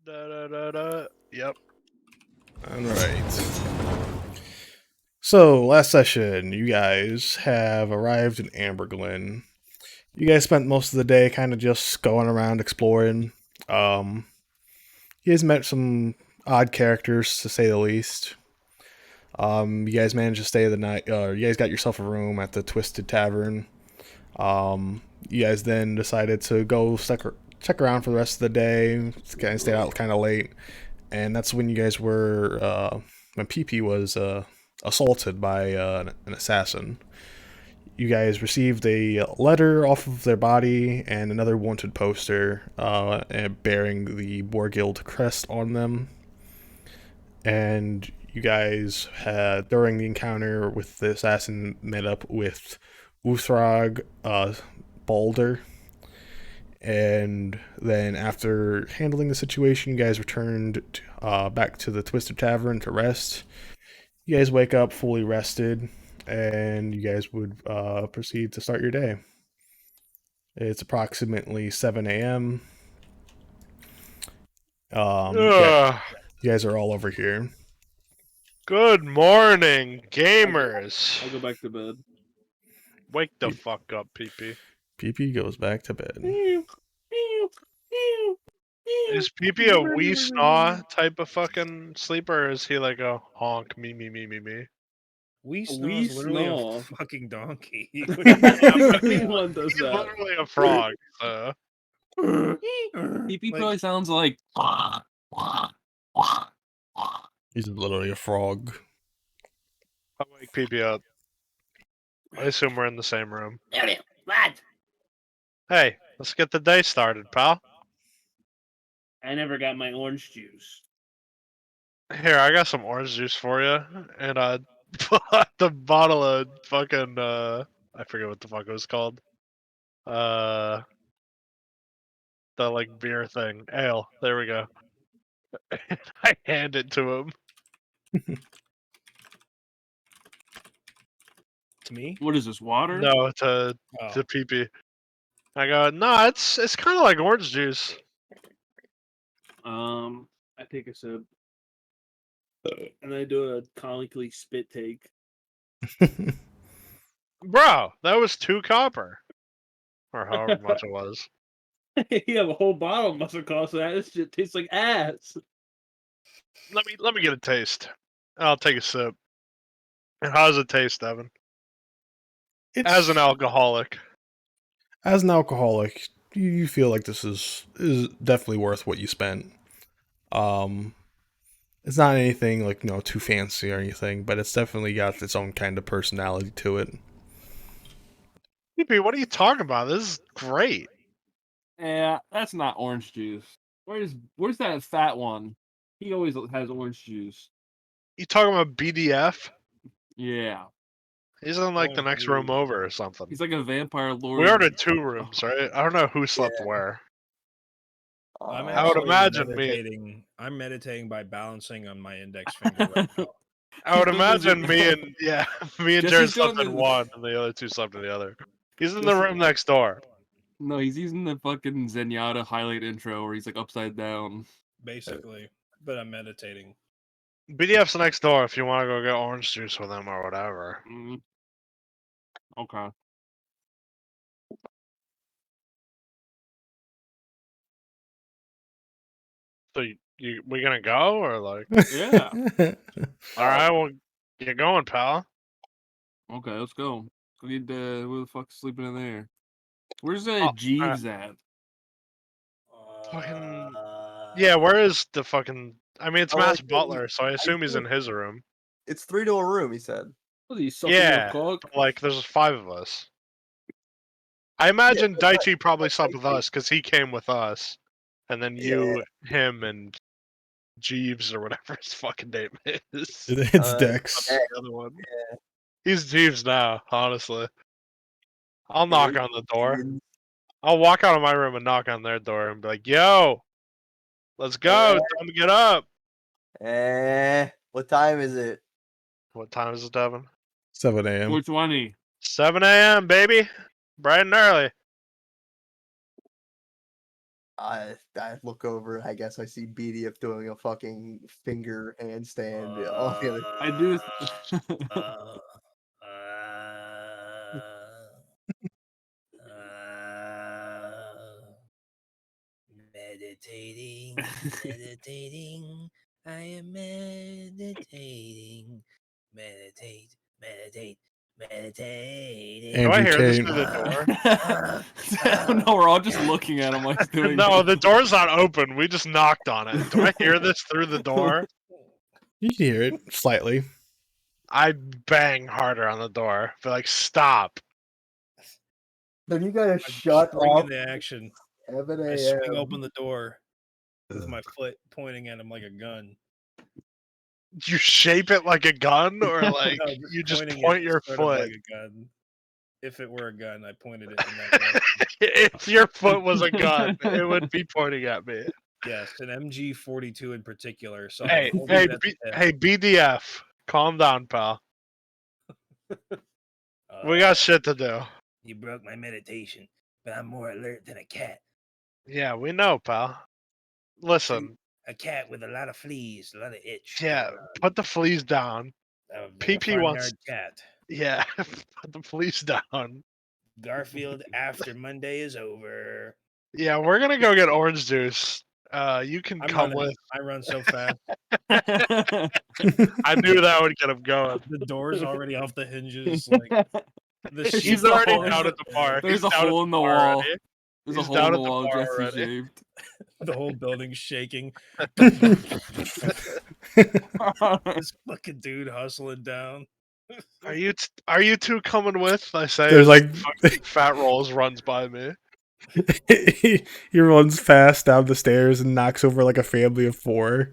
Da, da, da, da. Yep. Alright. So, last session, you guys have arrived in Amberglen. You guys spent most of the day kind of just going around exploring. You guys met some odd characters, to say the least. You guys managed to stay the night. You guys got yourself a room at the Twisted Tavern. You guys then decided to go check around for the rest of the day. Kind of stayed out kind of late, and that's when you guys were when PP was assaulted by an assassin. You guys received a letter off of their body and another wanted poster bearing the Boar Guild crest on them. And you guys had, during the encounter with the assassin, met up with Uhrtraag, Balder. And then after handling the situation, you guys returned back to the Twisted Tavern to rest. You guys wake up fully rested, and you guys would proceed to start your day. It's approximately 7 a.m. Yeah, you guys are all over here. Good morning, gamers. I'll go back to bed. Wake the fuck up, PP. PP goes back to bed. Is PP a wee snaw type of fucking sleeper, or is he like a honk me? Wee Wee literally Snaw. a fucking donkey. Anyone does He's that. literally a frog. PP probably sounds like. He's literally a frog. I'll wake PP up. I assume we're in the same room. What? Hey, let's get the day started, pal. I never got my orange juice. Here, I got some orange juice for you, and the bottle of fucking I forget what the fuck it was called. The like beer thing, ale. There we go. I hand it to him. To me? What is this, water? No, to PP. I go, no, it's kind of like orange juice. I take a sip. And I do a comically spit take. Bro, that was 2 copper. Or however much it was. You have a whole bottle must have cost that. This shit tastes like ass. Let me get a taste. I'll take a sip. And how does it taste, Evan? As an alcoholic. As an alcoholic, you feel like this is definitely worth what you spent. It's not anything like too fancy or anything, but it's definitely got its own kind of personality to it. PP, what are you talking about? This is great. Yeah, that's not orange juice. Where's that fat one? He always has orange juice. You talking about BDF? Yeah. He's in like the next room over or something. He's like a vampire lord. We ordered 2 rooms, right? I don't know who slept where. I would imagine I'm meditating by balancing on my index finger right now. I would imagine me and Jared Jesse's slept doing in the- one, and the other 2 slept in the other. He's in the room next door. No, he's using the fucking Zenyatta highlight intro where he's like upside down. Basically. But I'm meditating. BDF's next door if you want to go get orange juice with him or whatever. Okay. So we gonna go or like? Yeah. All right, well, get going, pal. Okay, let's go. We need who the fuck's sleeping in there? Where's Oh, Jeeves at? Fucking yeah, where is the fucking? I mean, it's Oh, Matt's like, butler, so I I assume he's think- in his room. It's 3 to a room, he said. Was he sucking Yeah, your cock? like there's 5 of us. I imagine but Daichi probably but slept with Daichi- us because he came with us, and then you, him, and Jeeves or whatever his fucking name is. It's Dex. The other one. He's Jeeves now, honestly. I'll knock on the door. I'll walk out of my room and knock on their door and be like, "Yo, let's go! Time to get up." What time is it? What time is it, Devin? 7 a.m. 420. 7 a.m., baby. Bright and early. I look over. I guess I see Beedyuff doing a fucking finger handstand. On the other. I do. Uh, meditating, meditating. I am meditating. Meditate, meditate, meditating. Do I Andrew hear this Tate. through the door? No, we're all just looking at him like he's doing. No, the door's not open. We just knocked on it. Do I hear this through the door? You can hear it slightly. I bang harder on the door. Be like, stop. Then you gotta I shut spring up. into action. 7 I swing a.m. open the door with my foot pointing at him like a gun. You shape it like a gun, or like No, you just pointing point it your sort of foot? like a gun. If it were a gun, I pointed it in that direction. If your foot was a gun, it would be pointing at me. Yes, an MG42 in particular. So Hey, I'm holding hey, it at the tip. hey, BDF, calm down, pal. We Uh, got shit to do. You broke my meditation, but I'm more alert than a cat. Yeah, we know, pal. Listen, A cat with a lot of fleas, a lot of itch. yeah, going put the fleas down. on. Like a PP wants, farmyard cat. yeah, put the fleas down. Garfield after Monday is over. Yeah, we're gonna go get orange juice. You can I'm come running. with. I run so fast. I knew that would get him going. The door's already off the hinges. Like the He's He's sheets already hole in down the- at the bar. There's He's a down at hole in the bar wall. already. There's He's a hole down in the at the wall, bar Jesse already. shaped. the whole building's shaking. This fucking dude hustling down. Are you two coming with? I say. There's as like fucking Fat Rolls runs by me. he runs fast down the stairs and knocks over like a family of 4.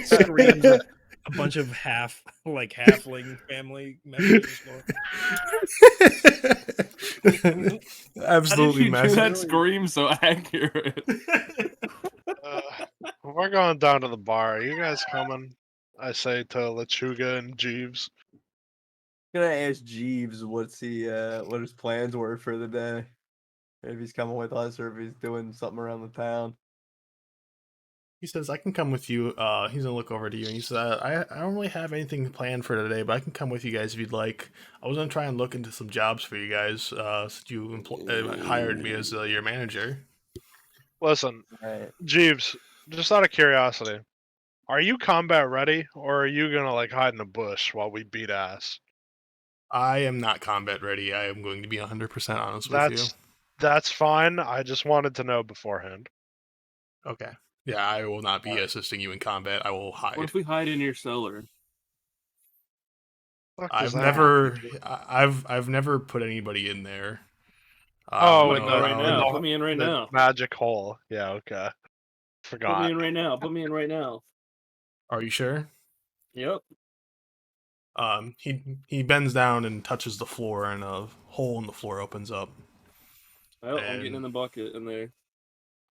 Screams at a bunch of halfling family members. Absolutely How did you do that massive. scream so accurate? We're going down to the bar. Are you guys coming? I say to Lechuga and Jeeves. Gonna ask Jeeves what his plans were for the day. If he's coming with us or if he's doing something around the town. He says, I can come with you. He's going to look over to you and he says, I don't really have anything planned for today, but I can come with you guys if you'd like. I was going to try and look into some jobs for you guys since you hired me as your manager. Listen, Right. Jeeves, just out of curiosity, are you combat ready, or are you gonna like hide in a bush while we beat ass? I am not combat ready. I am going to be 100% honest with you. That's fine. I just wanted to know beforehand. Okay. Yeah, I will not be assisting you in combat. I will hide. What if we hide in your cellar? Fuck does I've that never, mean? I've never put anybody in there. Oh, Put in me the, in right in now. the- Put me in right the now. magic hole. Yeah, okay. Put me Forgot. in right now. Put me in right now. Are you sure? Yep. He bends down and touches the floor, and a hole in the floor opens up. Well, I'm getting And- in the bucket in there.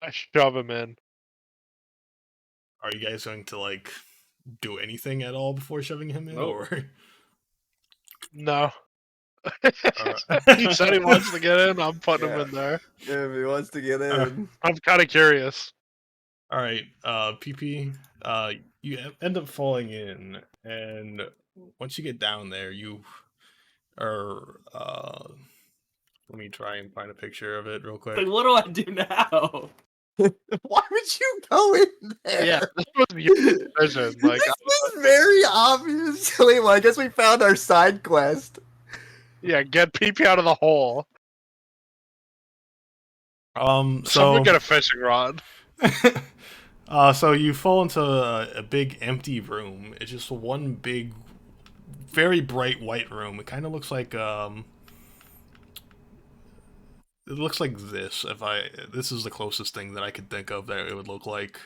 I shove him in. Are you guys going to like do anything at all before shoving him in, Nope. or? No. Alright. He said he wants to get in. I'm putting him Yeah. in there. Yeah, if he wants to get in. I'm kind of curious. All right, PP. You end up falling in, and once you get down there, you are. Let me try and find a picture of it real quick. Like, what do I do now? Why would you go in there? Yeah, this was your decision. Like, This was very obviously. Well, I guess we found our side quest. yeah, get PP out of the hole. So Someone get a fishing rod. so you fall into a big empty room. It's just one big, very bright white room. It kind of looks like it looks like this. This is the closest thing that I could think of that it would look like.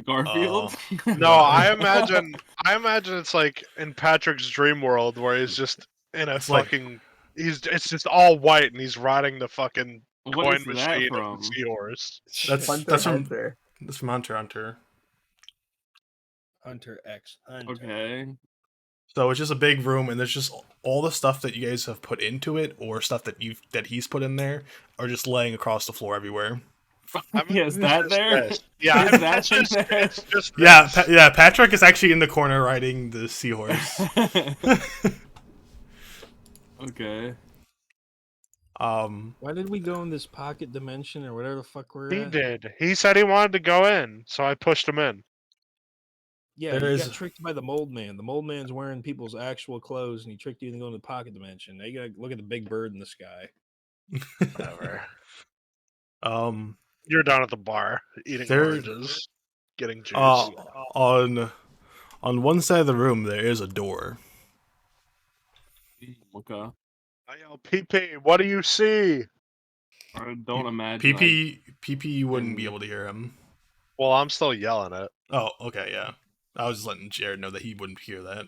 Garfield? No, I imagine it's like in Patrick's dream world where he's just in a It's like- fucking. It's just all white and he's riding the fucking What coin is that machine of from? the seahorse. That's Hunter, that's from Hunter. that's from Hunter x Hunter. Hunter X Hunter. Okay. So it's just a big room, and there's just all the stuff that you guys have put into it, or stuff that he's put in there, are just laying across the floor everywhere. Is that there? Yeah, Is that just, there? it's just Yeah, this. yeah. Patrick is actually in the corner riding the seahorse. Okay. Why did we go in this pocket dimension or whatever the fuck we're He at? did. He said he wanted to go in, so I pushed him in. Yeah, There you is- got tricked by the mold man. The mold man's wearing people's actual clothes, and he tricked you into going to the pocket dimension. Now you gotta look at the big bird in the sky. Whatever. um, You're down at the bar eating There- oranges, getting juice. on one side of the room there is a door. Okay. I yell, PP, what do you see? I don't imagine. PP, you wouldn't be can- able to hear him. Well, I'm still yelling it. Oh, okay, yeah. I was just letting Jared know that he wouldn't hear that.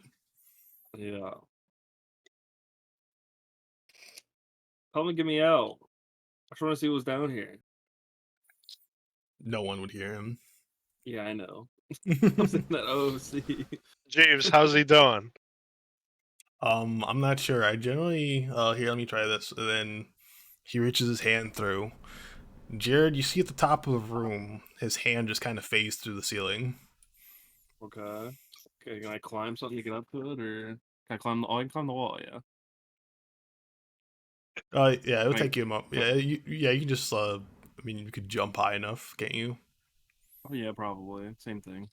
Yeah. Come and get me out. I just want to see what's down here. No one would hear him. Yeah, I know. I was in that OC. Jeeves, how's he doing? I'm not sure. I generally here, let me try this. And then he reaches his hand through. Jared, you see at the top of the room, his hand just kind of phased through the ceiling. Okay. Okay, can I climb something to get up to it, or can I climb? I can climb the wall. Yeah. Yeah, it'll Right. take you a moment. Yeah, you can just I mean, you could jump high enough, can't you? Oh yeah, probably same thing.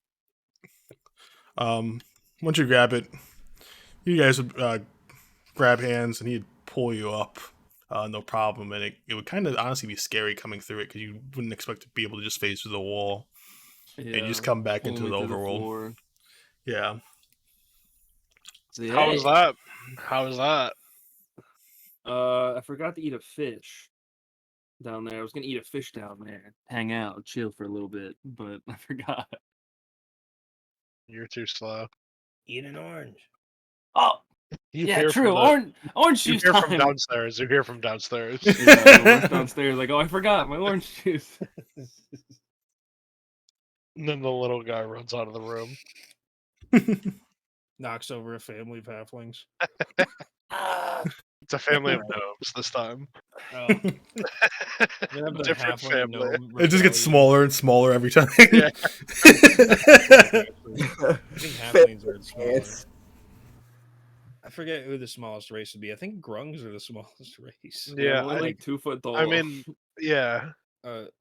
Once you grab it, you guys would grab hands, and he'd pull you up, no problem. And it would kind of honestly be scary coming through it because you wouldn't expect to be able to just phase through the wall Yeah. and you just come back pulling into me the through overworld. floor. Yeah. See, How was hey, that? How was that? I forgot to eat a fish down there. I was gonna eat a fish down there, hang out, chill for a little bit, but I forgot. You're too slow. Eat an orange. Oh, You yeah, hear true. From Orange you juice hear time. from downstairs. You hear from downstairs. Yeah, I rush downstairs like, oh, I forgot my orange juice. And then the little guy runs out of the room. Knocks over a family of halflings. It's a family of gnomes this time. Oh, we have the Different halfling family. gnome It just gets rebellion. smaller and smaller every time. Yeah. I think halflings are smaller. Yes. I forget who the smallest race would be. I think grungs are the smallest race. Yeah, I'm only I like 2 foot tall. I mean, yeah.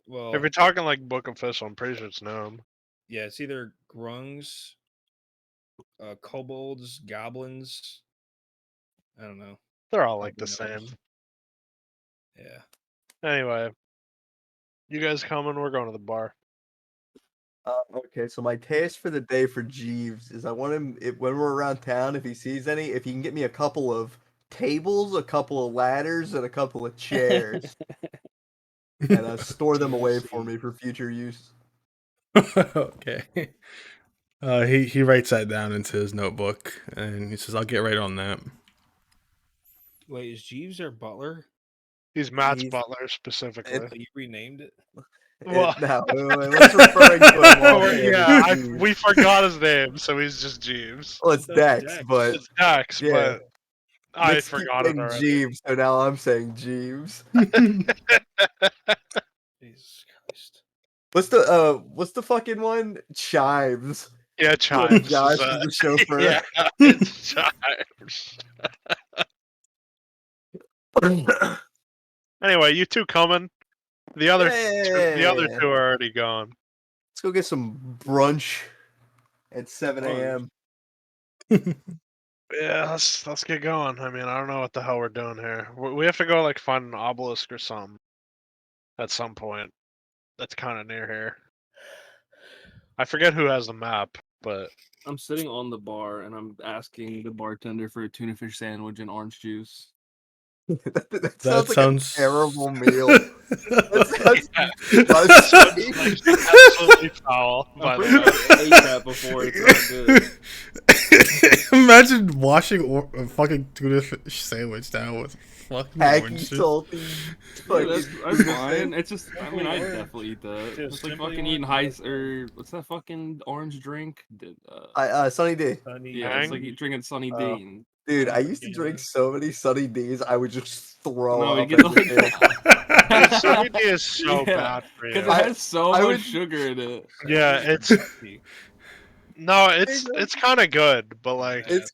Well, If you're talking like Book of Fish, I'm pretty sure it's gnome. yeah, it's either grungs, kobolds, goblins. I don't know. They're all like the Probably same. gnomes. Yeah. Anyway, you guys coming? We're going to the bar. Okay, so my task for the day for Jeeves is I want him, when we're around town, if he sees any, if he can get me a couple of tables, a couple of ladders, and a couple of chairs, and store them away for me for future use. Okay. He writes that down into his notebook, and he says, "I'll get right on that." Wait, is Jeeves our butler? He's Matt's He's- butler specifically. Oh, you renamed it? Well- No, what's referring to him Oh, offhand yeah, is Jeeves. we forgot his name, so he's just Jeeves. Well, it's That's Dex, Dex. but It's Dax, yeah. but I Nick's keep forgot it saying already. Jeeves, so now I'm saying Jeeves. Jesus Christ. What's the fucking one? Chimes. Yeah, Chimes. Josh is, is the chauffeur. yeah, it's Chimes. Anyway, you two coming? The other Yeah. two are already gone. Let's go get some brunch at 7 a.m. Yeah, let's get going. I mean, I don't know what the hell we're doing here. We have to go like find an obelisk or something at some point. That's kind of near here. I forget who has the map, but I'm sitting on the bar and I'm asking the bartender for a tuna fish sandwich and orange juice. that sounds like sounds a terrible meal. That it's sounds like absolutely foul. By I the way. ate that before. It's not good. Imagine washing a fucking tuna fish sandwich down with fucking Tacky, orange juice. salty. Yeah, that's fucking- fine. It's just, I mean, I'd Simply definitely eat that. Just It's like simply fucking eating orange. or what's that fucking orange drink? Sunny D. Yeah, it's Hang? like drinking Sunny D. Oh. And, Dude, I Yeah, used to yeah. drink so many Sunny D's, I would just throw No, we up. get as a like kid. Dude, Sunny D is so Yeah, bad for because you. it has so I much would- sugar in it. Yeah, it's no, it's kind of good, but like It's-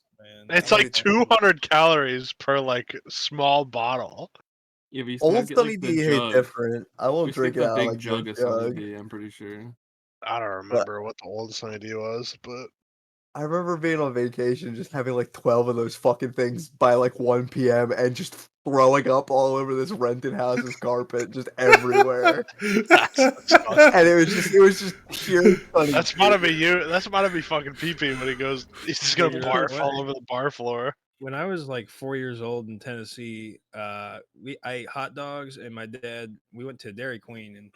it's I like hate that. 200 calories per like small bottle. Yeah, but you still Old get Sunny like the D hit jug. different. I We won't still drink get it the out big like jug the of Sunny jug. D, I'm pretty sure. I don't remember what the old Sunny D was, but I remember being on vacation, just having like 12 of those fucking things by like 1 p.m. and just throwing up all over this rented house's carpet, just everywhere. that's disgusting. And it was just pure Sunny That's D. about to be you. That's about to be fucking pee when he goes. He's just gonna You're barf right. all over the bar floor. When I was like 4 years old in Tennessee, I ate hot dogs, and my dad, we went to Dairy Queen, and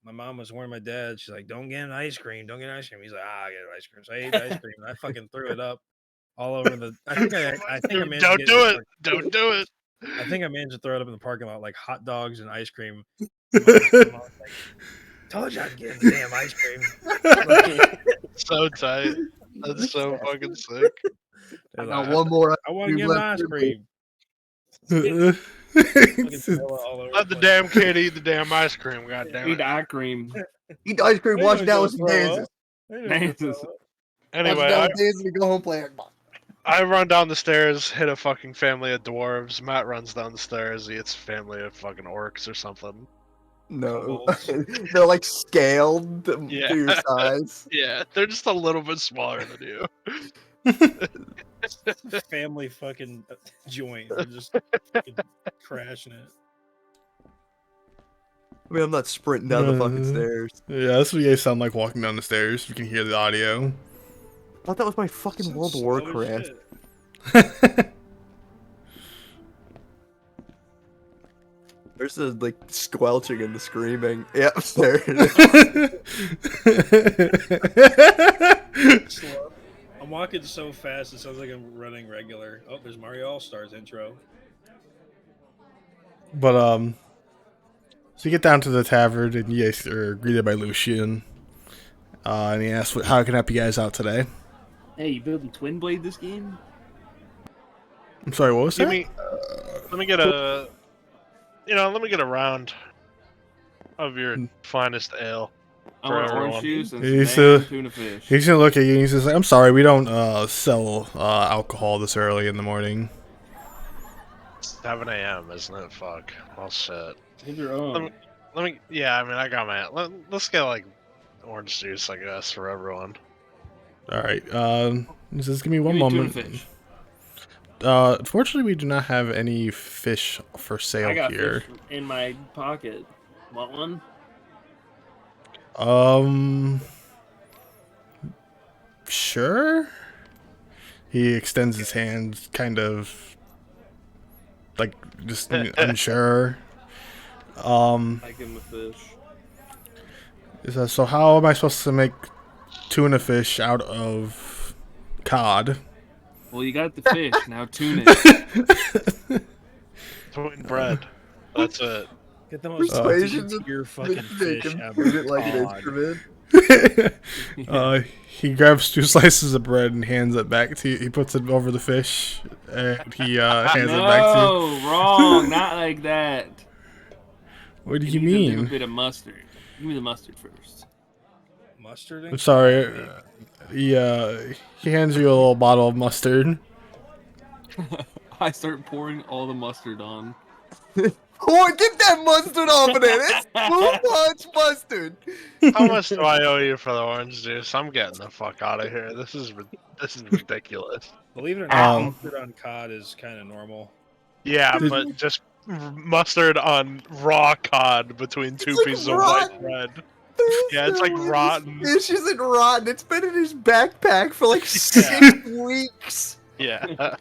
my mom was warning my dad. She's like, "Don't get an ice cream. Don't get an ice cream." He's like, "I get an ice cream." So I ate the ice cream, and I fucking threw it up all over the. I think I Dude, managed to don't get do in it. Don't do it. I think I managed to throw it up in the parking lot, like hot dogs and ice cream. My mom was like, "Told you I'd get the damn ice cream." So tight. That's so fucking sick. I got one more. I want to get my ice cream. Let Fucking Nutella all over Let the place. damn kid eat the damn ice cream. God damn Eat it. the eye cream. Eat the ice cream, They watch don't it out go with some throw up. dances. They don't go Dances. throw up. Watch Anyway, it out with dances and go home play it. I run down the stairs, hit a fucking family of dwarves. Matt runs down the stairs, he hits a family of fucking orcs or something. No, Kobolds. they're like scaled Yeah. to your size. Yeah, they're just a little bit smaller than you. Family fucking joint. They're just fucking crashing it. I mean, I'm not sprinting down the fucking Uh. stairs. Yeah, that's what you guys sound like walking down the stairs. You can hear the audio. I thought that was my fucking World of Slow as Warcraft. shit. There's the like squelching and the screaming. Yep, there it is. Slow. I'm walking so fast, it sounds like I'm running regular. Oh, there's Mario All Stars intro. But so you get down to the tavern and you guys are greeted by Lucian. And he asks, "How can I help you guys out today?" Hey, you building Twin Blade this game? I'm sorry, what was Give that? me let me get a let me get a round of your finest ale. I want everyone. orange juice and He's, some damn tuna fish. He's gonna look at you and he's just like, "I'm sorry, we don't sell alcohol this early in the morning." 7 a.m., isn't it? Fuck. Well, shit. Get your own. Let me. Yeah, I mean, I got my. Let's get like orange juice, I guess, for everyone. All right. He says, "Give me one Give me tuna moment." fish. Unfortunately, we do not have any fish for sale I got here. fish in my pocket. Want one? Sure. He extends his hand, kind of like just unsure. I give him a fish. He says, "So how am I supposed to make tuna fish out of cod?" Well, you got the fish. Now tune it. Twin bread. That's it. Get the most Persuasion your fucking Make fish him ever. treat it like an God. instrument. He grabs 2 slices of bread and hands it back to you. He puts it over the fish, and he hands it back to you. No, wrong. Not like that. What do you need a little mean? bit of mustard. Give me the mustard first. Mustard? I'm sorry. He hands you a little bottle of mustard. I start pouring all the mustard on. Oh, get that mustard off of there! It's too much mustard! How much do I owe you for the orange juice? I'm getting the fuck out of here. This is ridiculous. Believe it or not, Um, mustard on cod is kind of normal. Yeah, but just mustard on raw cod between 2 like pieces of rotten. white bread. There's Yeah, it's no like way this rotten. Fish isn't rotten. It's been in his backpack for like 6 weeks. Yeah.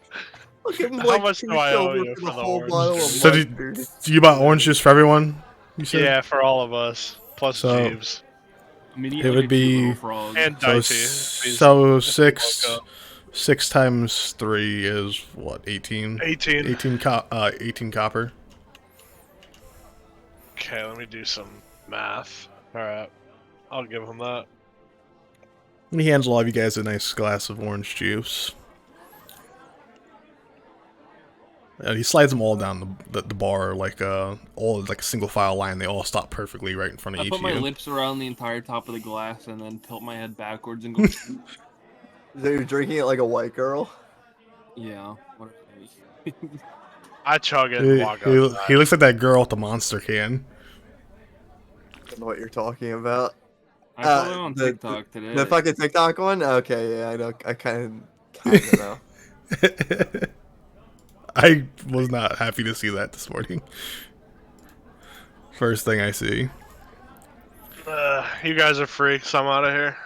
Look at him, How like, much do pitch I owe over you for for the the whole orange bottle of juice? So mustard. you bought orange juice for everyone? You said? Yeah, for all of us. Plus So- Jeeves. I mean, It would be- frog. And So, Dicey. so six 6 times 3 is what? 18. 18. 18 copper. Okay, let me do some math. Alright. I'll give him that. And he hands all of you guys a nice glass of orange juice. And he slides them all down the bar like all like a single file line. They all stop perfectly right in front of I each put of my you. lips around the entire top of the glass and then tilt my head backwards and go. So you're drinking it like a white girl? Yeah. What a face. I chug it and walk He outside. looks like that girl with the monster can. I don't know what you're talking about. I saw that on TikTok today. The fucking TikTok one? Okay, yeah, I know. I kind of know. I was not happy to see that this morning. First thing I see. You guys are free, so I'm out of here.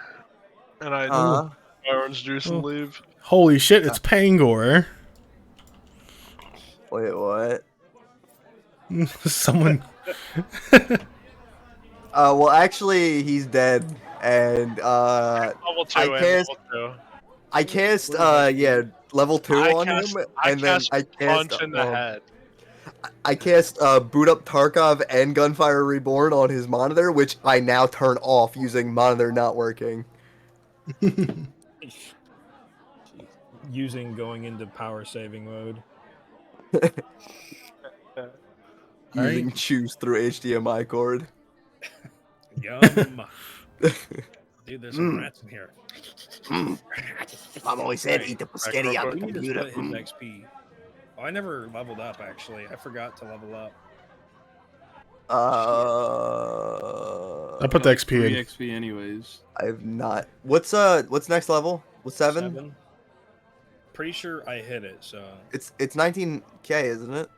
And I Uh, my orange juice and Oh. leave. Holy shit, it's Pangor. wait, what? Someone. Well, actually, he's dead, and Level 2 I and cast, level 2. I cast, yeah, level 2 on him, and then I cast, punch in the head. I cast boot up Tarkov and Gunfire Reborn on his monitor, which I now turn off using monitor not working. Using going into power saving mode. Using choose through HDMI cord. Yum. Dude, there's some rats in here. Mom always said eat the spaghetti on We the need to computer. split his XP. Oh, I never leveled up, actually. I forgot to level up. I put the XP 3 in. XP anyways. I have not. What's next level? What's 7? Pretty sure I hit it, so... It's 19k, isn't it?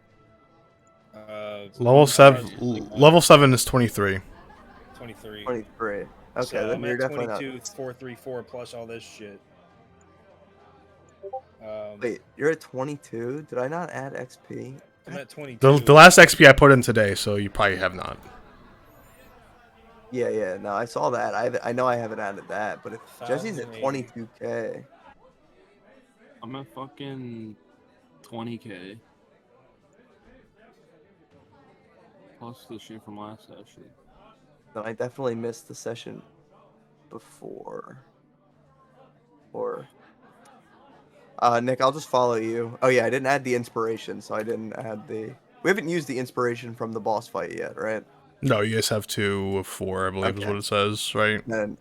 Level 7. Level 7 is 23. 23. 23. Okay, So then I'm you're at definitely 22, not. 434 plus all this shit. Wait, you're at 22? Did I not add XP? I'm at 22. The last XP I put in today, so you probably have not. Yeah, no, I saw that. I know I haven't added that, but if Jesse's at 1,080. 22k, I'm at fucking 20k. Plus the shit from last session. then I definitely missed the session before. Or Nick, I'll just follow you. Oh yeah, I didn't add the inspiration, so I didn't add the. We haven't used the inspiration from the boss fight yet, right? No, you guys have 2 of 4, I believe is Okay. what it says, right? Then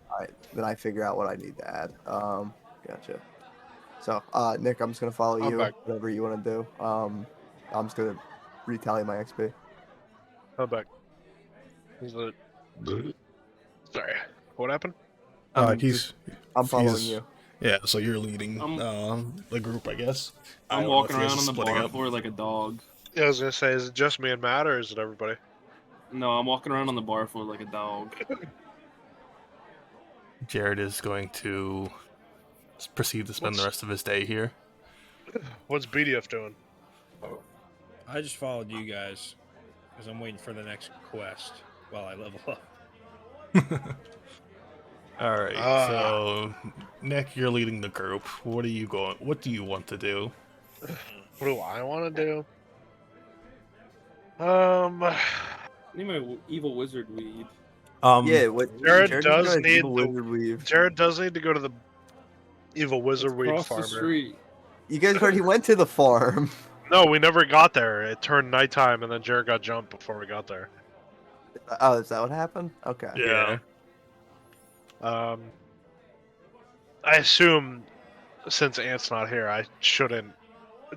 I figure out what I need to add. Gotcha. So, Nick, I'm just gonna follow I'm you. back. Whatever you want to do. I'm just gonna retally my XP. I'm back. Sorry. What happened? I'm following you. Yeah, so you're leading I'm- the group, I guess. I I'm don't know walking if you guys around are on the splitting bar up. floor like a dog. Yeah, I was gonna say, is it just me and Matt, or is it everybody? No, I'm walking around on the bar floor like a dog. Jared is going to proceed to spend the rest of his day here. What's Beedyuff doing? I just followed you guys because I'm waiting for the next quest while I level up. All right, so Nick, you're leading the group. What do you want to do? What do I want to do? I need my evil wizard weed. Yeah, what Jared does got his need evil wizard weave. Jared does need to go to the evil wizard weed Across the farmer. street. You guys already went to the farm. No, we never got there. It turned nighttime, and then Jared got jumped before we got there. Oh, is that what happened? Okay. Yeah. I assume since Ant's not here, I shouldn't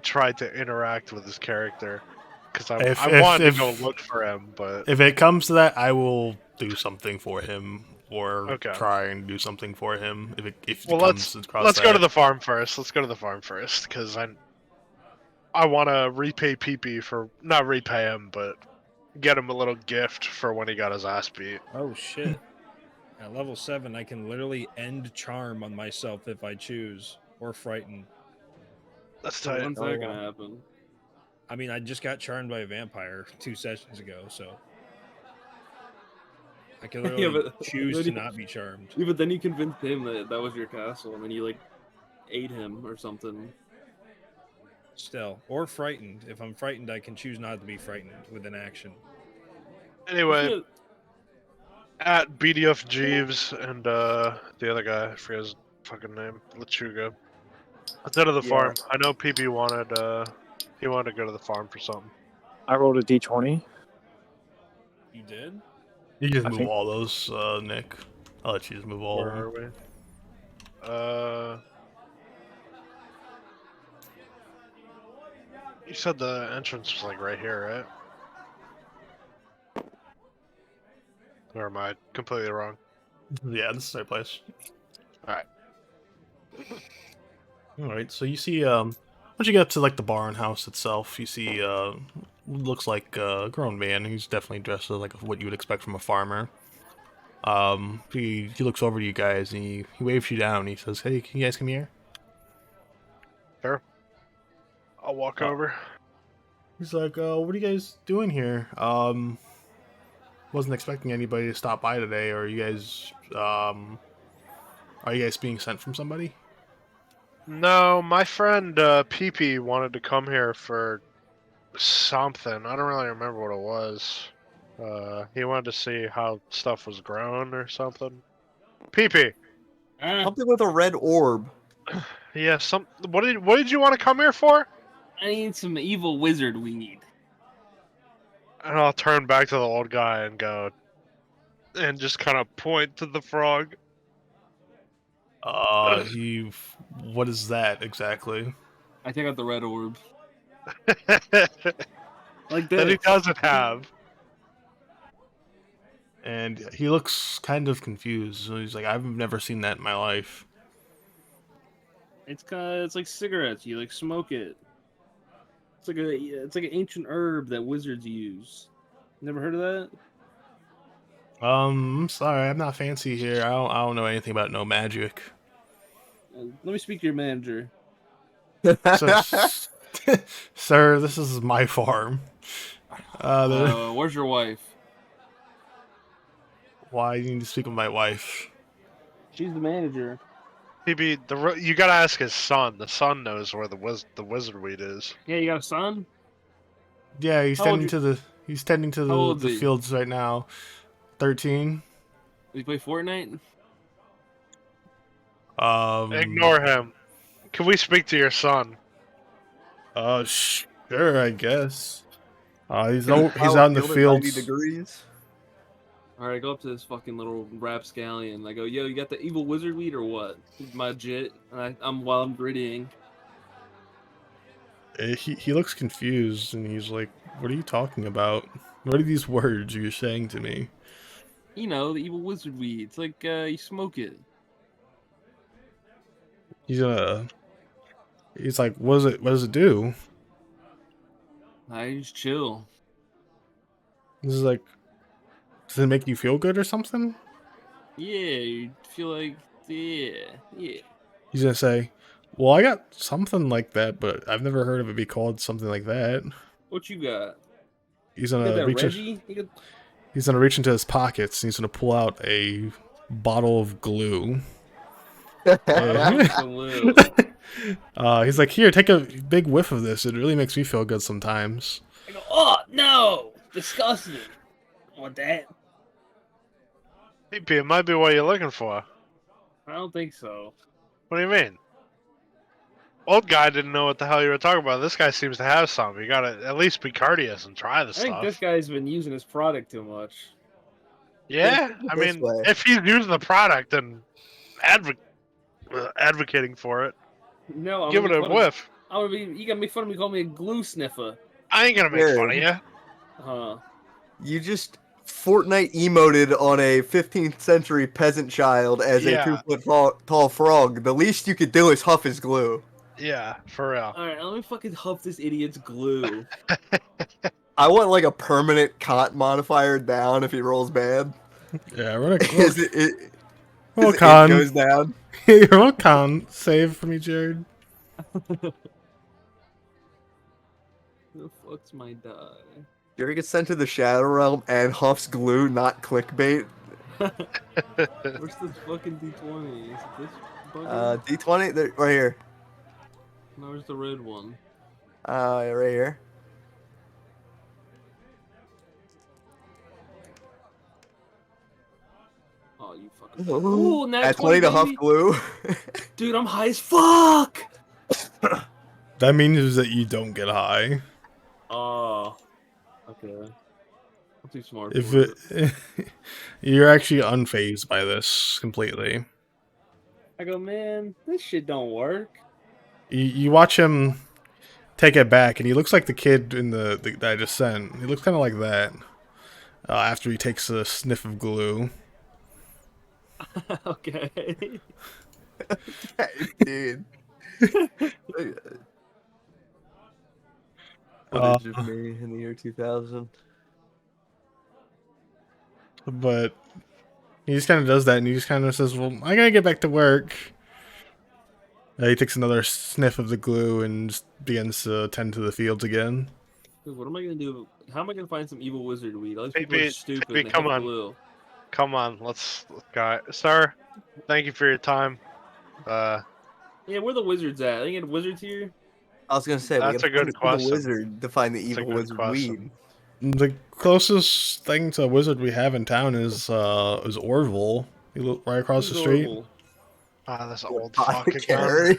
try to interact with his character because I wanted to go look for him, but if it comes to that, I will do something for him or Okay. try and do something for him. If well, it comes across let's go to that. the farm first. Let's go to the farm first because I want to repay Pee-Pee for not repay him, but get him a little gift for when he got his ass beat. Oh shit. At level 7, I can literally end charm on myself if I choose, or frighten. That's So tight. when's that gonna happen? I mean, I just got charmed by a vampire 2 sessions ago, so I can literally but choose then to you- not be charmed. Yeah, but then you convinced him that that was your castle, and then you like ate him or something. Still, or frightened. If I'm frightened, I can choose not to be frightened with an action. Anyway, Yeah, at Beedyuff Jeeves and the other guy, I forget his fucking name, Lechuga. Let's go to the Yeah. farm. I know PP wanted he wanted to go to the farm for something. I rolled a d20. You did? You just I move think- all those, Nick. I'll let you just move all Where of them. are we? You said the entrance was like right here, right? Or am I completely wrong? Yeah, this is our place. Alright. Alright, so you see, once you get up to, like, the barn house itself, you see, looks like a grown man. He's definitely dressed as, like, what you would expect from a farmer. He looks over to you guys, and he waves you down, he says, "Hey, can you guys come here?" Sure. I'll walk over. He's like, "What are you guys doing here? Wasn't expecting anybody to stop by today. Are you guys being sent from somebody?" No, my friend PP wanted to come here for something. I don't really remember what it was. He wanted to see how stuff was grown or something. PP. Something with a red orb. Yeah, what did you want to come here for? I need some evil wizard weed. And I'll turn back to the old guy and go and just kind of point to the frog. What is that exactly? I take out the red orb. Like That he this. doesn't have. And he looks kind of confused. So he's like, "I've never seen that in my life." It's like cigarettes. You like smoke it. It's like an ancient herb that wizards use. Never heard of that? I'm sorry, I'm not fancy here. I don't know anything about no magic. Let me speak to your manager. So, sir, this is my farm. Where's your wife? Why do you need to speak with my wife? She's the manager. PP, you gotta ask his son. The son knows where the wizard weed is. Yeah, you got a son? Yeah, he's How old tending to the How old the is he? fields right now. 13. You play Fortnite? Ignore him. Can we speak to your son? Sure, I guess. He's Can you he's plow a out in the field at 90 fields. degrees. Alright, I go up to this fucking little rapscallion. I go, yo, you got the evil wizard weed or what? My jit. And I'm while I'm grittying. He looks confused, and he's like, "What are you talking about? What are these words you're saying to me?" You know, the evil wizard weed. It's like you smoke it. He's like, What does it do?" I just chill. This is like, "Does it make you feel good or something?" Yeah, you feel like yeah. He's gonna say, "Well, I got something like that, but I've never heard of it be called something like that." What you got? He's You got gonna that reach. Reggie? You got... He's gonna reach into his pockets, and he's gonna pull out a bottle of glue. Glue. He's like, "Here, take a big whiff of this. It really makes me feel good sometimes." I go, oh no, disgusting. I want that. PP, it might be what you're looking for. I don't think so. What do you mean? Old guy didn't know what the hell you were talking about. This guy seems to have some. You gotta at least be courteous and try the I think stuff. this guy's been using his product too much. Yeah, think of it I this mean, way. if he's using the product and advocating for it, No, I'm give it gonna a make fun of- whiff. I'm gonna be. You gonna make fun of me? Call me a glue sniffer? I ain't gonna make fun of you. Huh? You just Fortnite emoted on a 15th century peasant child as a Yeah. 2-foot tall frog. The least you could do is huff his glue. Yeah, for real. All right, let me fucking huff this idiot's glue. I want like a permanent cot modifier down if he rolls bad. Yeah, run a As it con. goes down. Roll con save for me, Jared. Who the fuck's my die? Jerry gets sent to the Shadow Realm and huffs glue, not clickbait. Where's the fucking D20? Is it this bugger? D20, right here. No, where's the red one? Right here. Oh, you fucking. Ooh, nat At 20, 20 to huff baby. glue. Dude, I'm high as fuck. That means that you don't get high. Oh, okay. I'm too smart If for it. it, you're actually unfazed by this completely. I go, man, this shit don't work. You watch him take it back, and he looks like the kid in the that I just sent. He looks kind of like that after he takes a sniff of glue. Okay. Dude. Footage of me in the year 2000. But he just kind of does that, and he just kind of says, "Well, I gotta get back to work." He takes another sniff of the glue and just begins to tend to the fields again. Dude, what am I gonna do? How am I gonna find some evil wizard weed? All these Hey, people are Pete, stupid. Pete, They come have on. glue. Come on, let's go. Sir, thank you for your time. Yeah, where the wizards at? They get wizards here. I was gonna say, we That's gotta a good find the evil question. wizard to find the That's a evil good wizard question. weed. The closest thing to a wizard we have in town is Orville. You look right across the Who's street. Orville? Ah, this The old fuck again. apothecary.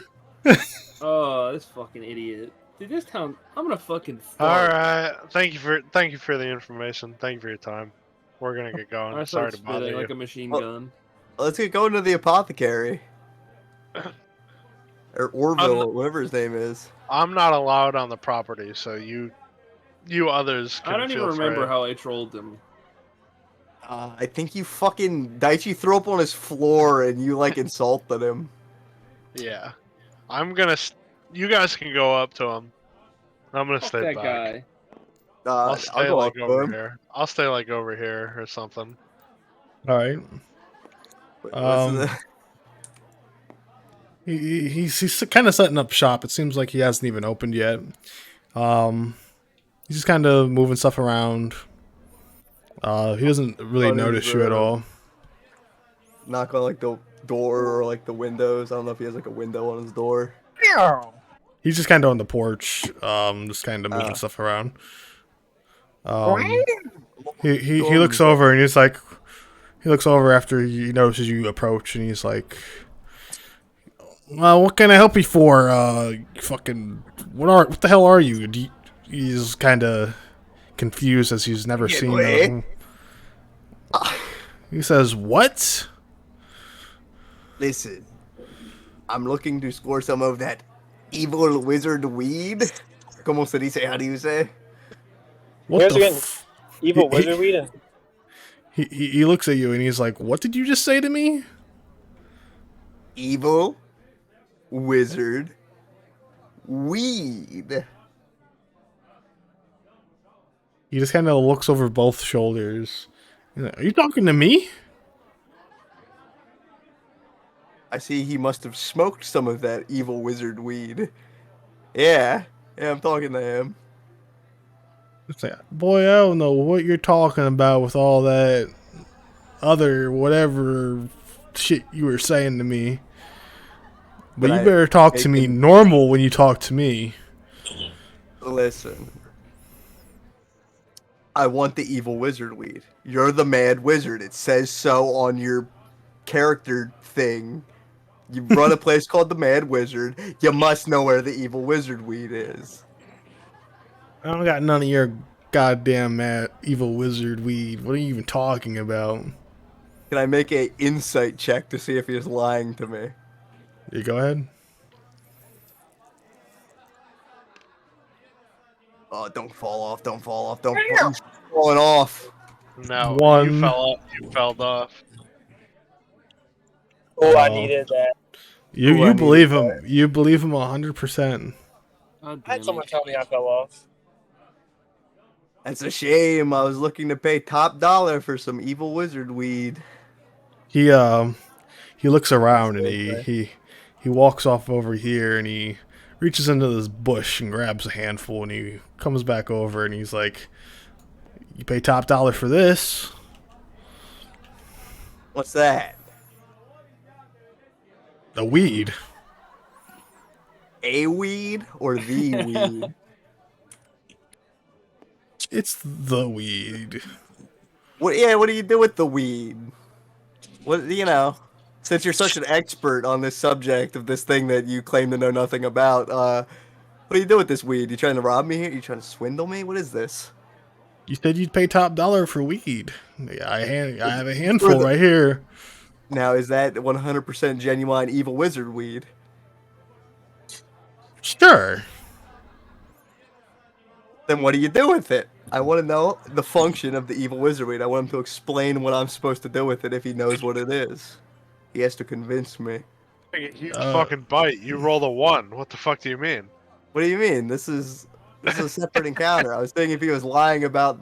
Oh, this fucking idiot. Dude, this town. I'm gonna fucking All fart. right, thank you for the information. Thank you for your time. We're gonna get going. I Sorry start to bother spitting you. like a machine Well- gun. Let's get going to the apothecary. Or Orville, or whatever his name is. I'm not allowed on the property, so you others can I don't even feel remember free. how I trolled him. I think you fucking Daichi threw up on his floor and you like insulted him. Yeah, I'm gonna. You guys can go up to him. I'm gonna Fuck stay that back. guy. I'll I'll stay go like up to over him. here. I'll stay like over here or something. All right. What's the... He's kind of setting up shop. It seems like he hasn't even opened yet. He's just kind of moving stuff around. He doesn't really notice you at all. Knock on like the door or like the windows. I don't know if he has like a window on his door. He's just kind of on the porch, just kind of moving stuff around. He looks over and he's like, he looks over after he notices you approach, and he's like, "Well, what can I help you for? Fucking, what the hell are you?" He's kind of confused as he's never seen him. He says, "What?" Listen, I'm looking to score some of that evil wizard weed. Como se dice? How do you say? What Where's the again? Evil wizard weed and he looks at you and he's like, "What did you just say to me?" Evil wizard weed. He just kind of looks over both shoulders. He's like, "Are you talking to me?" I see he must have smoked some of that evil wizard weed. Yeah, I'm talking to him. It's like, boy, I don't know what you're talking about with all that other whatever shit you were saying to me. But Can you I better talk to make me him- normal when you talk to me. Listen. I want the evil wizard weed. You're the mad wizard. It says so on your character thing. You run a place called the Mad Wizard. You must know where the evil wizard weed is. I don't got none of your goddamn mad evil wizard weed. What are you even talking about? Can I make a insight check to see if he is lying to me? You go ahead. Oh, don't fall off. Don't fall off. Don't fall off. Falling off. No, One. you fell up. You fell off. oh, I Oh. needed that. You Ooh, I believe needed him. You believe him 100%. God I had damn someone it. tell me I fell off. That's a shame. I was looking to pay top dollar for some evil wizard weed. He looks around and he walks off over here and he reaches into this bush and grabs a handful and he comes back over and he's like, "You pay top dollar for this." What's that? A weed. A weed or the weed? It's the weed. What? Yeah. What do you do with the weed? What? Since you're such an expert on this subject of this thing that you claim to know nothing about, what do you do with this weed? You trying to rob me here? You trying to swindle me? What is this? You said you'd pay top dollar for weed. I have a For handful right here. Now, is that 100% genuine evil wizard weed? Sure. Then what do you do with it? I want to know the function of the evil wizard weed. I want him to explain what I'm supposed to do with it if he knows what it is. He has to convince me. Take a huge Uh, fucking bite. You rolled a 1. What the fuck do you mean? What do you mean? This is a separate encounter. I was thinking if he was lying about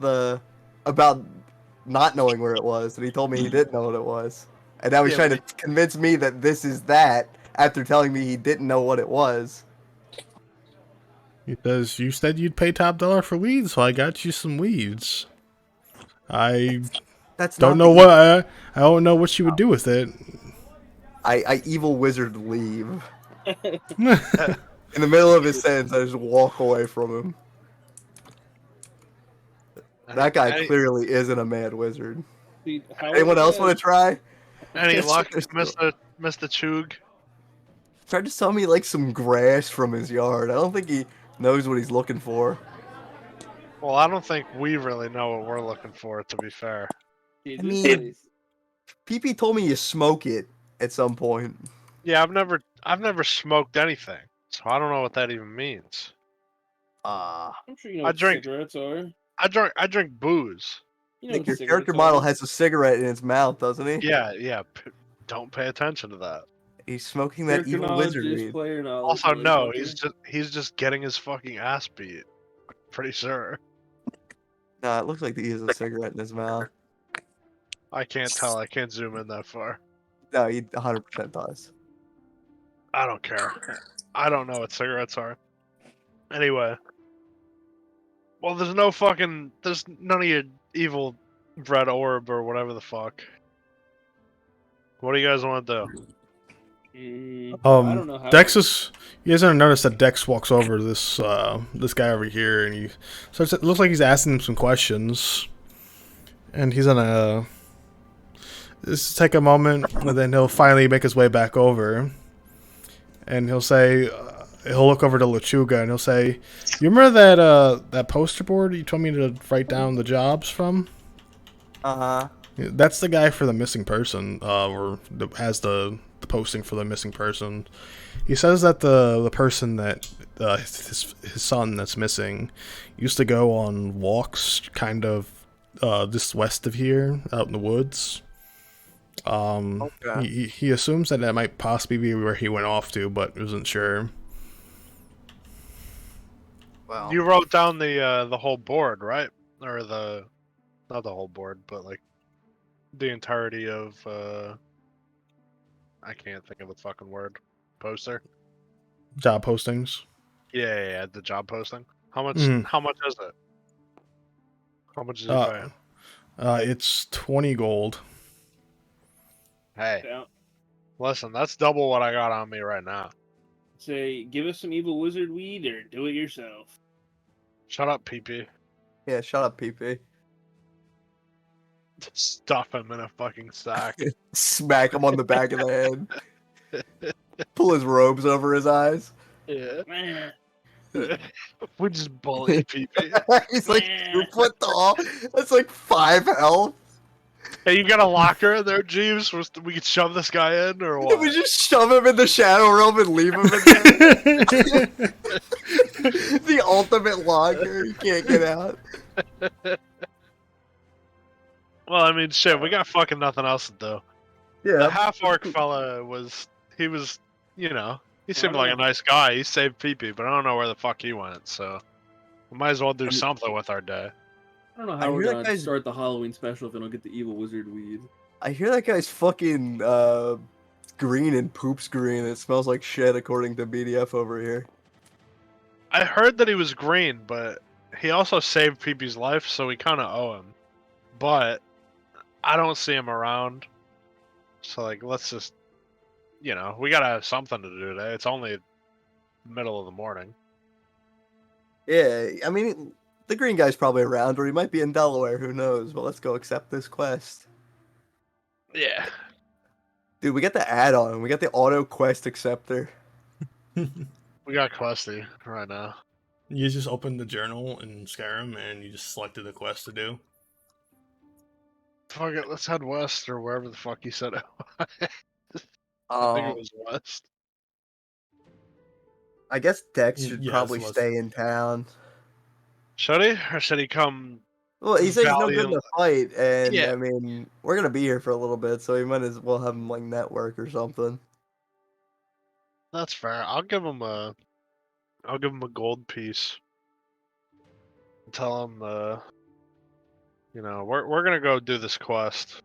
not knowing where it was, and he told me he didn't know what it was, and now he's Yeah, trying to convince me that this is that after telling me he didn't know what it was. Because you said you'd pay top dollar for weed, so I got you some weeds. I That's don't not know the what I don't know what you would do with it. I evil wizard leave. In the middle of his sentence, I just walk away from him. That guy Any, clearly isn't a mad wizard. Dude, how Anyone are else you want to try? any Yes, luck, there's still- Mr. Chug? Tried to sell me like some grass from his yard. I don't think he knows what he's looking for. Well, I don't think we really know what we're looking for, to be fair. Dude, I this mean- place- PP told me you smoke it at some point. Yeah, I've never smoked anything, so I don't know what that even means. Ah, I'm sure you know I what drink- cigarettes are. I drink booze. You know Nick, what your cigarettes character model are. has a cigarette in his mouth, doesn't he? Yeah. Don't pay attention to that. He's smoking that Character evil knowledge wizard is weed. player knowledge. Also, no, motherfucker. he's just getting his fucking ass beat. Pretty sure. Nah, it looks like he has a cigarette in his mouth. I can't tell. I can't zoom in that far. No, he 100% does. I don't care. I don't know what cigarettes are. Anyway. Well, there's none of your evil red orb or whatever the fuck. What do you guys want to do? I don't know how. Dex is. You guys ever notice that Dex walks over to this guy over here, and he starts. It looks like he's asking him some questions, and he's gonna just take a moment, and then he'll finally make his way back over, and he'll say, he'll look over to Lechuga, and he'll say, "You remember that poster board you told me to write down the jobs from? Uh-huh. That's the guy for the missing person, has the posting for the missing person. He says that the person that his son that's missing used to go on walks kind of just west of here, out in the woods. Okay. He assumes that might possibly be where he went off to, but isn't sure. Well, You wrote down the whole board, right? Or not the whole board, but like the entirety of I can't think of the fucking word. Poster. Job postings. Yeah, the job posting. How much? Mhm. How much is it? How much is he paying? It's 20 gold. Hey, Yeah. listen, that's double what I got on me right now. Say, give us some evil wizard weed or do it yourself. Shut up, PP. yeah, shut up, PP. Stuff him in a fucking sack. Smack him on the back of the head. Pull his robes over his eyes. Yeah. Man. We just bully PP. He's like, you put the all. That's like 5 health. Hey, you got a locker in there, Jeeves? We could shove this guy in, or We what? just shove him in the shadow realm and leave him in there. The ultimate locker. You can't get out. Well, I mean, shit, we got fucking nothing else to do. The Yeah. half-orc fella he seemed know. like a nice guy. He saved PP, but I don't know where the fuck he went, so we might as well do something with our day. I don't know I how we're hear that gonna guy's- start the Halloween special if we don't get the evil wizard weed. I hear that guy's fucking green and poops green. It smells like shit according to BDF over here. I heard that he was green, but he also saved PP's life, so we kind of owe him. But I don't see him around. So like, let's just, we gotta have something to do today. It's only middle of the morning. Yeah, I mean, the green guy's probably around, or he might be in Delaware. Who knows? But let's go accept this quest. Yeah. Dude, we got the add-on. We got the auto quest acceptor. We got Questy right now. You just open the journal in Skyrim and you just selected the quest to do. Fuck it, let's head west or wherever the fuck you said it was. I think it was west. I guess Dex should Yes, probably let's- stay in town. Should he? Or should he come? Well, he said he's no good in Valiant- the fight, and Yeah. I mean, we're gonna be here for a little bit, so we might as well have him like network or something. That's fair. I'll give him a gold piece. Tell him, we're gonna go do this quest.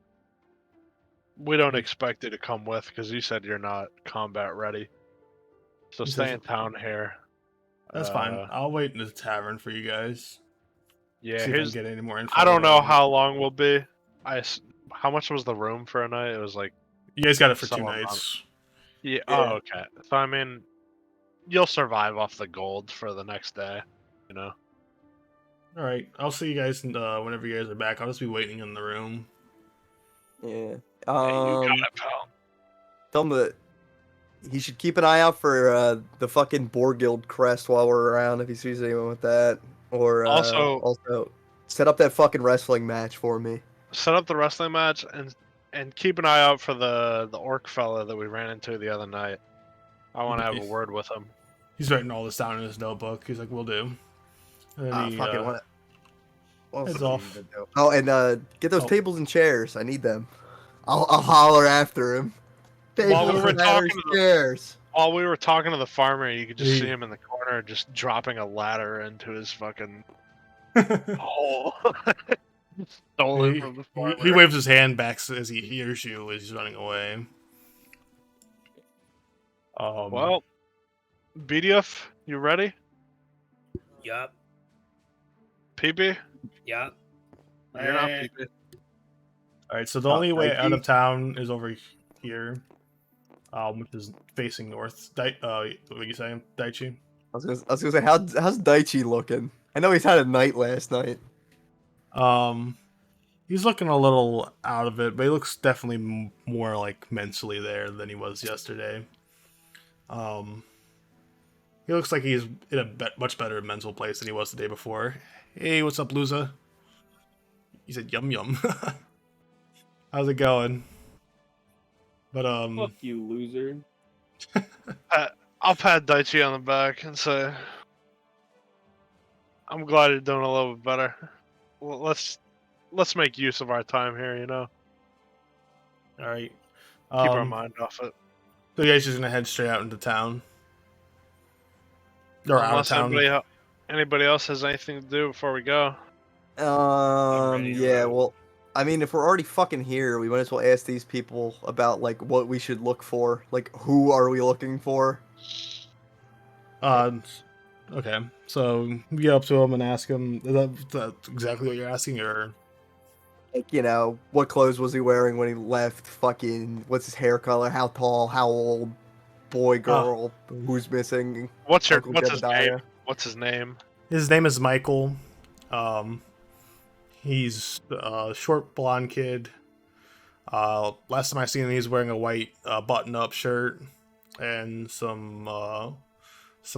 We don't expect you to come with because you said you're not combat ready. So He stay says- in town here. That's fine. I'll wait in the tavern for you guys. Yeah, See if I can get any more info. I don't know how long we'll be. How much was the room for a night? It was like You guys got it for some 2 amount. nights. Yeah. Yeah. Oh, okay. So I mean, you'll survive off the gold for the next day. All right, I'll see you guys whenever you guys are back. I'll just be waiting in the room. Yeah. Hey, you got it, pal. Tell him that he should keep an eye out for the fucking Boar Guild crest while we're around if he sees anyone with that. Or also set up that fucking wrestling match for me. Set up the wrestling match and keep an eye out for the orc fella that we ran into the other night. I want to have a Nice. word with him. He's writing all this down in his notebook. He's like, "We'll do." And then he Fucking what else heads do we off. need to do? Oh, and get those Oh. tables and chairs. I need them. I'll holler after him. While we Tables were and talking ladders, to the- chairs. While we were talking to the farmer, you could just He- see him in the corner just dropping a ladder into his fucking hole. Stole it from the farmer. He waves his hand back as he hears you as he's running away. Well, Beedyuff, you ready? Yup. Peepee? Yup. You're not Peepee. all right. So the only way out Daichi? of town is over here, which is facing north. What are you saying, Daichi? I was gonna say, how's Daichi looking? I know he's had a night last night. He's looking a little out of it, but he looks definitely more like mentally there than he was yesterday. He looks like he's in a much better mental place than he was the day before. Hey, what's up, Luza? He said, "Yum yum." How's it going? But Fuck you, loser. I'll pat Daichi on the back and say, I'm glad you're doing a little bit better. Well, let's make use of our time here, all right. Keep our mind off it. So you guys just gonna head straight out into town? Or out of Unless town? anybody else has anything to do before we go. ready to Yeah, ride. well, I mean, if we're already fucking here, we might as well ask these people about, like, what we should look for. Like, who are we looking for? Okay. So you get up to him and ask him. Is that exactly what you're asking, or? Like, what clothes was he wearing when he left? Fucking, what's his hair color? How tall? How old? Boy, girl? Who's missing? What's his Jedediah? name? What's his name? His name is Michael. He's a short blonde kid. Last time I seen him, he was wearing a white button-up shirt and some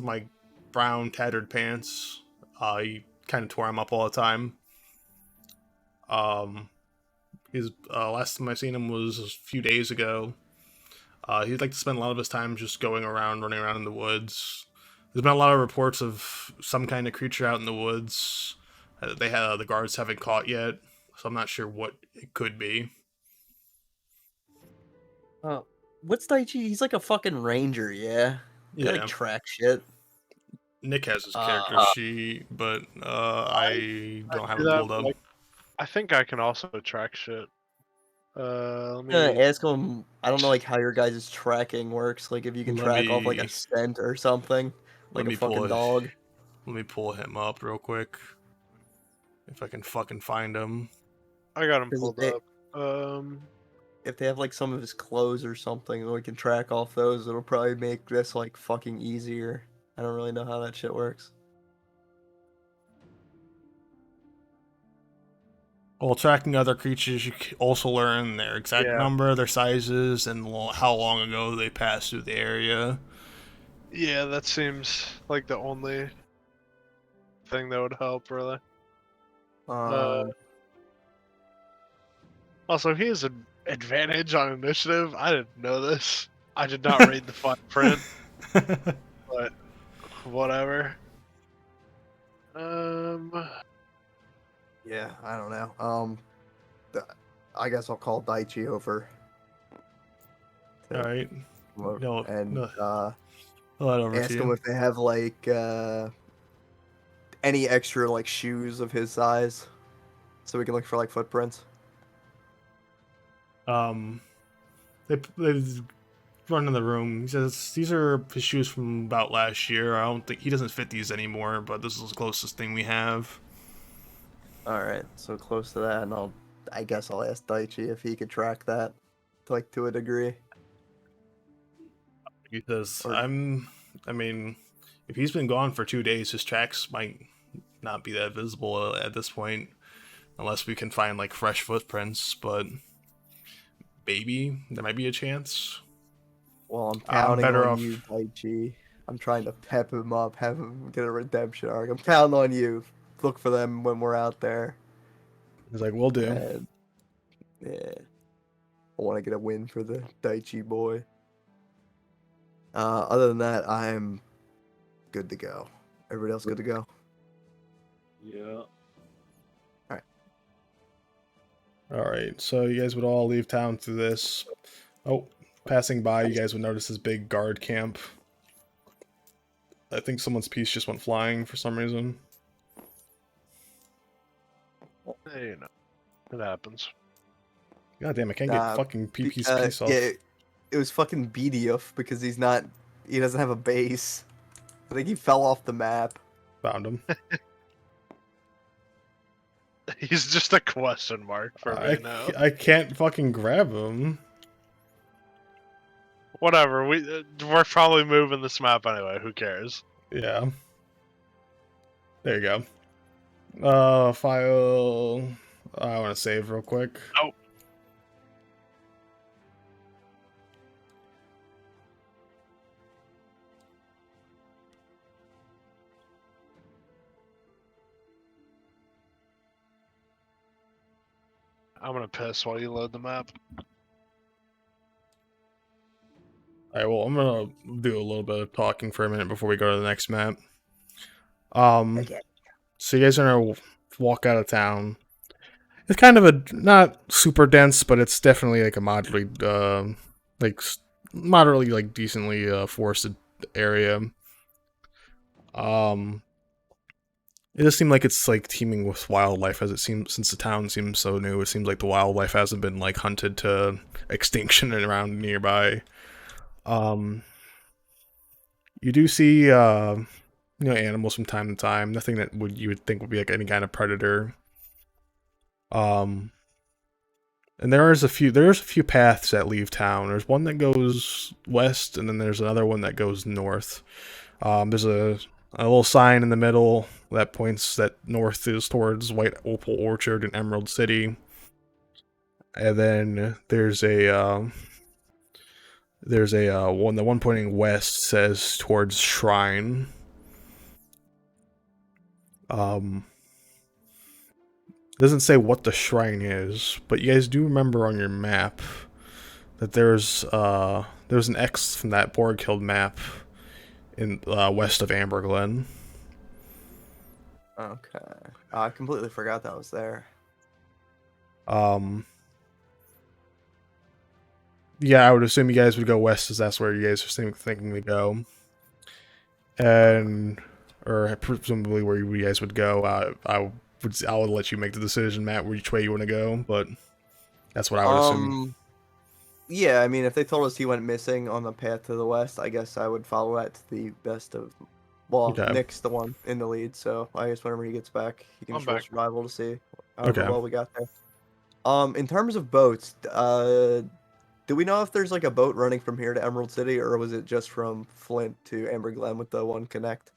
like brown tattered pants. He kind of tore him up all the time. His last time I seen him was a few days ago. He'd like to spend a lot of his time just running around in the woods. There's been a lot of reports of some kind of creature out in the woods that the guards haven't caught yet, so I'm not sure what it could be. What's Daichi? He's like a fucking ranger, yeah? Yeah, Like, track shit. Nick has his character sheet, but I don't have it pulled up. I think I can also track shit. Let I'm me gonna ask him, I don't know, like, how your guys' tracking works. Like, if you can Let track off, like, me- a scent or something. Like a fucking dog. Let me pull him up real quick. If I can fucking find him. I got him Is pulled it- up. if they have like some of his clothes or something, and we can track off those, it'll probably make this like fucking easier. I don't really know how that shit works. While tracking other creatures, you also learn their exact Yeah. number, their sizes, and how long ago they passed through the area. Yeah, that seems like the only thing that would help, really. Also, he has an advantage on initiative. I didn't know this. I did not read the fine print, but whatever. Yeah, I don't know. I guess I'll call Daichi over. All right. And I'll head over ask to them you. if they have like any extra like shoes of his size, so we can look for like footprints. They've run in the room. He says these are his shoes from about last year. I don't think he doesn't fit these anymore, but this is the closest thing we have. All right, so close to that, and I guess I'll ask Daichi if he could track that, like to a degree. He says, Or- I mean, if he's been gone for 2 days, his tracks might not be that visible at this point, unless we can find like fresh footprints. But maybe there might be a chance. Well, I'm I'm counting better on off- you, Daichi. I'm trying to pep him up, have him get a redemption arc. I'm counting on you. Look for them when we're out there. He's like, we'll do. And, yeah, I want to get a win for the Daichi boy. Other than that, I'm good to go. Everybody else good to go? Yeah. All right, so you guys would all leave town through this. Oh, passing by, you guys would notice this big guard camp. I think someone's piece just went flying for some reason. Hey, you know, it happens. God damn, I can't get fucking PP's piece off. Yeah, it was fucking Beedyuff because he doesn't have a base. I think he fell off the map. Found him. He's just a question mark for me now. I can't fucking grab him. Whatever, we're probably moving this map anyway. Who cares? Yeah. There you go. File. I want to save real quick. Oh. I'm gonna piss while you load the map. Alright, well, I'm gonna do a little bit of talking for a minute before we go to the next map. So you guys are gonna walk out of town. It's kind of a not super dense, but it's definitely like a moderately like decently forested area. It does seem like it's like teeming with wildlife, as it seems, since the town seems so new. It seems like the wildlife hasn't been like hunted to extinction and around nearby. You do see animals from time to time. Nothing that you would think would be like any kind of predator. And there's a few paths that leave town. There's one that goes west, and then there's another one that goes north. There's a little sign in the middle that points that north is towards White Opal Orchard and Emerald City. And then there's a one, the one pointing west says towards Shrine. Doesn't say what the shrine is, but you guys do remember on your map that there's an X from that Borg killed map in west of Amberglen. Okay. I completely forgot that was there. Yeah, I would assume you guys would go west, as that's where you guys are thinking to go, or presumably where you guys would go. I'll let you make the decision, Matt, which way you want to go, but that's what I would assume. Yeah, I mean, if they told us he went missing on the path to the west, I guess I would follow that to the best of. Well, Okay. Nick's the one in the lead, so I guess whenever he gets back, he can I'm roll back. survival to see how Okay. well we got there. In terms of boats, do we know if there's like a boat running from here to Emerald City, or was it just from Flint to Amber Glen with the one connect?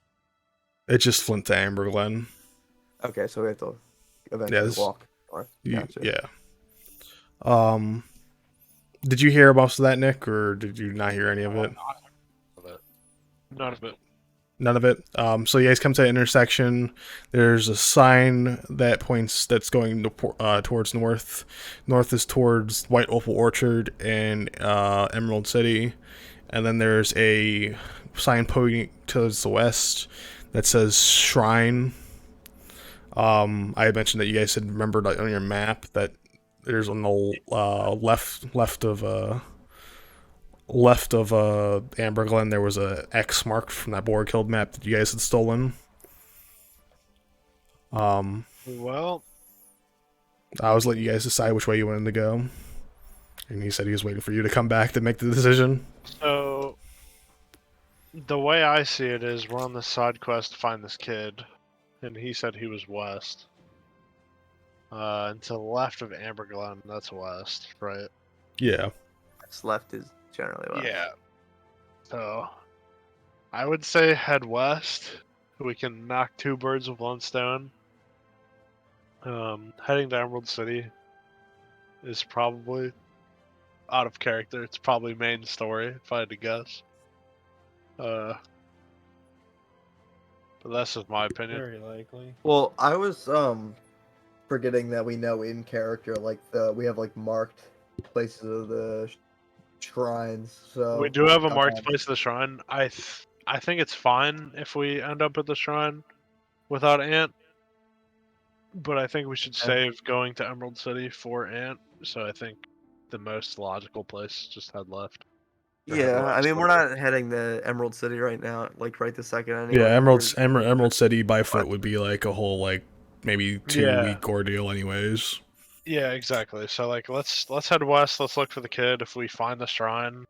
It's just Flint to Amber Glen. Okay, so we have to eventually Yes. walk north. Gotcha. Yeah. Did you hear most of that, Nick, or did you not hear any of it? None of it. None of it. So you guys come to an intersection. There's a sign that points that's going to, towards north. North is towards White Opal Orchard and Emerald City, and then there's a sign pointing towards the west that says Shrine. I had mentioned that you guys had remembered on your map that there's on the left of Amber Glen, there was a X marked from that boar killed map that you guys had stolen. Well, I was letting you guys decide which way you wanted to go, and he said he was waiting for you to come back to make the decision. so the way I see it is we're on this side quest to find this kid, and he said he was west. And to the left of Amber Glen, that's west, right? Yeah. What's left is generally left. Yeah. So I would say head west. We can knock two birds with one stone. Heading to Emerald City is probably out of character. It's probably main story, if I had to guess. But that's just my opinion. Very likely. Well, I was forgetting that we know in character like we have like marked places of the shrines. So We do have a marked place of the shrine. I think it's fine if we end up at the shrine without Ant. But I think we should save going to Emerald City for Ant. So I think the most logical place is just head left. Yeah, I mean we're not heading to Emerald City right now, like right this second. Anyway. Yeah, Emerald City by foot would be like a whole like maybe 2-week ordeal, anyways. Yeah, exactly. So like let's head west. Let's look for the kid. If we find the shrine,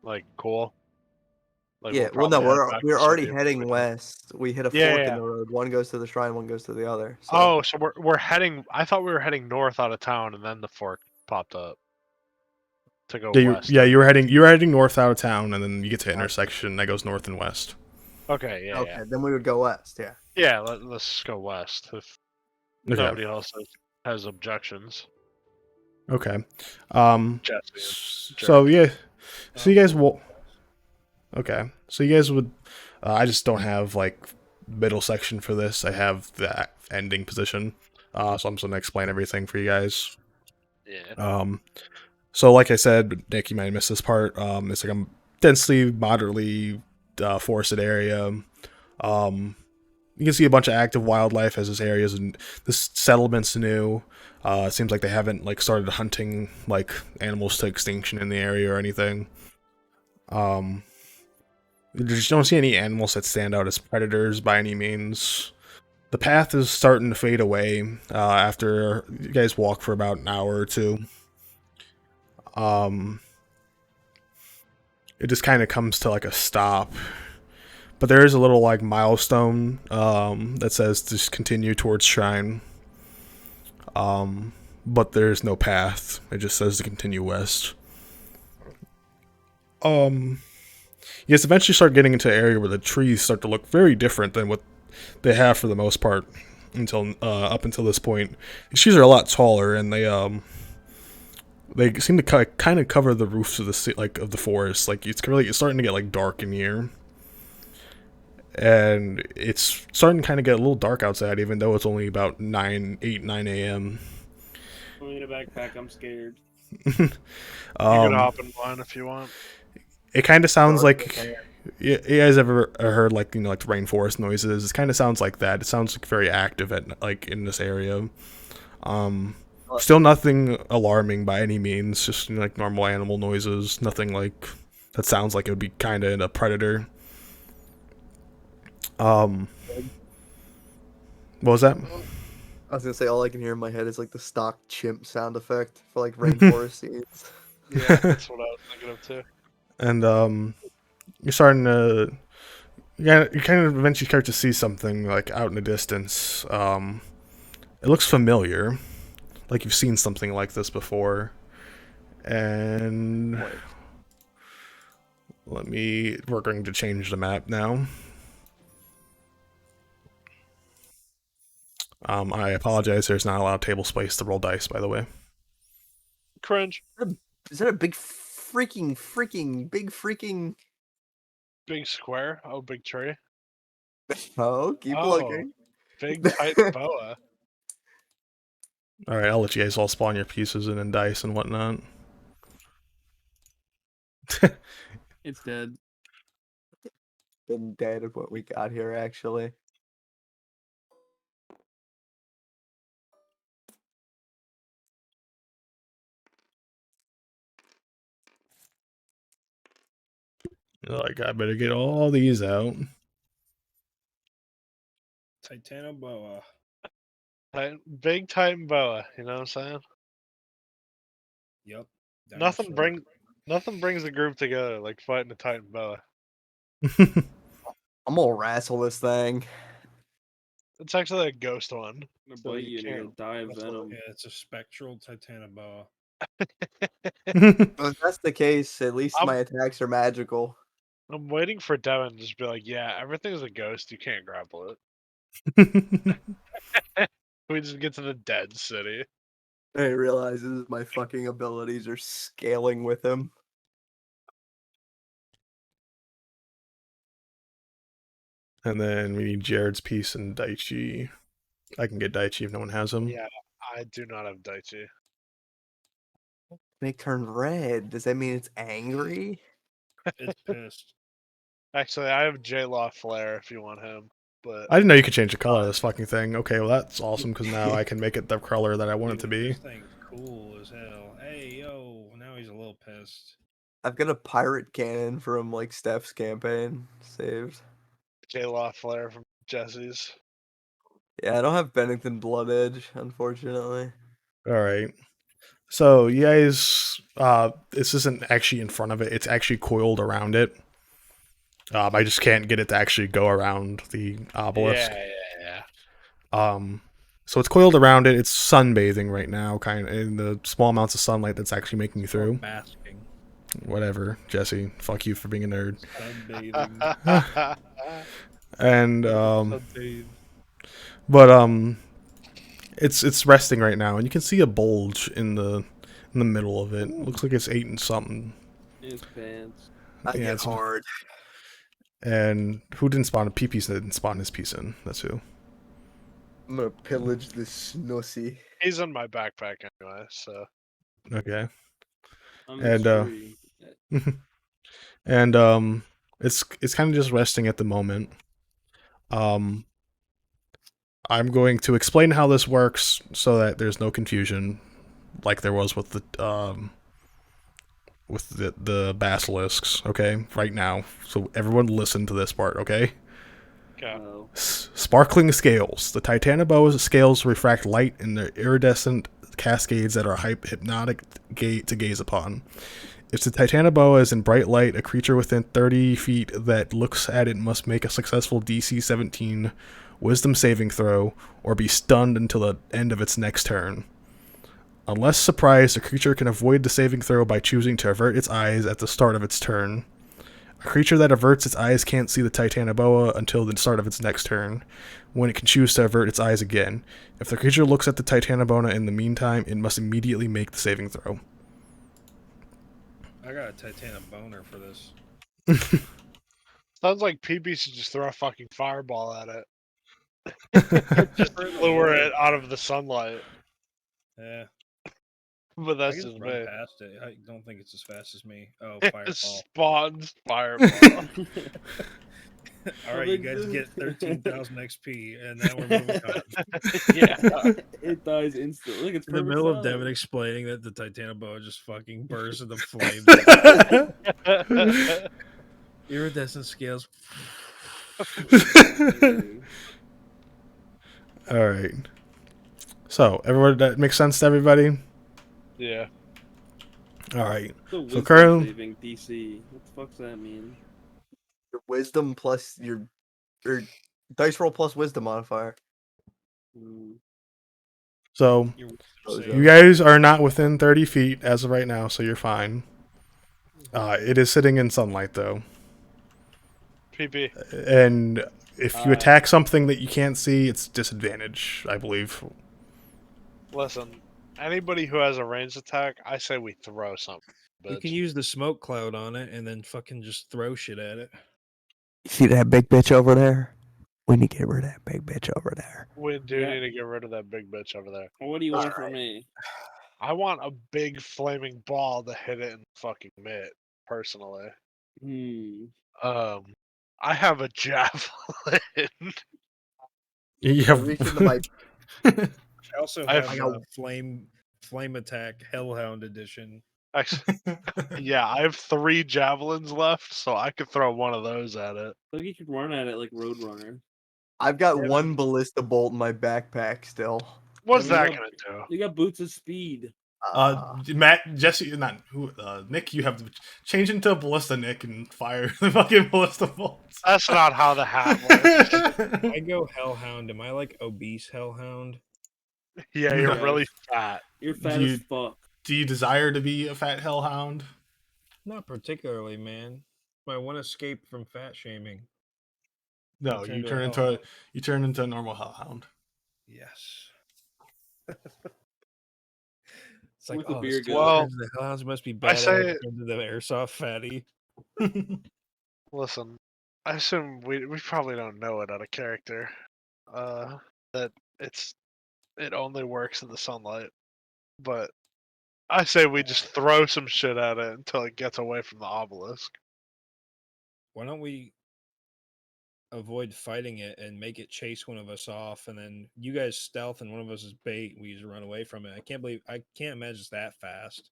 like cool. Like, Yeah, we'll well, no, probably head back we're to already city if heading we can. west. We hit a Yeah, fork yeah. in the road. One goes to the shrine, one goes to the other. So. Oh, so we're heading. I thought we were heading north out of town, and then the fork popped up to go west. You were heading north out of town, and then you get to an intersection that goes north and west. Okay, yeah, Okay, yeah. then we would go west. Yeah. Yeah, let's go west if Okay. nobody else has objections. Okay. Jesse. So yeah, so you guys will. Okay, so you guys would. I just don't have like middle section for this. I have the ending position. So I'm just gonna explain everything for you guys. Yeah. So like I said, Nick, you might have missed this part. It's like a densely, moderately forested area. You can see a bunch of active wildlife as this area is, and this settlement's new. It seems like they haven't like started hunting like animals to extinction in the area or anything. You just don't see any animals that stand out as predators by any means. The path is starting to fade away after you guys walk for about an hour or two. It just kind of comes to like a stop. But there is a little like milestone that says just continue towards Shrine. But there's no path. It just says to continue west. You guys eventually start getting into an area where the trees start to look very different than what they have for the most part until up until this point. These trees are a lot taller, and they seem to kind of cover the roofs of the forest. Like it's starting to get like dark in here, and it's starting to kind of get a little dark outside, even though it's only about 9 a.m. I need a backpack. I'm scared. You can hop in line if you want. It kind of sounds like you guys ever heard like like rainforest noises. It kind of sounds like that. It sounds like very active at like in this area. Still nothing alarming by any means. Just like normal animal noises. Nothing like that sounds like it would be kind of a predator. What was that? I was gonna say all I can hear in my head is like the stock chimp sound effect for like rainforest scenes. Yeah, that's what I was thinking of too. And you're starting to, you kind of eventually start to see something like out in the distance. It looks familiar. like you've seen something like this before. And What? we're going to change the map now. I apologize, there's not a lot of table space to roll dice, by the way. Cringe. Is that a big freaking Big square. Oh, big tree. Oh, keep Oh, looking. big tight boa. Alright, I'll let you guys all spawn your pieces and then dice and whatnot. It's dead. Been dead of what we got here, actually. Like, I better get all these out. Titanoboa. Big titan boa. You know what I'm saying? Yep. Nothing dinosaur. brings the group together like fighting a titan boa. I'm gonna wrestle this thing. It's actually a ghost one. I'm gonna So bite you you and you're can't gonna die of wrestle venom. Yeah, it's a spectral Titanoboa. If that's the case, at least I'm- my attacks are magical. I'm waiting for Devin to just be like, yeah, everything's a ghost. You can't grapple it. We just get to the dead city. I realizes my fucking abilities are scaling with him. And then we need Jared's piece and Daichi. I can get Daichi if no one has him. Yeah, I do not have Daichi. They turn red. Does that mean it's angry? It's pissed. Actually, I have J-Law Flare if you want him. But I didn't know you could change the color of this fucking thing. Okay, well that's awesome because now I can make it the color that I want it to Dude, be. This thing's cool as hell. Hey, yo. Now he's a little pissed. I've got a pirate cannon from like Steph's campaign saved. J-Law Flare from Jesse's. Yeah, I don't have Bennington Blood Edge, unfortunately. Alright. So you guys this isn't actually in front of it, it's actually coiled around it. I just can't get it to actually go around the obelisk. Yeah. So it's coiled around it, it's sunbathing right now, kind of in the small amounts of sunlight that's actually making you Or through. basking. Whatever, Jesse. Fuck you for being a nerd. Sunbathing. And Sunbathe. but it's resting right now, and you can see a bulge in the middle of it. Looks like it's eating something. His pants. I Yeah, get it's- hard. And who didn't spawn a PP didn't spawn his piece in. That's who. I'm gonna pillage this snussy. He's in my backpack anyway, so. Okay. I'm And, sorry. And it's kind of just resting at the moment. I'm going to explain how this works so that there's no confusion, like there was with the basilisks. Okay, right now. So everyone, listen to this part. Okay. Okay. Oh. Sparkling scales. The Titanoboa's scales refract light in their iridescent cascades that are hypnotic to gaze upon. If the Titanoboa is in bright light, a creature within 30 feet that looks at it must make a successful DC 17 Wisdom saving throw or be stunned until the end of its next turn. Unless surprised, the creature can avoid the saving throw by choosing to avert its eyes at the start of its turn. A creature that averts its eyes can't see the Titanoboa until the start of its next turn, when it can choose to avert its eyes again. If the creature looks at the Titanoboa in the meantime, it must immediately make the saving throw. I got a Titanoboner for this. Sounds like PB should just throw a fucking fireball at it. Just lure it out of the sunlight. Yeah. But I that's can just just run me. past it. I don't think it's as fast as me. Oh, It fireball. spawns fireball. All right, you guys get 13,000 XP, and now we're moving on. Yeah. It dies instantly. Look, it's In the perfect middle of size. Devin explaining that the Titanoboa just fucking bursts into flames. Iridescent scales. All right. So, everybody, that makes sense to everybody? Yeah. All right. The So, wisdom Colonel, saving DC. What the fuck's that mean? Your wisdom plus your dice roll plus wisdom modifier. Hmm. So Your Those you guys are not within 30 feet as of right now, so you're fine. It is sitting in sunlight though, PP. and if you Alright. attack something that you can't see, it's disadvantage, I believe. Listen, anybody who has a ranged attack, I say we throw something. We can Bitch. use the smoke cloud on it and then fucking just throw shit at it. See that big bitch over there? We need to get rid of that big bitch over there. We do Yeah. need to get rid of that big bitch over there. What do you want from me? I want a big flaming ball to hit it in the fucking mitt, personally. I have a javelin. You I reach into my. I also I have have- a flame attack Hellhound edition. Actually, yeah, I have 3 javelins left, so I could throw one of those at it. Look, you could run at it like Roadrunner. I've got Yeah. one ballista bolt in my backpack still. What's Yeah, that we gonna do? You got boots of speed. Matt, Jesse, not who, Nick. You have to change into a ballista, Nick, and fire the fucking ballista bolts. That's not how the hat works. I go Hellhound. Am I like obese Hellhound? Yeah, you're No. really fat. You're fat Do as you- fuck. Do you desire to be a fat hellhound? Not particularly, man. I want to escape from fat shaming. No, You you turn turn into a into a normal hellhound. Yes. It's like, With the oh, beer this gut. Well, the Hellhounds must be I bad. say- Into the airsoft fatty. Listen, I assume we probably don't know it out of character. That it only works in the sunlight. But I say we just throw some shit at it until it gets away from the obelisk. Why don't we avoid fighting it and make it chase one of us off, and then you guys stealth and one of us is bait. We just run away from it. I can't imagine it's that fast.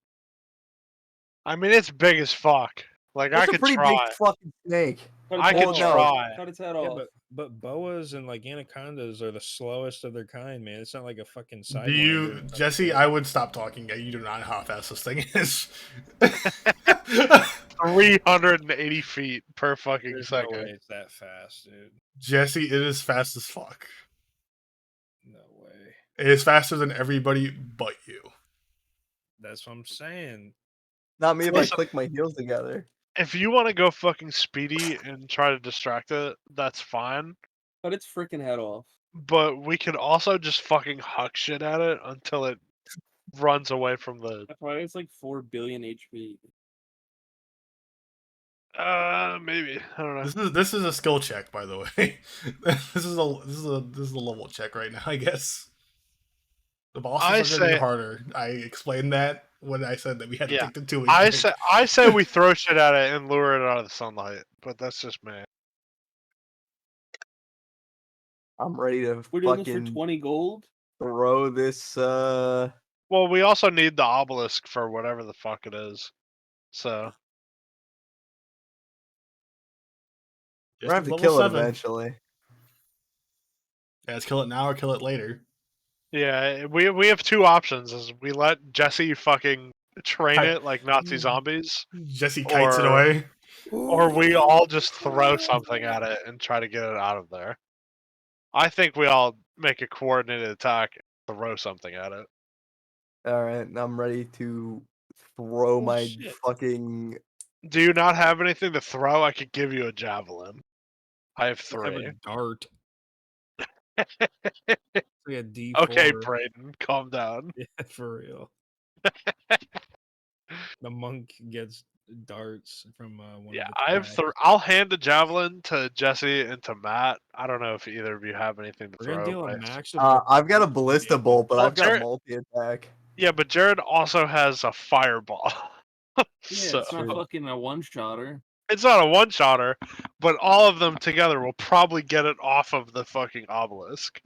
I mean, it's big as fuck. Like That's I a could pretty try. big fucking snake. Cut I its could head no. off. try. Cut its head Yeah, off. but boas and like anacondas are the slowest of their kind, man. It's not like a fucking Do sidewinder. you, Jesse? I would stop talking. You do not know how fast this thing is. 380 feet per fucking There's no second. way it's that fast, dude. Jesse, it is fast as fuck. No way. It is faster than everybody but you. That's what I'm saying. Not me if Listen. I click my heels together. If you want to go fucking speedy and try to distract it, that's fine. Cut its freaking head off. But we could also just fucking huck shit at it until it runs away from the. That's why it's like 4 billion HP. Maybe I don't know. This is a skill check, by the way. this is a level check right now, I guess. The bosses I are going to be say- harder. I explained that when I said that we had to Yeah. take the 2 I say we throw shit at it and lure it out of the sunlight. But that's just me. I'm ready to We're doing this for fucking 20 gold? throw this. Well, we also need the obelisk for whatever the fuck it is. So We're gonna have to kill it eventually. Yeah, let's kill it now or kill it later. yeah, we have 2 options: is we let Jesse fucking train Hi. it like Nazi zombies, Jesse kites it Or- away. or we all just throw something at it and try to get it out of there. I think we all make a coordinated attack and throw something at it. All right, I'm ready to throw my shit. fucking. Do you not have anything to throw? I could give you a javelin. I have I have 3. a dart. It's like a D4. Okay, Brayden, calm down. Yeah, for real. The monk gets darts from one Yeah, of I have attacks. 3. I'll hand the javelin to Jesse and to Matt. I don't know if either of you have anything to We're gonna throw. deal a but- max of I've got a ballista bolt, but Well, I've got Jared- multi attack. Yeah, but Jared also has a fireball. Yeah, So it's not fucking a one-shotter. it's not a one-shotter, but all of them together will probably get it off of the fucking obelisk.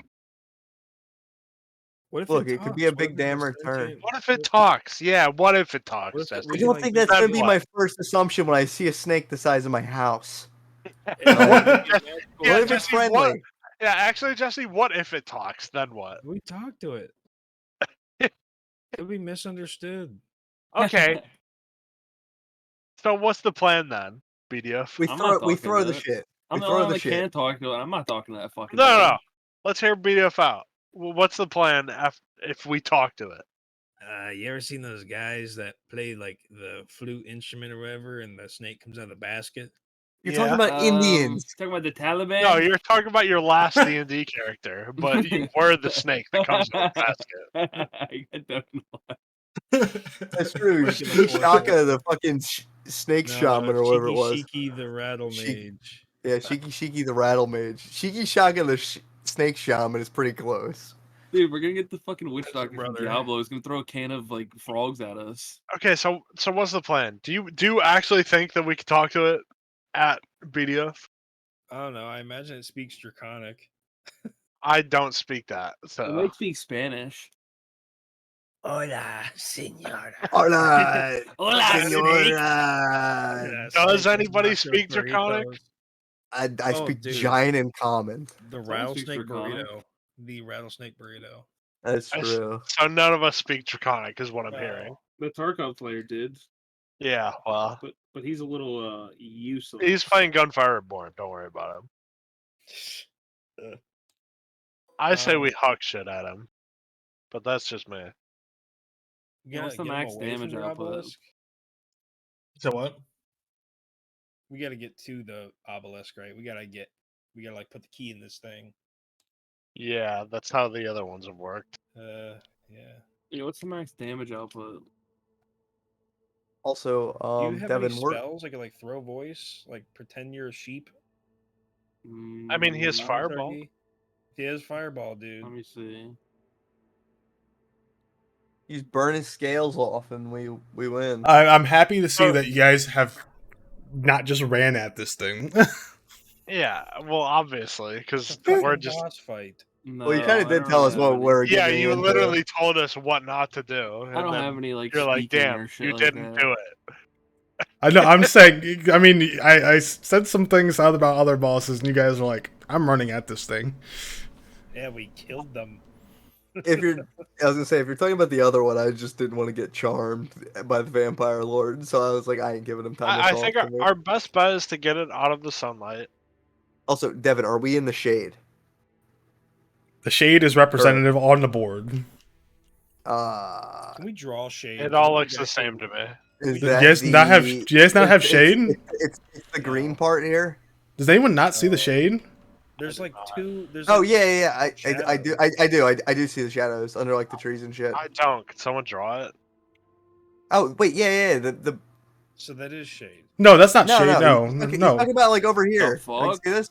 What if Look, it could be a talks? What big if damn it's return. sentient? What if it talks? Yeah, what if it talks, What if it Jesse? I We don't like think that's then gonna be what? my first assumption when I see a snake the size of my house. What if What Jesse- yeah, if it's Jesse, what- friendly? Yeah, actually, Jesse, what if it talks? Then what? We talk to it. It'll be misunderstood. Okay, so what's the plan then, Beedyuff? We I'm throw not we talking throw to the it. shit. I'm We the throw only one the that shit. can talk to it. I'm not talking to that fucking No, thing. no, no. Let's hear Beedyuff out. What's the plan if we talk to it? You ever seen those guys that play like the flute instrument or whatever, and the snake comes out of the basket? You're Yeah. talking about Indians. Talking about the Taliban. No, you're talking about your last D&D character, but you were the snake that comes in the basket. I don't know. That's true. Like in the fourth Shaka, the fucking snake shaman or whatever it was. Shiki the rattle Shiki. mage. Yeah, Shiki the rattle mage. Shiki Shaka the snake shaman is pretty close. Dude, we're gonna get the fucking witch That's your doctor from brother. Diablo. He's gonna throw a can of like frogs at us. Okay, so what's the plan? Do you actually think that we could talk to it at Beedyuff? I don't know. I imagine it speaks Draconic. I don't speak that, It so might speak Spanish. Hola, senora. Hola, Hola, senora. Does anybody speak Draconic? I Oh, speak dude. giant in common. The Someone speaks rattlesnake Draconic. burrito. The rattlesnake burrito. That's true. So none of us speak Draconic, is what I'm hearing. The Tarkov player did, Yeah, well, but he's a little useless. he's playing Gunfire Reborn. Don't worry about him. I say we huck shit at him, but that's just me. You What's gotta the get him max away damage from the output? obelisk. So what? We gotta get to the obelisk, right? We gotta like put the key in this thing. Yeah, that's how the other ones have worked. Yeah. Yeah, what's the max damage output? Also, Do you have Devin, any spells? I could like throw voice, like pretend you're a sheep. I mean, he has Mm, Fireball. He has fireball, dude. Let me see. he's burning scales off, and we win. I'm happy to see Oh. that you guys have not just ran at this thing. Yeah, well, obviously, because It's a we're fucking just. boss fight. No, Well, you kind I of did don't tell really us have what any. we're Yeah, getting you into. literally told us what not to do. I don't and have then any like You're like, speaking damn, or shit you like didn't that. do it. I know. I'm saying. I mean, I said some things out about other bosses, and you guys were like, "I'm running at this thing." Yeah, we killed them. I was gonna say, if you're talking about the other one, I just didn't want to get charmed by the vampire lord, so I was like, I ain't giving him time to I talk think to me. our best bet is to get it out of the sunlight. Also, Devin, are we in the shade? The shade is representative on the board. Can we draw shade? It all looks the same to me. Is Do that you guys the? not have? Do you guys not have shade? It's the green part here. Does anyone not see the shade? There's like two. There's Oh like yeah. I do see the shadows under like the trees and shit. I don't. Can someone draw it? Oh wait, yeah. The So that is shade. No, that's not no, shade. no. No, He's no. talking about like over here. Like, fuck? see this?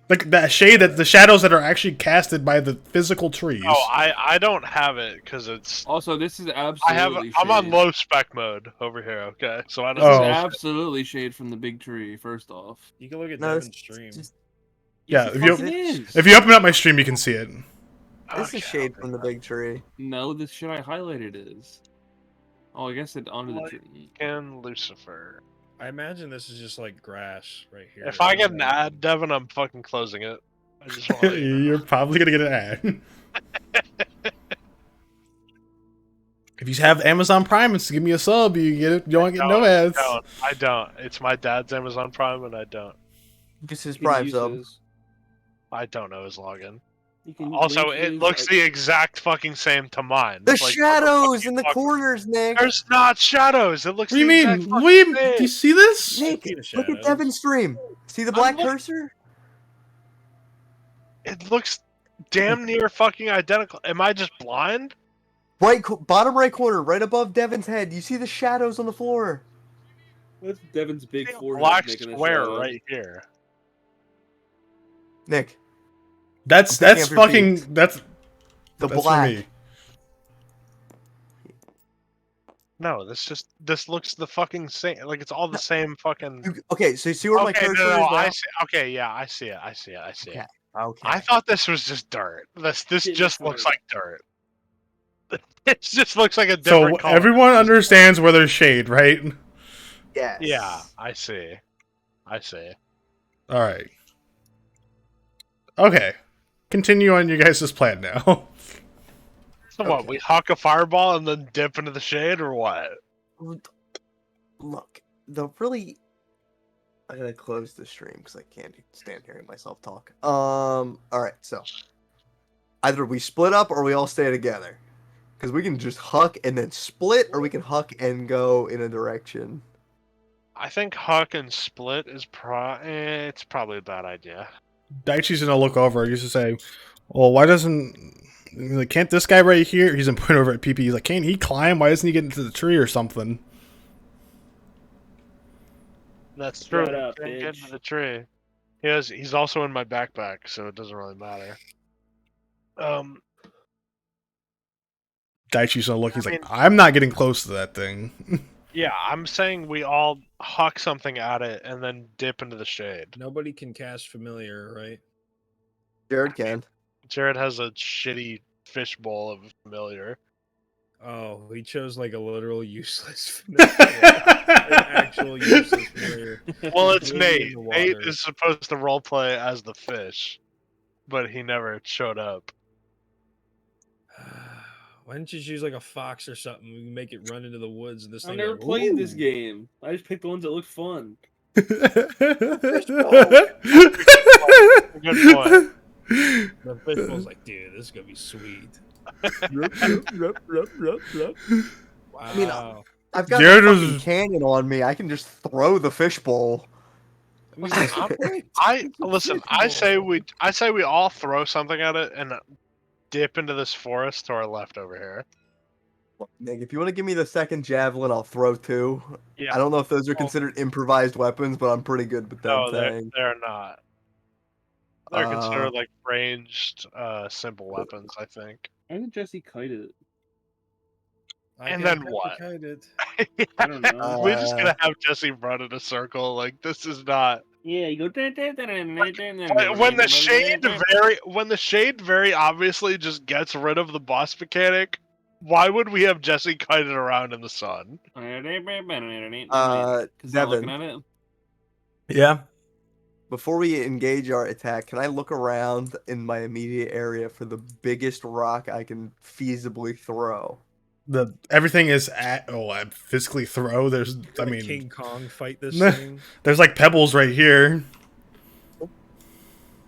Like that shade, that the shadows that are actually casted by the physical trees. Oh, I don't have it because it's. Also, this is I absolutely have. I'm on shade. low spec mode over here. Okay, so I don't. This is Oh. absolutely shade from the big tree. First off, You can look at No, Devin's it's stream. just- Yeah, Yes, if it you- fucking is. If you open up my stream, you can see it. This is shade from the big tree. No, this shit I highlighted is. Oh, I guess it onto the Like- tree. And Lucifer. I imagine this is just like grass right here. If I get an ad, Devin, I'm fucking closing it. I just want to. You're probably gonna get an ad. If you have Amazon Prime and give me a sub, you get it. You don't get no ads. I don't. It's my dad's Amazon Prime, and I don't. This is You can prime use sub. his- I don't know his login. You can Also, link it his, looks the exact fucking same to mine. The Like, shadows in the fuck- corners, Nick. There's not shadows. It looks What do you the exact mean? fucking What do you, same. do you see this? Nick, see the look at shadows. Devin's stream. See the black looking- cursor? It looks damn near fucking identical. Am I just blind? Right, bottom right corner, right above Devin's head. You see the shadows on the floor. That's Devin's big forehead Black making a square shadow. right here. Nick, That's I'm picking up your fucking feet. that's the that's black. for me. No, this looks the fucking same. Like it's all the same fucking. Okay, so you see where my Okay, cursor no, is now? I see. Okay, yeah, I see it. I see it. I see Okay. it. Okay. I thought this was just dirt. This Shit just looks looks hard. like dirt. It just looks like a So different color. everyone understands where there's shade, right? Yes. Yeah, I see. I see. All right. Okay. Continue on your guys' plan now. So what? Okay. We huck a fireball and then dip into the shade, or what? Look, the really. I'm gonna close the stream because I can't stand hearing myself talk. All right, so either we split up or we all stay together. Because we can just huck and then split, or we can huck and go in a direction. I think huck and split is it's probably a bad idea. Daichi's gonna look over. He's to say, "Well, why doesn't like, can't this guy right here?" He's gonna point over at PP. He's like, "Can't he climb? Why doesn't he get into the tree or something?" That's true. Shut up, Can't get bitch. into the tree. He's also in my backpack, so it doesn't really matter. Daichi's gonna look. He's I like, mean- "I'm not getting close to that thing." Yeah, I'm saying we all huck something at it and then dip into the shade. Nobody can cast familiar, right? Jared can. Jared has a shitty fishbowl of familiar. Oh, he chose like a literal useless familiar. An actual useless familiar. Well, it's Literally Nate. in the Nate water. is supposed to roleplay as the fish, but he never showed up. Why didn't you choose like a fox or something? We can make it run into the woods and this I've thing. never like, played this "Ooh." game. I just picked the ones that look fun. Good point. The fishbowl's like, dude, this is gonna be sweet. Wow. I mean, I've got Jared the fucking was- cannon on me. I can just throw the fishbowl. I listen. I say we all throw something at it and dip into this forest to our left over here. Nick, if you want to give me the second javelin, I'll throw two. Yeah. I don't know if those are considered improvised weapons, but I'm pretty good with them. No, Thing. they're not. They're considered like ranged, simple weapons. I think. Why did Jesse kite it? And then what? I don't know. We're just gonna have Jesse run in a circle. Like this is not. Yeah, you go. When the shade very obviously just gets rid of the boss mechanic, why would we have Jesse kite it around in the sun? Devin, Yeah. before we engage our attack, can I look around in my immediate area for the biggest rock I can feasibly throw? Everything is at I physically throw. There's I mean King Kong fight this Nah. thing. there's like pebbles right here.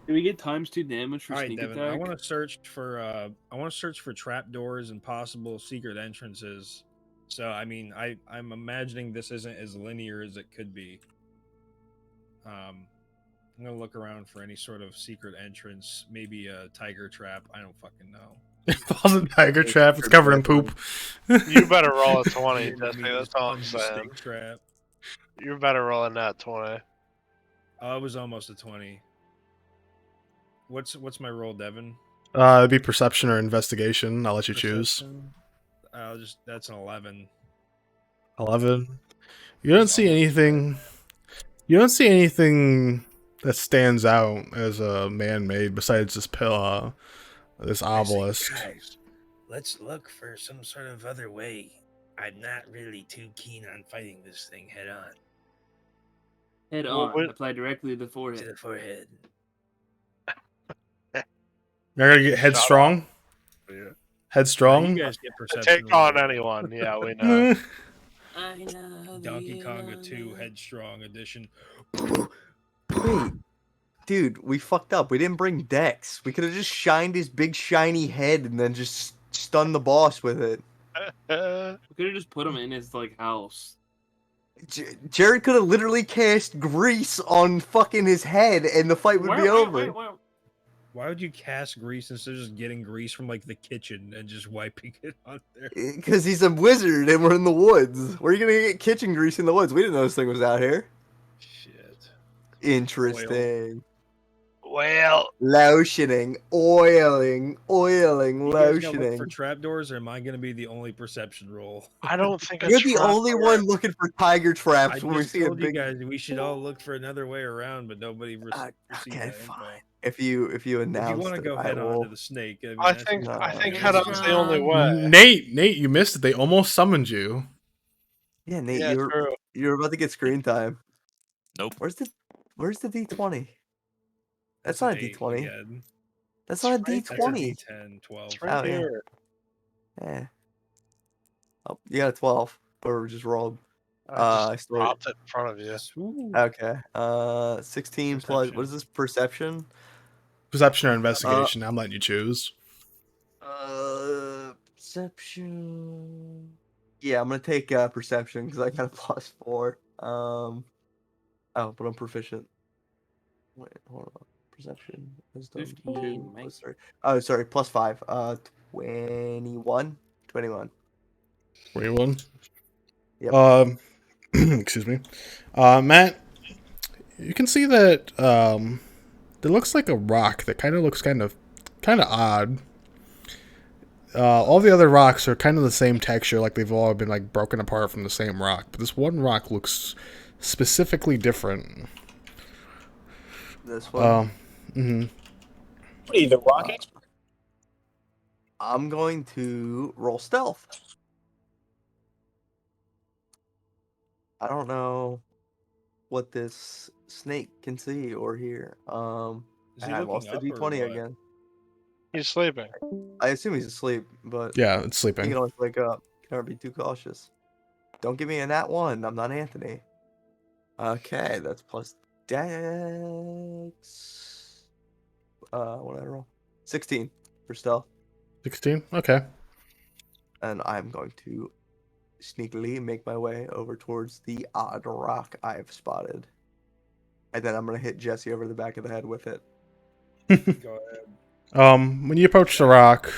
Do we get '2 damage for All right, sneak Devin. attack? I want to search for trapdoors and possible secret entrances. So I mean, I'm imagining this isn't as linear as it could be. I'm gonna look around for any sort of secret entrance, maybe a tiger trap. I don't fucking know. It wasn't tiger trap. It's covered in poop. You better roll a 20, Maybe Jesse. this That's all I'm pumpkin saying. stick trap. You better roll a nat 20. Oh, it was almost a 20. What's my roll, Devin? It'd be perception or investigation. I'll let you choose. Perception? That's an 11. 11. You don't see anything. You don't see anything that stands out as a man-made besides this this obelisk. Guys, let's look for some sort of other way. I'm not really too keen on fighting this thing head on. Head Well, on. what- Apply directly to the To forehead. the forehead. You're gonna get headstrong. Yeah. Headstrong. You guys get perception. Take on anyone. Yeah, we know. Donkey Konga 2 Headstrong Edition. Wait, dude, we fucked up. We didn't bring Dex. We could have just shined his big shiny head and then just stunned the boss with it. We could have just put him in his house. Jared could have literally cast grease on fucking his head, and the fight would be over. Why would you cast grease instead of just getting grease from the kitchen and just wiping it on there? Because he's a wizard and we're in the woods. Where are you gonna get kitchen grease in the woods? We didn't know this thing was out here. Shit. Interesting. Well, Lotioning, oiling, You guys gonna look lotioning. for trapdoors, or am I gonna be the only perception roll? I don't think You're the only one looking for tiger I traps when we just see a told you big. guys we should all look for another way around, but nobody received Okay, that info. fine. If you If you announce want to it, go I head on will. to the snake, I that's think what- I think No, head on's the only way. Nate, you missed it. They almost summoned you. Yeah, Nate, Yeah, true. you're about to get screen time. Nope. Where's the D20? That's a not a date D20. again. That's not a That's a D20. D10, 12. It's right Oh, yeah. here. Yeah. Oh, you got a 12. Or just rolled. I I just stored it. popped it in front of you. Ooh. Okay. 16 plus. What Perception. is this? Perception. Perception or investigation. I'm letting you choose. Perception. Yeah, I'm gonna take perception because I got a +4. Oh, but I'm proficient. Wait, hold on. Perception, wisdom, 2 15, mate. plus 3. Oh, sorry, +5. 21. 21. 21. Yep. Excuse me. Matt, you can see that there looks like a rock that kind of looks kind of odd. All the other rocks are kind of the same texture, like they've all been like broken apart from the same rock. But this one rock looks specifically different. This one. Mm-hmm. What are you, the rock expert? I'm going to roll stealth. I don't know what this snake can see or hear. Is he And I looking lost the up or D20 what? again. He's sleeping. I assume he's asleep, but Yeah, it's he sleeping. can always wake up. Can never be too cautious. Don't give me a nat 1. I'm not Anthony. Okay, that's plus dex. What did I roll? 16 for stealth. 16? Okay. And I'm going to sneakily make my way over towards the odd rock I've spotted. And then I'm going to hit Jesse over the back of the head with it. Go ahead. When you approach the rock,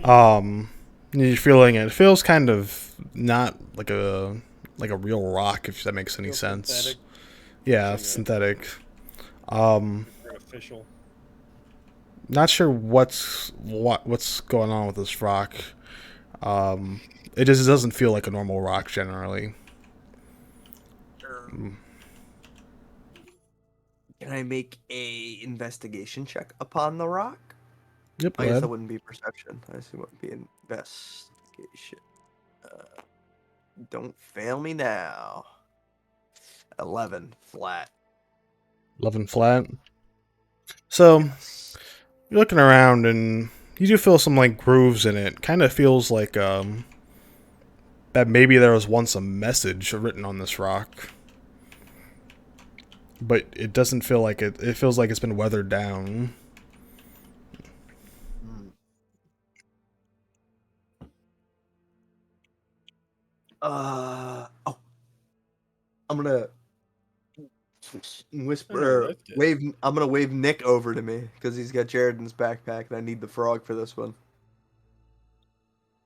you're feeling it. It feels kind of not like a real rock, if that makes any Feels sense. synthetic. Yeah, Like a- synthetic. Artificial. Not sure what's going on with this rock. It just doesn't feel like a normal rock generally. Can I make a investigation check upon the rock? Yep, go I guess ahead. that wouldn't be perception. I assume it would be investigation. Don't fail me now. 11 flat. 11 flat. So Yes. you're looking around and you do feel some like grooves in it. Kind of feels like that maybe there was once a message written on this rock. But it doesn't feel like it. It feels like it's been weathered down. Oh, I'm gonna I whisper, lift it. wave. I'm gonna wave Nick over to me because he's got Jared in his backpack, and I need the frog for this one.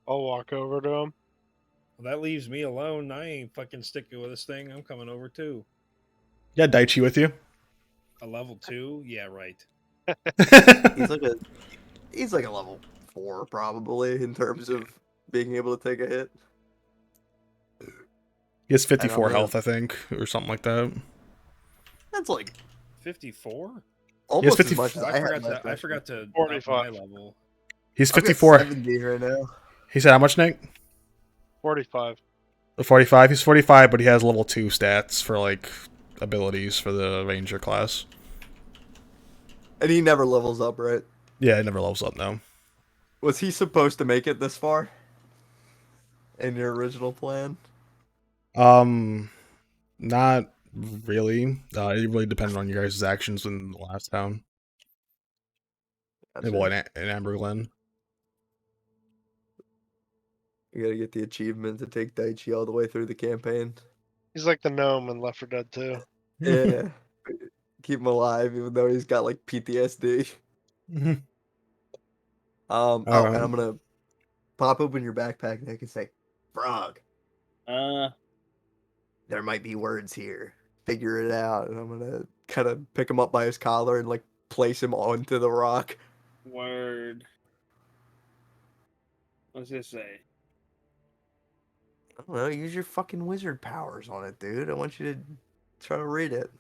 I'll walk over to him. Well, that leaves me alone. I ain't fucking sticking with this thing. I'm coming over too. Yeah, Daichi with you. A level 2? Yeah, right. He's like a level 4 probably in terms of being able to take a hit. He has And 54 I'm gonna- health, I think, or something like that. That's like 54? almost 50 as much as I I had forgot last to. I forgot to. 45. Up my level. He's I've got 54. 70 right now. He said how much, Nick? 45. 45. He's 45, but he has level 2 stats for like abilities for the ranger class. And he never levels up, right? Yeah, it never levels up now. Was he supposed to make it this far? In your original plan? Not really. It really depended on your guys' actions in the last town. Gotcha. Well, in Amber Glen. You gotta get the achievement to take Daichi all the way through the campaign. He's like the gnome in Left 4 Dead 2. Yeah. Keep him alive even though he's got like PTSD. And I'm gonna pop open your backpack and I can say, frog, there might be words here. Figure it out. And I'm gonna kind of pick him up by his collar and like place him onto the rock. Word. What's this say? I don't know, use your fucking wizard powers on it, dude. I want you to try to read it.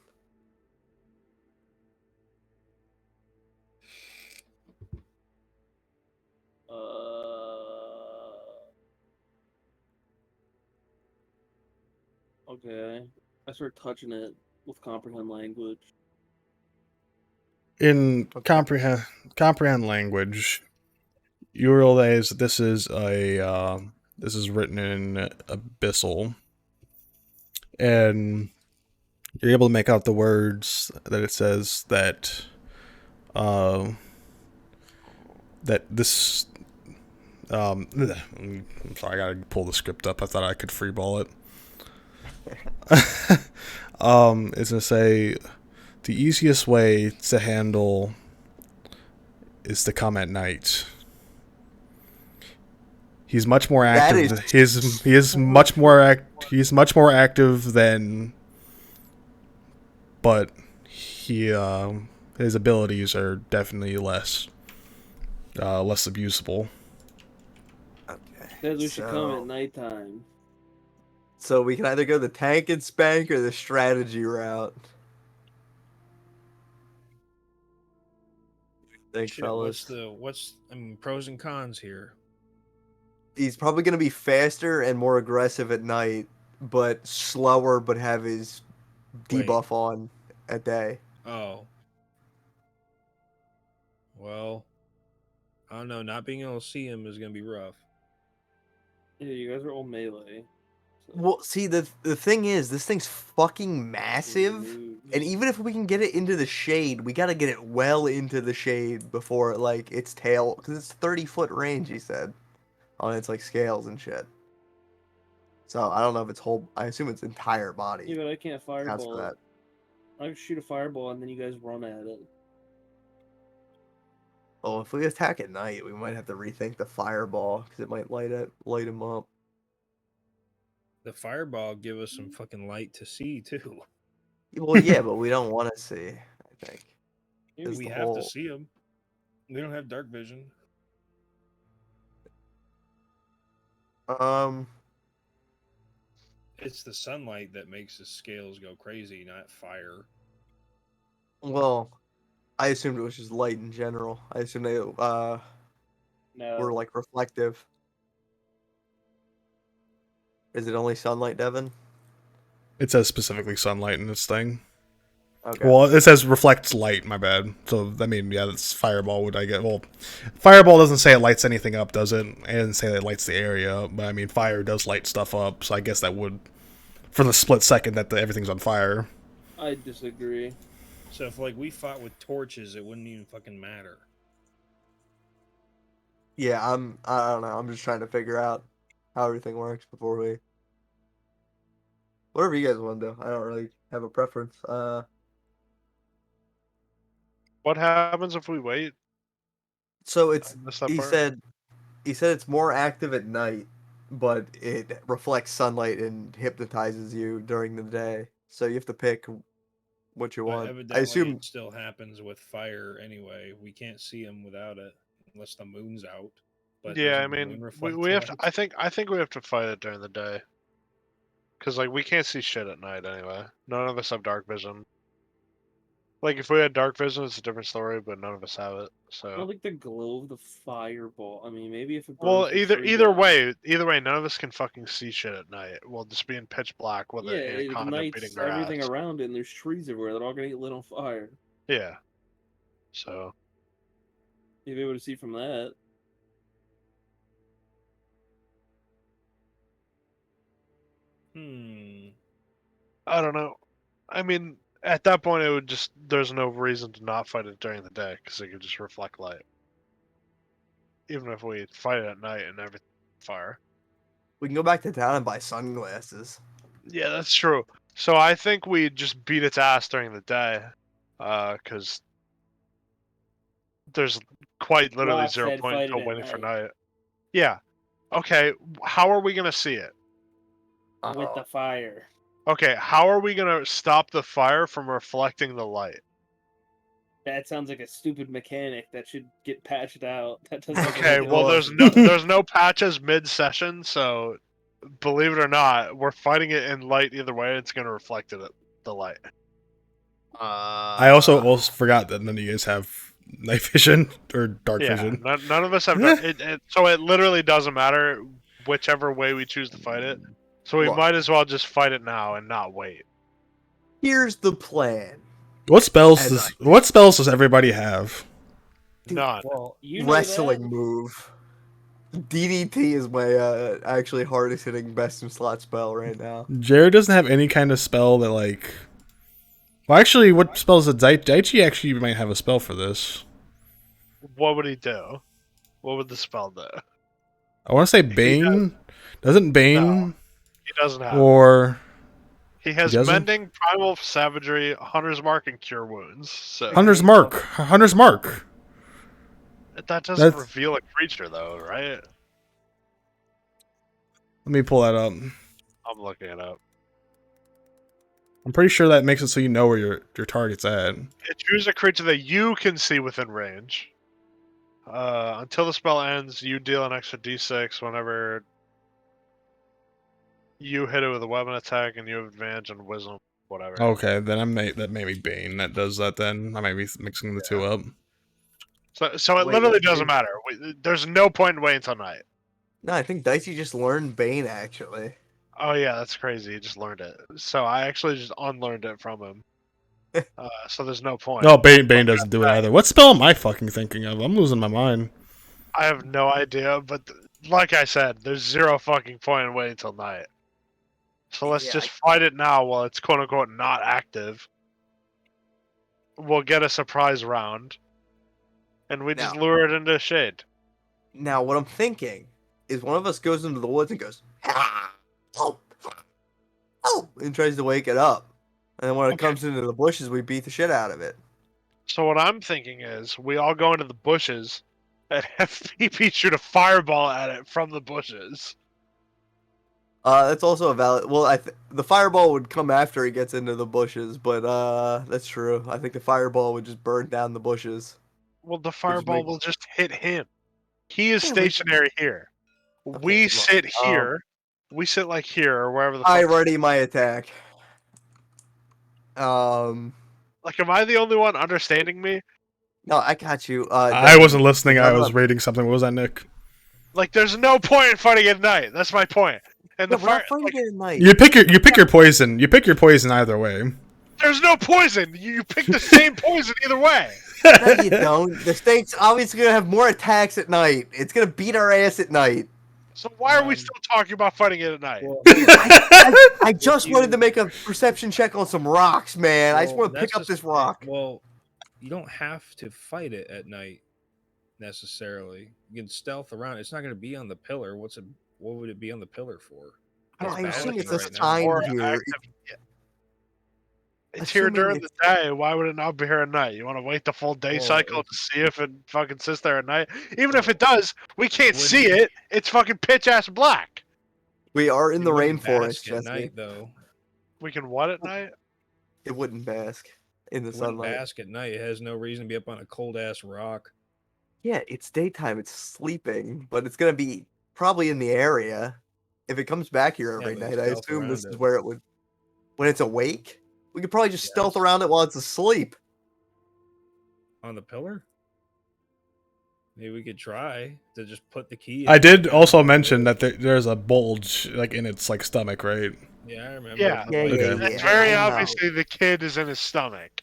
Okay. I start touching it with comprehend language. In Okay. comprehend language, you realize this is this is written in abyssal, and you're able to make out the words that it says that that this. I'm sorry, I gotta pull the script up. I thought I could freeball it. It's gonna say the easiest way to handle is to come at night. He's much more active. He's much more active than, but his abilities are definitely less abusable. Okay. Says we should come at nighttime. So we can either go the tank and spank or the strategy route. Thanks, fellas. What's pros and cons here? He's probably gonna be faster and more aggressive at night, but slower, but have his debuff on at day. Oh. Well, I don't know. Not being able to see him is gonna be rough. Yeah, you guys are all melee. So. Well, see, the thing is, this thing's fucking massive, and even if we can get it into the shade, we gotta get it well into the shade before, like, its tail, because it's 30-foot range, he said, on its, like, scales and shit. So, I don't know if its whole, I assume its entire body. Yeah, but I can't counts for fireball. that. I can shoot a fireball and then you guys run at it. Oh, if we attack at night, we might have to rethink the fireball, because it might light him up. The fireball give us some fucking light to see too. Well, yeah, but we don't want to see, I think. Yeah, we have to see him. We don't have dark vision. It's the sunlight that makes his scales go crazy, not fire. Well, I assumed it was just light in general. I assumed they No. were like reflective. Is it only sunlight, Devin? It says specifically sunlight in this thing. Okay. Well, it says reflects light, my bad. So, I mean, yeah, that's fireball would I get. Well, fireball doesn't say it lights anything up, does it? It doesn't say that it lights the area up, but I mean, fire does light stuff up, so I guess that would, for the split second that everything's on fire. I disagree. So if, like, we fought with torches, it wouldn't even fucking matter. Yeah, I don't know. I'm just trying to figure out how everything works before we... Whatever you guys want to do. I don't really have a preference. What happens if we wait? So it's... I missed that He part. said it's more active at night, but it reflects sunlight and hypnotizes you during the day. So you have to pick what you But want. evidently, I assume... it still happens with fire anyway. We can't see him without it unless the moon's out. But Yeah, I doesn't the moon mean, reflect we have to. light? I think we have to fight it during the day. Cause like we can't see shit at night anyway. None of us have dark vision. Like if we had dark vision, it's a different story, but none of us have it. I So don't like the glow of the fireball. I mean, maybe if it burns well, the tree either down. way, none of us can fucking see shit at night. We'll just be in pitch black with Yeah, an it anaconda beating ignites our everything ass. around it, and there's trees everywhere. They're all gonna get lit on fire. Yeah. So You'll be able to see from that. I don't know. I mean, at that point, it would just there's no reason to not fight it during the day because it could just reflect light. Even if we fight it at night and everything fire. We can go back to town and buy sunglasses. Yeah, that's true. So I think we just beat its ass during the day, because there's quite literally Rock 0 said point fight it until at waiting for night. night. Yeah. Okay. How are we gonna see it? With the fire. Okay. How are we gonna stop the fire from reflecting the light? That sounds like a stupid mechanic that should get patched out. That doesn't. Okay. Make Well, there's no patches mid-session, so believe it or not, we're fighting it in light either way. It's gonna reflect the light. I also forgot that none of you guys have night vision or dark vision. None of us have. So it literally doesn't matter whichever way we choose to fight it. So we might as well just fight it now and not wait. Here's the plan. What spells does everybody have? None. Well, you know Wrestling that. move. DDT is my actually hardest hitting best in slot spell right now. Jared doesn't have any kind of spell that like. Well, actually, what spells does Daichi actually might have a spell for this? What would he do? What would the spell do? I want to say Bane. Doesn't Bane He doesn't have. or He has doesn't? Mending, Primal Savagery, Hunter's Mark, and Cure Wounds. So Hunter's Mark. Hunter's Mark. that doesn't That's- reveal a creature, though, right? Let me pull that up. I'm looking it up. I'm pretty sure that makes it so you know where your target's at. Choose a creature that you can see within range. Until the spell ends, you deal an extra d6 whenever you hit it with a weapon attack, and you have advantage on Wisdom, whatever. Okay, then that may be Bane that does that. Then I might be mixing the two up. So it literally doesn't matter. There's no point in waiting until night. No, I think Dicey just learned Bane actually. Oh yeah, that's crazy. He just learned it. So I actually just unlearned it from him. So there's no point. No, Bane doesn't do it either. What spell am I fucking thinking of? I'm losing my mind. I have no idea, but like I said, there's zero fucking point in waiting until night. So let's just fight it now while it's quote unquote not active. We'll get a surprise round. And we just lure it into shade. Now, what I'm thinking is one of us goes into the woods and goes, oh, and tries to wake it up. And then when it comes into the bushes, we beat the shit out of it. So what I'm thinking is we all go into the bushes and have PP shoot a fireball at it from the bushes. That's also a valid. Well, the fireball would come after he gets into the bushes, but that's true. I think the fireball would just burn down the bushes. Well, the fireball will just hit him. He is stationary here. We sit here. We sit like here or wherever the fuck. I ready my attack. Like, am I the only one understanding me? No, I got you. I wasn't listening. I was reading something. What was that, Nick? Like, there's no point in fighting at night. That's my point. And the fire. Like, at night. You pick your poison. You pick your poison either way. There's no poison. You pick the same poison either way. No, you don't. The snake's obviously gonna have more attacks at night. It's gonna beat our ass at night. So why are we still talking about fighting it at night? Well, I just wanted to make a perception check on some rocks, man. I just want to pick up this rock. Well, you don't have to fight it at night necessarily. You can stealth around. It's not going to be on the pillar. What would it be on the pillar for? I assume it's right assigned here. It's here during the day. Why would it not be here at night? You want to wait the full day cycle to see if it fucking sits there at night? Even if it does, we can't see it. It's fucking pitch ass black. We are in the rainforest, at night, though. We can what at night? It wouldn't bask in the sunlight. Bask at night. It has no reason to be up on a cold ass rock. Yeah, it's daytime. It's sleeping, but it's gonna be probably in the area. If it comes back here every night, I assume this is where it would. When it's awake, we could probably just stealth around it while it's asleep. On the pillar? Maybe we could try to just put the key in. I did also mention that there's a bulge like in its like stomach, right? Yeah, I remember. Yeah, it's very obviously the kid is in his stomach.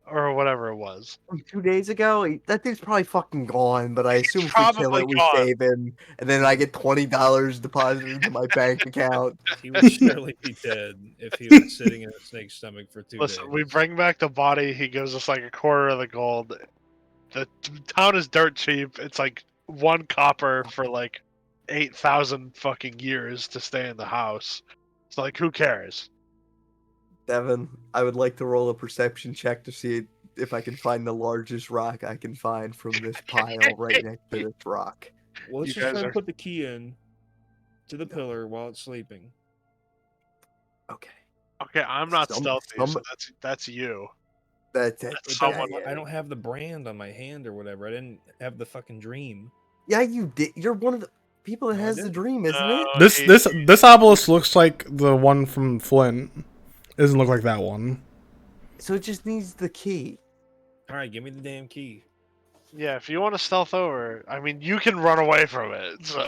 Or whatever it was. From 2 days ago? That dude's probably fucking gone, but I assume if we kill it, we gone. save him, and then I get $20 deposited into my bank account. He would surely be dead if he was sitting in a snake's stomach for 2 days. Listen, we bring back the body, he gives us like a quarter of the gold. The town is dirt cheap. It's like 1 copper for like 8,000 fucking years to stay in the house. So like, who cares? Devin, I would like to roll a perception check to see if I can find the largest rock I can find from this pile right next to this rock. Well, let's just try to put the key in to the pillar while it's sleeping. Okay. Okay, I'm not stealthy, so that's you. That's it. I don't have the brand on my hand or whatever. I didn't have the fucking dream. Yeah, you did. You're one of the people that has the dream, isn't it? This obelisk looks like the one from Flint. It doesn't look like that one. So it just needs the key. All right, give me the damn key. Yeah, if you want to stealth over, I mean, you can run away from it, so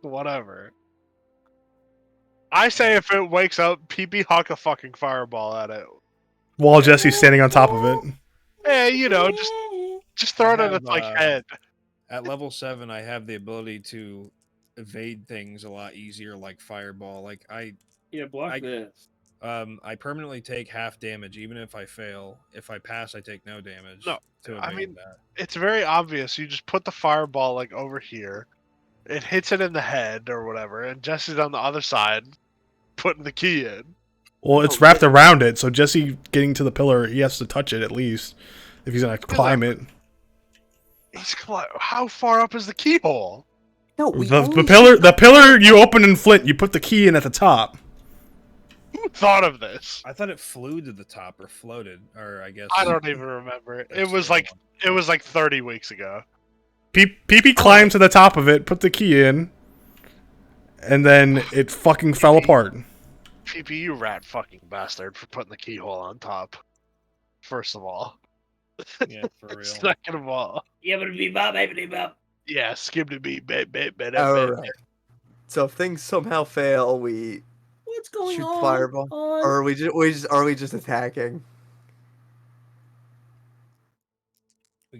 whatever. I say if it wakes up, PP huck a fucking fireball at it. While Jesse's standing on top of it. Yeah, you know, just throw it at its like head. At level 7, I have the ability to evade things a lot easier, like fireball. Like block this. I permanently take half damage, even if I fail. If I pass, I take no damage. No, to I evade mean, that. it's very obvious. You just put the fireball like over here. It hits it in the head or whatever, and Jesse's on the other side, putting the key in. Well, it's wrapped around it, so Jesse getting to the pillar, he has to touch it at least if he's gonna climb it. How far up is the keyhole? No, The pillar you open in Flint, you put the key in at the top. Who thought of this? I thought it flew to the top or floated, or I guess I don't even remember. It That's was the like other one. 30 weeks ago. PP climbed to the top of it, put the key in, and then it fucking fell apart. PP, you rat fucking bastard for putting the keyhole on top. First of all. Yeah, for real. Second of all. Yeah, but be bop, Yeah, skip to be Alright. So if things somehow fail, we What's going shoot on? fireball. Or are we just attacking? We're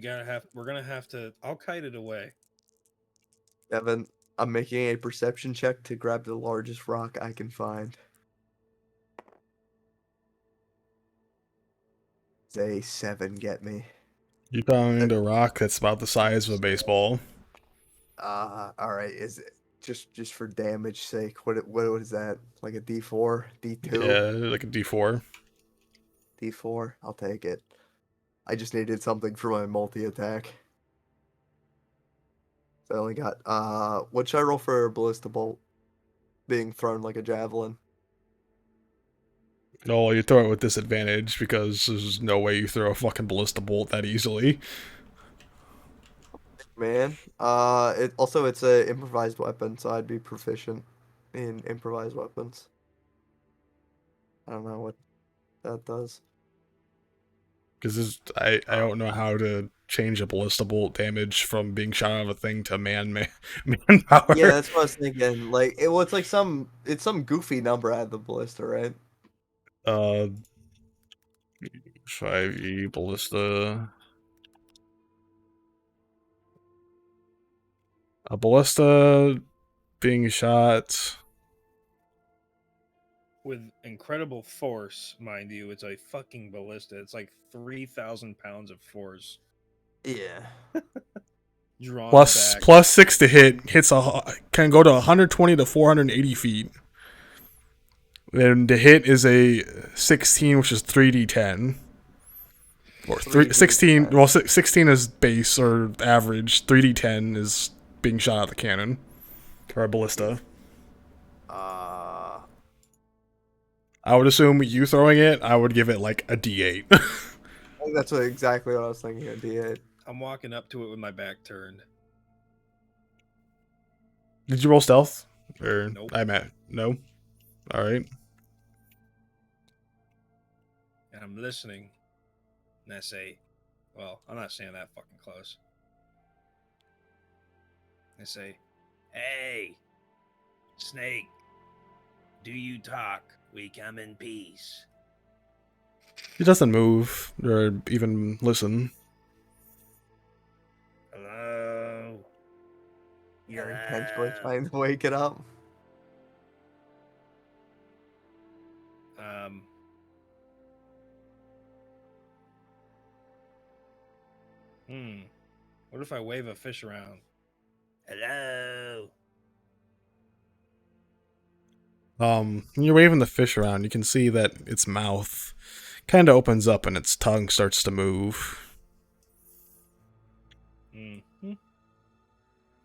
gonna have to. I'll kite it away. Evan, I'm making a perception check to grab the largest rock I can find. Say 7, get me. You found a rock that's about the size of a baseball. Alright, is it just for damage sake? What is that? Like a D4? D2? Yeah, like a D4. D4? I'll take it. I just needed something for my multi-attack. So I only got, what should I roll for a ballista bolt? Being thrown like a javelin. No, you throw it with disadvantage because there's no way you throw a fucking ballista bolt that easily. Man. It's a improvised weapon, so I'd be proficient in improvised weapons. I don't know what that does. Because I don't know how to change a ballista bolt damage from being shot out of a thing to manpower. Yeah, that's what I was thinking. Like it's like some goofy number out of the ballista, right? 5e ballista. A ballista being shot With incredible force, mind you, it's a fucking ballista. It's like 3,000 pounds of force Yeah. drawn plus back. plus 6 to hit. Can go to 120 to 480 feet. Then the hit is a 16, which is 3d10. Or 16. Well, 16 is base or average. 3d10 is being shot out of the cannon or a ballista. I would assume you throwing it, I would give it like a d8. I think that's exactly what I was thinking. A D8. I'm walking up to it with my back turned. Did you roll stealth? Or Nope. No. All right. And I'm listening. And I say, well, I'm not saying that fucking close. I say, hey, Snake, do you talk? We come in peace. He doesn't move or even listen. Hello? You're intentionally trying to wake it up. What if I wave a fish around? Hello? When you're waving the fish around, you can see that its mouth kind of opens up and its tongue starts to move. I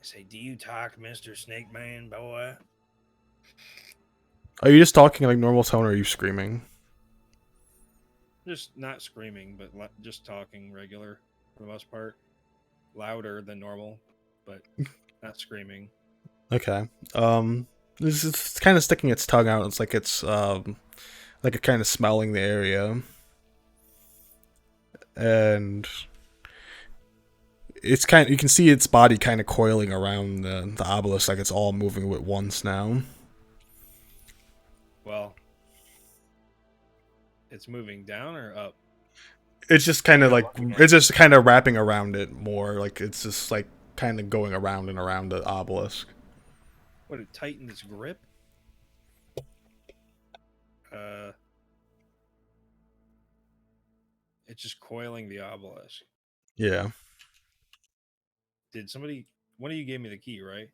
say, do you talk, Mr. Snake Man, boy? Are you just talking like normal tone or are you screaming? Just not screaming, but just talking regular for the most part. Louder than normal, but not screaming. Okay. It's kind of sticking its tongue out. It's like it's kind of smelling the area. And it's you can see its body kind of coiling around the obelisk, like it's all moving at once now. Well, it's moving down or up? It's just kind of wrapping around it more, like it's just like kind of going around and around the obelisk. What, it tightened its grip? It's just coiling the obelisk. Yeah. Did somebody? One of you gave me the key, right?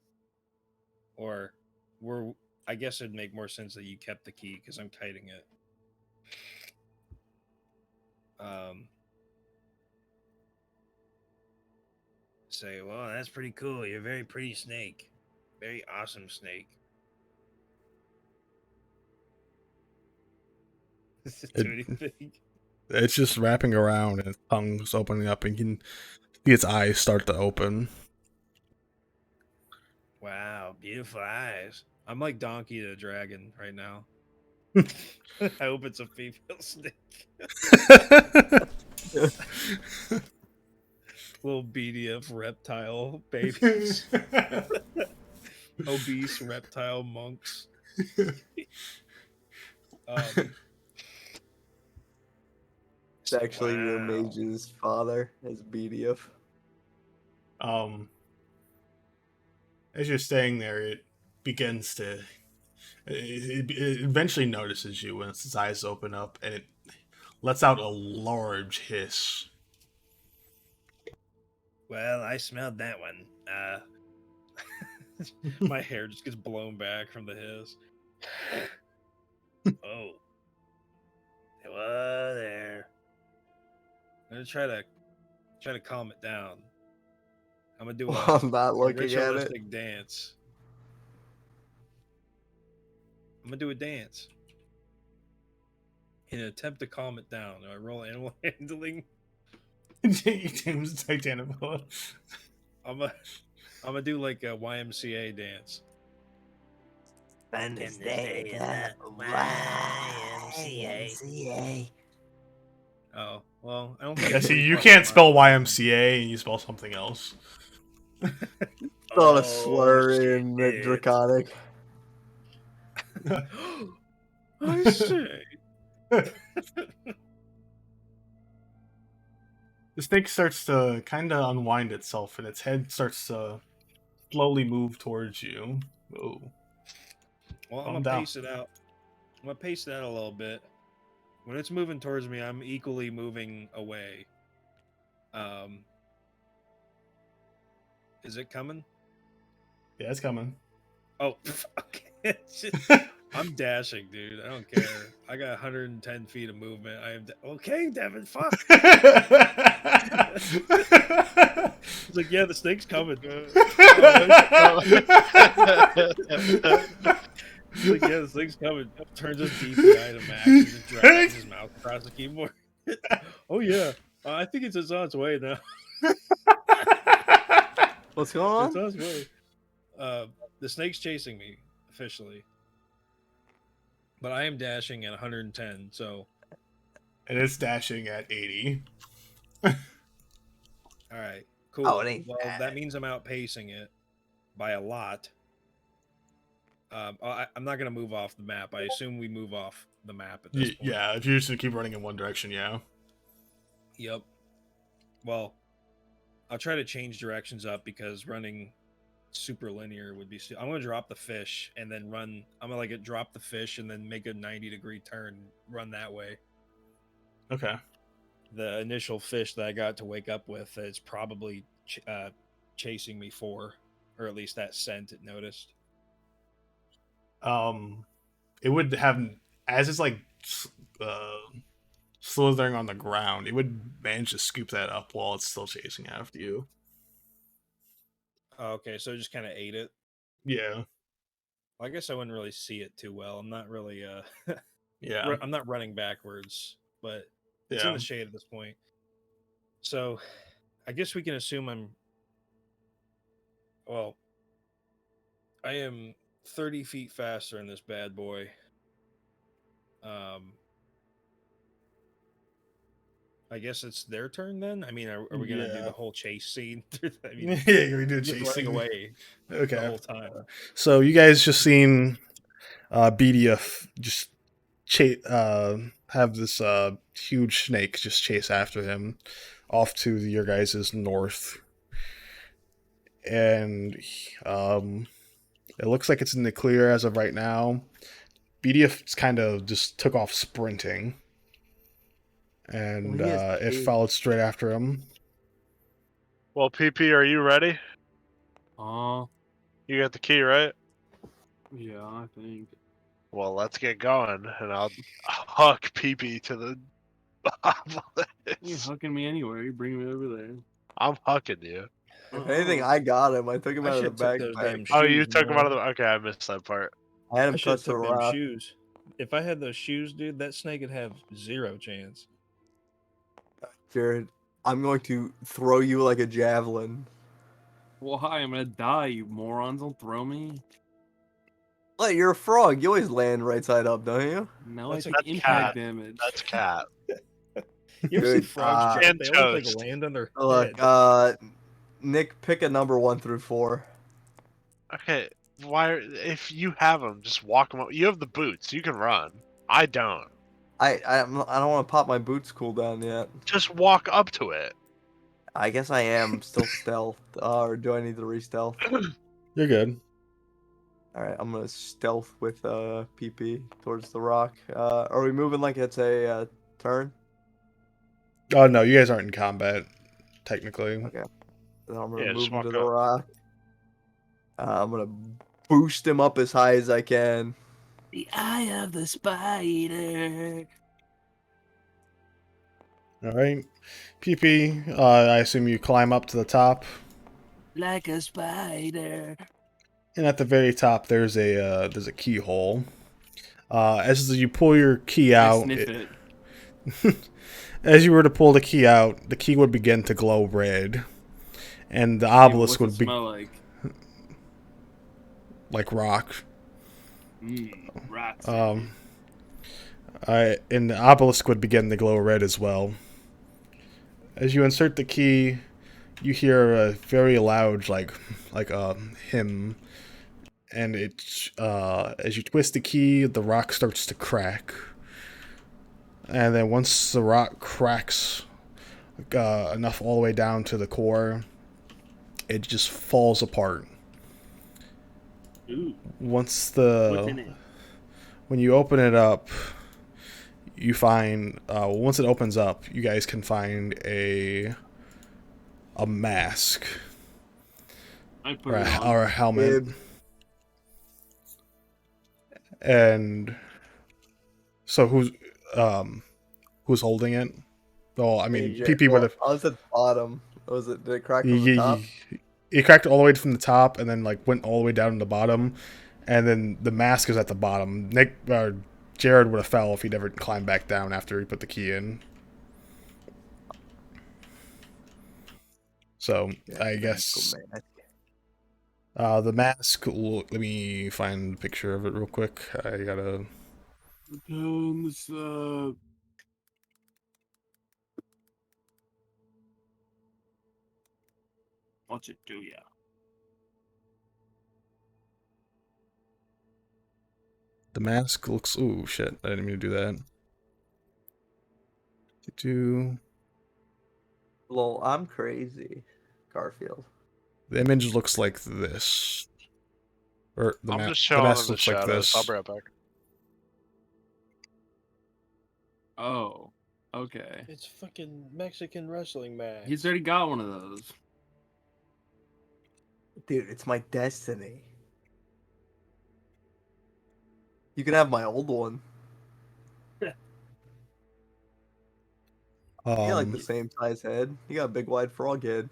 Or were I guess it'd make more sense that you kept the key because I'm kiting it. Say, well, that's pretty cool. You're a very pretty snake. Very awesome snake. Does it do anything? It's just wrapping around and its tongue's opening up, and you can see its eyes start to open. Wow, beautiful eyes. I'm like Donkey the Dragon right now. I hope it's a female snake. Little Beedyuff reptile babies. Obese reptile monks. It's actually your mage's father as Beedyuff. As you're staying there, it begins to. It eventually notices you when its eyes open up, and it lets out a large hiss. Well, I smelled that one. My hair just gets blown back from the hiss. Oh. Hello there. I'm gonna try to calm it down. I'm gonna do I'm not looking at it. ritualistic dance. I'm gonna do a dance. In an attempt to calm it down. Do I roll animal handling? James Titanic. I'm gonna do like a YMCA dance. Spend this day in the YMCA. Oh, well, I don't think Yeah, see, you everybody can't fucking spell knows. YMCA and you spell something else. Not a slur shit, in dude. Draconic. I say. The snake starts to kind of unwind itself, and its head starts to slowly move towards you. Oh, Well, I'm calm gonna down. pace it out. I'm gonna pace it out a little bit. When it's moving towards me, I'm equally moving away. Is it coming? Yeah, it's coming. Oh, fuck. I'm dashing, dude. I don't care. I got 110 feet of movement. I am okay, Devin. Fuck. It's like, yeah, the snake's coming. It's like, yeah, the snake's coming. Turns his DPI to max and just drags his mouth across the keyboard. Oh yeah, I think it's on its way now. What's going It's on? on its way. The snake's chasing me officially, but I am dashing at 110. So, And it's dashing at 80. all right, cool. Oh, it ain't Well, bad. that means I'm outpacing it by a lot. I'm not gonna move off the map. I assume we move off the map at this point. Yeah, if you're just gonna keep running in one direction, yeah. Yep. Well, I'll try to change directions up because running super linear would be. I'm gonna drop the fish and then run. I'm gonna like drop the fish and then make a 90-degree turn, run that way. Okay. The initial fish that I got to wake up with is probably chasing me for, or at least that scent it noticed. It would have, as it's like slithering on the ground, it would manage to scoop that up while it's still chasing after you. Okay, so it just kind of ate it. Yeah. Well, I guess I wouldn't really see it too well. I'm not really Yeah. I'm not running backwards, but it's in the shade at this point. So I guess we can assume I am 30 feet faster in this bad boy. I guess it's their turn then. I mean, are we gonna do the whole chase scene? I mean, yeah, we do just chase running scene. away Okay. the whole time. So you guys just seen Beedyuff just have this huge snake just chase after him off to your guys' north. And it looks like it's in the clear as of right now. Beedyuff kind of just took off sprinting. and he has it cage. followed straight after him. Well, PP, are you ready? Oh, You got the key, right? yeah, I think. Well, let's get going, and I'll hook PP to the You're obelisk. hucking me anywhere. You're bringing me over there. I'm hucking you. If anything, I got him. I took him I out of the should took those backpack. damn Oh, you shoes took him out of more. the. Okay, I missed that part. I had I him should have touch the took them rock. shoes. If I had those shoes, dude, that snake would have 0 chance. Jared, I'm going to throw you like a javelin. Well, hi, I'm gonna die, you morons. Don't throw me. Like, you're a frog. You always land right side up, don't you? No, That's I a take impact cat. damage. That's cat. You ever see Dude, frogs jump? And They always like toast. land on their Look, head. Nick, pick a number 1 through 4. Okay, why? If you have them, just walk them. You have the boots. You can run. I don't. I don't want to pop my boots cooldown yet. Just walk up to it. I guess I am still stealth. Or do I need to re-stealth? You're good. Alright, I'm gonna stealth with PP towards the rock. Are we moving like it's a turn? Oh no, you guys aren't in combat, technically. Okay. Then I'm gonna Yeah, just move him to walk the up. rock. I'm gonna boost him up as high as I can. The eye of the spider. All right, PP. I assume you climb up to the top, Like a spider. and at the very top there's a keyhole. As you pull your key I out, sniff it. as you were to pull the key out, the key would begin to glow red, and the Yeah, obelisk what's it would be smell like? like rock. Rats. And the obelisk would begin to glow red as well. As you insert the key, you hear a very loud like hymn, and it's as you twist the key, the rock starts to crack, and then once the rock cracks enough all the way down to the core, it just falls apart. Ooh, Once what's in it? when you open it up, you find once it opens up, you guys can find a mask I put it on. or a helmet. Bib. And so who's holding it? Well, I mean, AJ. PP would have. I was at the bottom. Did it crack from the top? It cracked all the way from the top, and then like went all the way down to the bottom, and then the mask is at the bottom. Jared would have fell if he never climbed back down after he put the key in. So Yeah, I guess mask. the mask. Let me find a picture of it real quick. I gotta. What's it do, yeah? The mask looks. Ooh, shit! I didn't mean to do that. Lol, I'm crazy. Garfield. The image looks like this, or I'm just the showing mask in the looks like shadows. this. I'll be right back. Oh, okay. It's fucking Mexican wrestling match. He's already got one of those. Dude, it's my destiny. You can have my old one. You got like the same size head. You got a big wide frog head.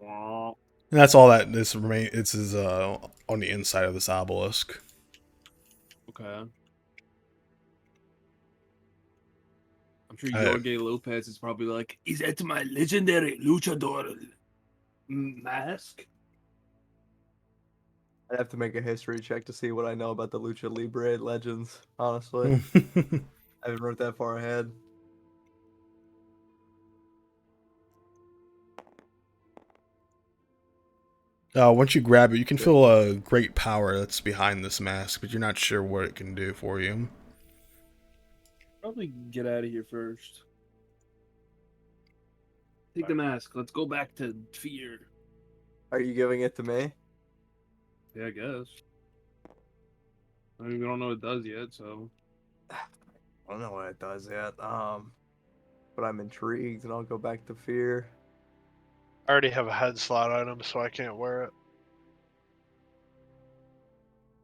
And that's all that this remain. It's is on the inside of this obelisk. Okay. I'm sure Jorge Lopez is probably like, is that my legendary luchador mask? I'd have to make a history check to see what I know about the Lucha Libre legends, honestly. I haven't wrote that far ahead. Once you grab it, you can feel a great power that's behind this mask, but you're not sure what it can do for you. Probably get out of here first. Take the mask. Let's go back to fear. Are you giving it to me? Yeah, I guess. I mean, we don't know what it does yet, so. I don't know what it does yet. but I'm intrigued, and I'll go back to fear. I already have a head slot item, so I can't wear it.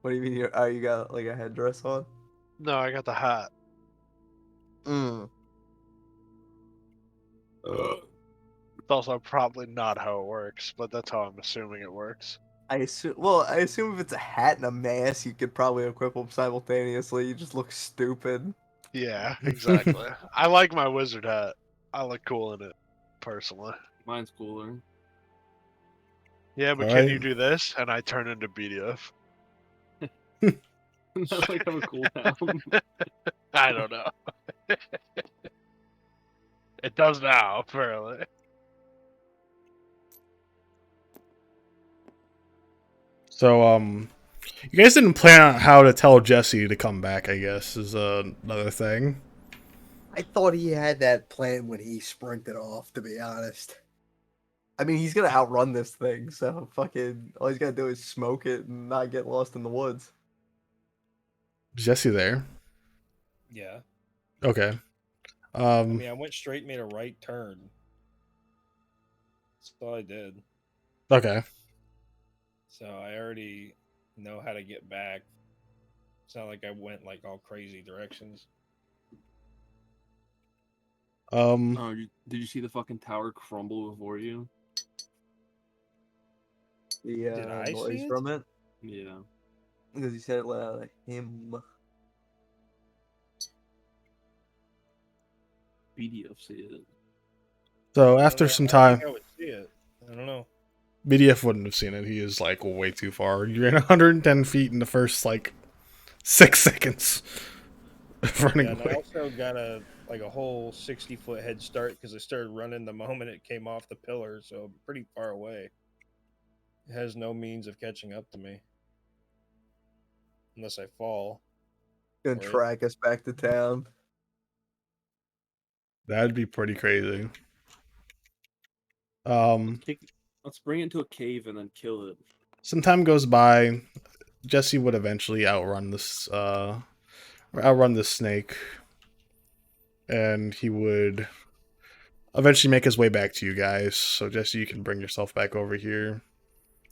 What do you mean? You got like a headdress on? No, I got the hat. It's also probably not how it works, but that's how I'm assuming it works. I assume if it's a hat and a mask, you could probably equip them simultaneously. You just look stupid. Yeah, exactly. I like my wizard hat. I look cool in it, personally. Mine's cooler. Yeah, but All can you right. do this? And I turn into Beedyuff. Not like have a cooldown. I don't know. It does now, apparently. So, you guys didn't plan out how to tell Jesse to come back, I guess, is another thing. I thought he had that plan when he sprinted off, to be honest. I mean, he's gonna outrun this thing, so fucking all he's gotta do is smoke it and not get lost in the woods. Is Jesse there? Yeah. Okay. I mean, I went straight, made a right turn. That's all I did. Okay. So I already know how to get back. It's not like I went like all crazy directions. Oh, did you see the fucking tower crumble before you? The Did I noise see it? from it, Yeah. because he said it loud, like him. Beedyuff see it. So I don't after know. some I don't think time, I would see it. I don't know. BDF wouldn't have seen it. He is like way too far. You ran 110 feet in the first like 6 seconds of running Yeah, and I away. also got a whole 60-foot head start because I started running the moment it came off the pillar, so I'm pretty far away. It has no means of catching up to me unless I fall. Gonna Or it- track us back to town. That'd be pretty crazy. Let's bring it into a cave and then kill it. Some time goes by. Jesse would eventually outrun this snake, and he would eventually make his way back to you guys. So Jesse, you can bring yourself back over here,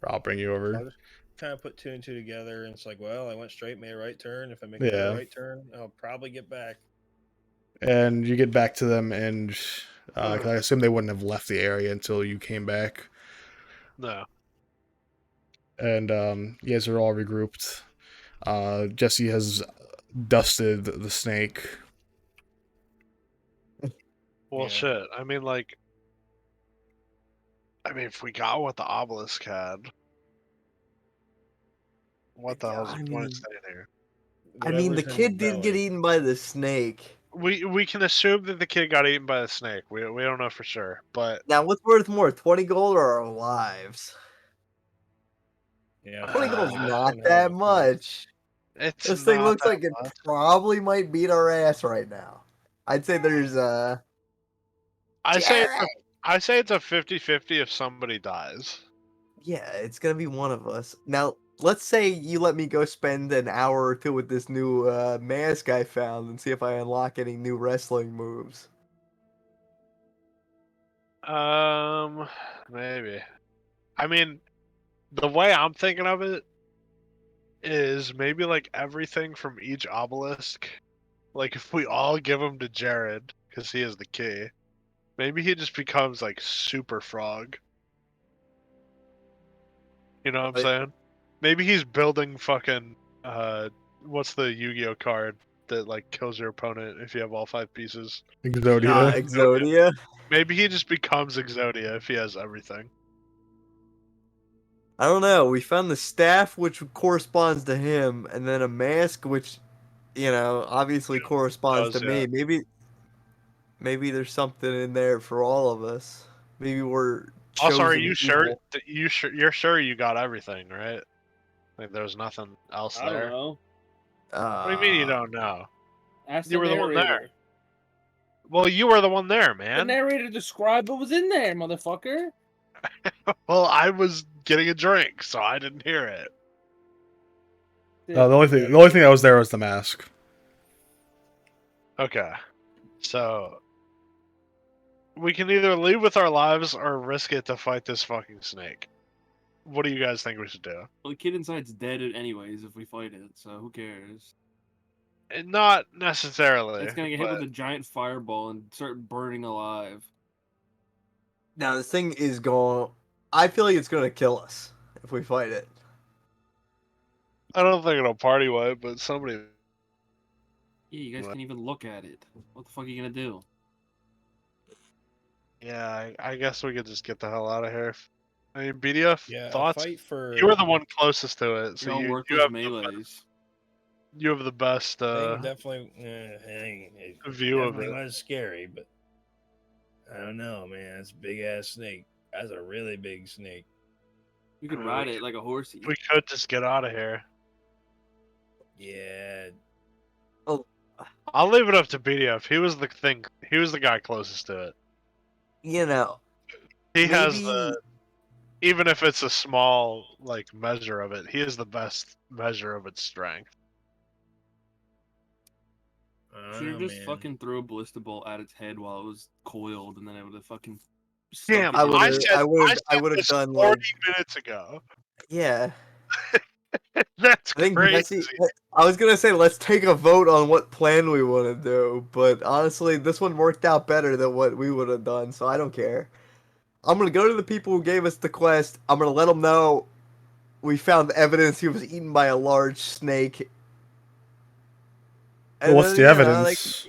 or I'll bring you I'll over. just kind of put two and two together, and it's like, well, I went straight, made a right turn. If I make another Yeah, right turn, I'll probably get back. and you get back to them, and 'cause I assume they wouldn't have left the area until you came back. No. And you guys are all regrouped. Jesse has dusted the snake. Well, Yeah. shit. I mean, if we got what the obelisk had, what the hell's I the point of mean, staying here? the Whatever's in kid his did get belly. eaten by the snake. We can assume that the kid got eaten by the snake. We don't know for sure, but Now, what's worth more, 20 gold or our lives? Yeah, 20 gold's that's not one hell of that a point. much. it's This thing not looks that like it much. probably might beat our ass right now. I'd say there's I say it's Jared. I say it's a 50-50 if somebody dies. Yeah, it's gonna be one of us. Now, let's say you let me go spend an hour or two with this new mask I found and see if I unlock any new wrestling moves. Maybe. I mean, the way I'm thinking of it is maybe like everything from each obelisk. Like if we all give them to Jared because he has the key, maybe he just becomes like super frog. You know what I'm But saying? Maybe he's building fucking what's the Yu-Gi-Oh card that like kills your opponent if you have all 5 pieces? Exodia. Exodia. Maybe he just becomes Exodia if he has everything. I don't know. We found the staff, which corresponds to him, and then a mask, which, obviously corresponds to Does me. Maybe there's something in there for all of us. Maybe we're Also, are chosen you sure evil. that you're sure you got everything, right? Like there's nothing else I don't there. know. What do you mean you don't know? Ask You the were the one there. narrator. Well, you were the one there, The man. narrator described what was in there, motherfucker. Well, I was getting a drink, so I didn't hear it. The only thing that was there was the mask. Okay. So We can either leave with our lives or risk it to fight this fucking snake. What do you guys think we should do? Well, the kid inside's dead anyways if we fight it, so who cares? Not necessarily. It's gonna get hit but with a giant fireball and start burning alive. Now this thing is going. I feel like it's gonna kill us if we fight it. I don't think it'll party wipe, but somebody. Yeah, you guys can't even look at it. What the fuck are you gonna do? Yeah, I guess we could just get the hell out of here. I mean, Beedyuff, Yeah, a thoughts? fight for. You were the one closest to it, so You're all you worthless have melees. you have the best Thing definitely, it view of definitely it. was scary, but I don't know, man. It's a big ass snake. That's a really big snake. You could I mean, ride it like a horsey. We could just get out of here. Yeah, I'll leave it up to Beedyuff. He was the thing. He was the guy closest to it. You know, He has maybe the. Even if it's a small like measure of it, he is the best measure of its strength. I don't Should know, have just man. fucking threw a ballista bolt at its head while it was coiled, and then it would have fucking. Damn, I would've- said, I would've- I said would've this done, 40 like- minutes ago. yeah. That's I think crazy. I was gonna say let's take a vote on what plan we want to do, but honestly, this one worked out better than what we would have done, so I don't care. I'm gonna go to the people who gave us the quest. I'm gonna let them know we found evidence he was eaten by a large snake. Well, what's the then, evidence?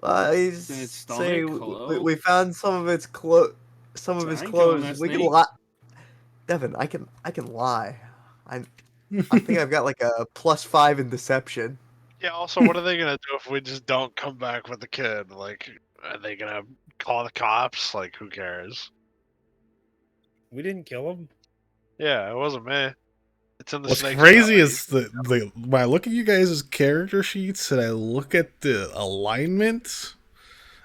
In its say stomach? Hello? we found some of its clothes. Some of his I ain't killing clothes. that We can snake. lie. Devin, I can lie. I think I've got like a +5 in deception. Yeah, also, what are they gonna do if we just don't come back with the kid? Like, are they gonna call the cops? Like, who cares? We didn't kill him. Yeah, it wasn't me. It's in the What's snake's crazy belly. is when I look at you guys' character sheets and I look at the alignment.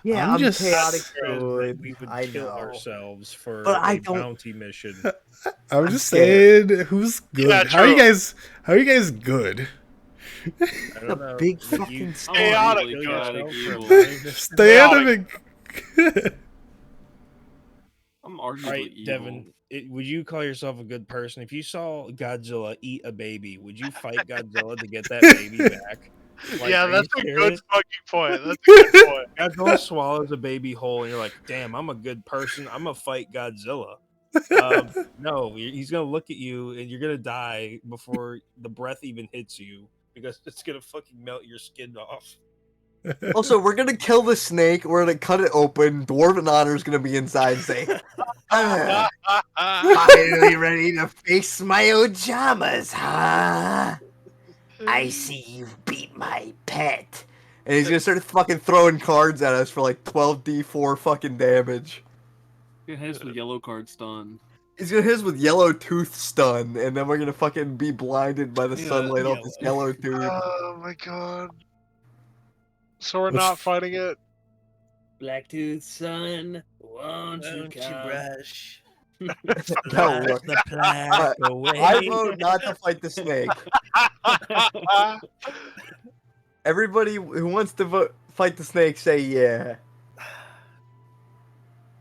Yeah, I'm I'm just- chaotic Says that good. we would I kill know. ourselves for But I a don't- bounty mission. I'm I'm just scared. saying, who's good? Yeah, How are you true. guys? How are you guys good? I The don't know. big You- fucking I'm Chaotic arguably kill chaotic yourself evil. for a bounty mission? Standing. I'm All arguably right, evil. Devin, would you call yourself a good person? If you saw Godzilla eat a baby, would you fight Godzilla to get that baby back? Like, Yeah, are that's you a good serious? fucking point. That's a good point. Godzilla swallows a baby whole, and you're like, "Damn, I'm a good person. I'm gonna fight Godzilla." No, he's gonna look at you, and you're gonna die before the breath even hits you because it's gonna fucking melt your skin off. Also, we're gonna kill the snake. We're gonna cut it open. Dwarven Honor's gonna be inside saying, "Finally ready to face my ojamas, huh? I see you've beat my pet." And he's gonna start fucking throwing cards at us for like 12d4 fucking damage. It has with yellow card stun. He's gonna hit us with yellow tooth stun, and then we're gonna fucking be blinded by the Yeah, sunlight off this yellow tooth. Oh my god. So we're Which- not fighting it? Blacktooth son, won't you come? brush That work. the plaque away? I vote not to fight the snake. Everybody who wants to fight the snake, say yeah.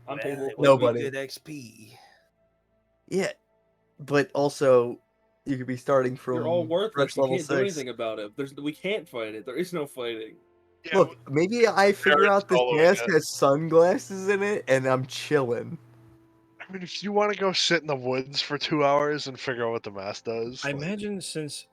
I'm Well, it would be Nobody. good XP. Yeah, but also you could be starting from You're all worthless. fresh You level can't do 6. anything about it. We can't fight it. There is no fighting. Yeah, Look, maybe I figure out this soloing mask it. has sunglasses in it, and I'm chilling. I mean, if you want to go sit in the woods for 2 hours and figure out what the mask does, I like, imagine since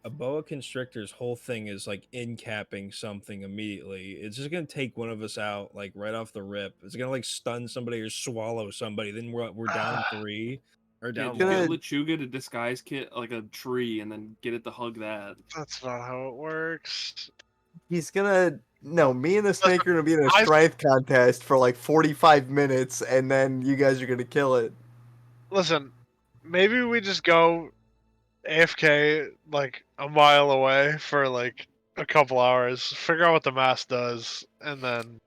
a boa constrictor's whole thing is like incapping something immediately, it's just gonna take one of us out like right off the rip. It's gonna like stun somebody or swallow somebody. Then we're down 3 or Yeah, down just Gonna- one. get Lechuga to disguise kit like a tree and then get it to hug that. that's not how it works. He's gonna no, me and the snake are gonna be in a I- strength contest for like 45 minutes, and then you guys are gonna kill it. Listen, maybe we just go AFK like a mile away for like a couple hours, figure out what the mask does, and then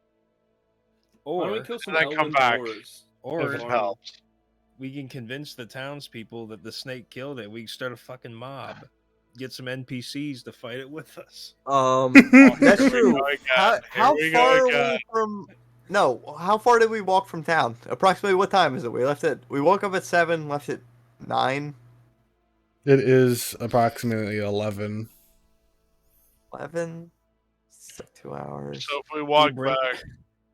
Why don't we Or kill some then come elven back. boars? or if it helps. we can convince the townspeople that the snake killed it. We can start a fucking mob. Get some NPCs to fight it with us. That's Here we true. go again. How Here we go far again. away from? No, how far did we walk from town? Approximately what time is it? We woke up at 7, left at 9, It is approximately 11. 11. It's like 2 hours. So if we walk bring- back,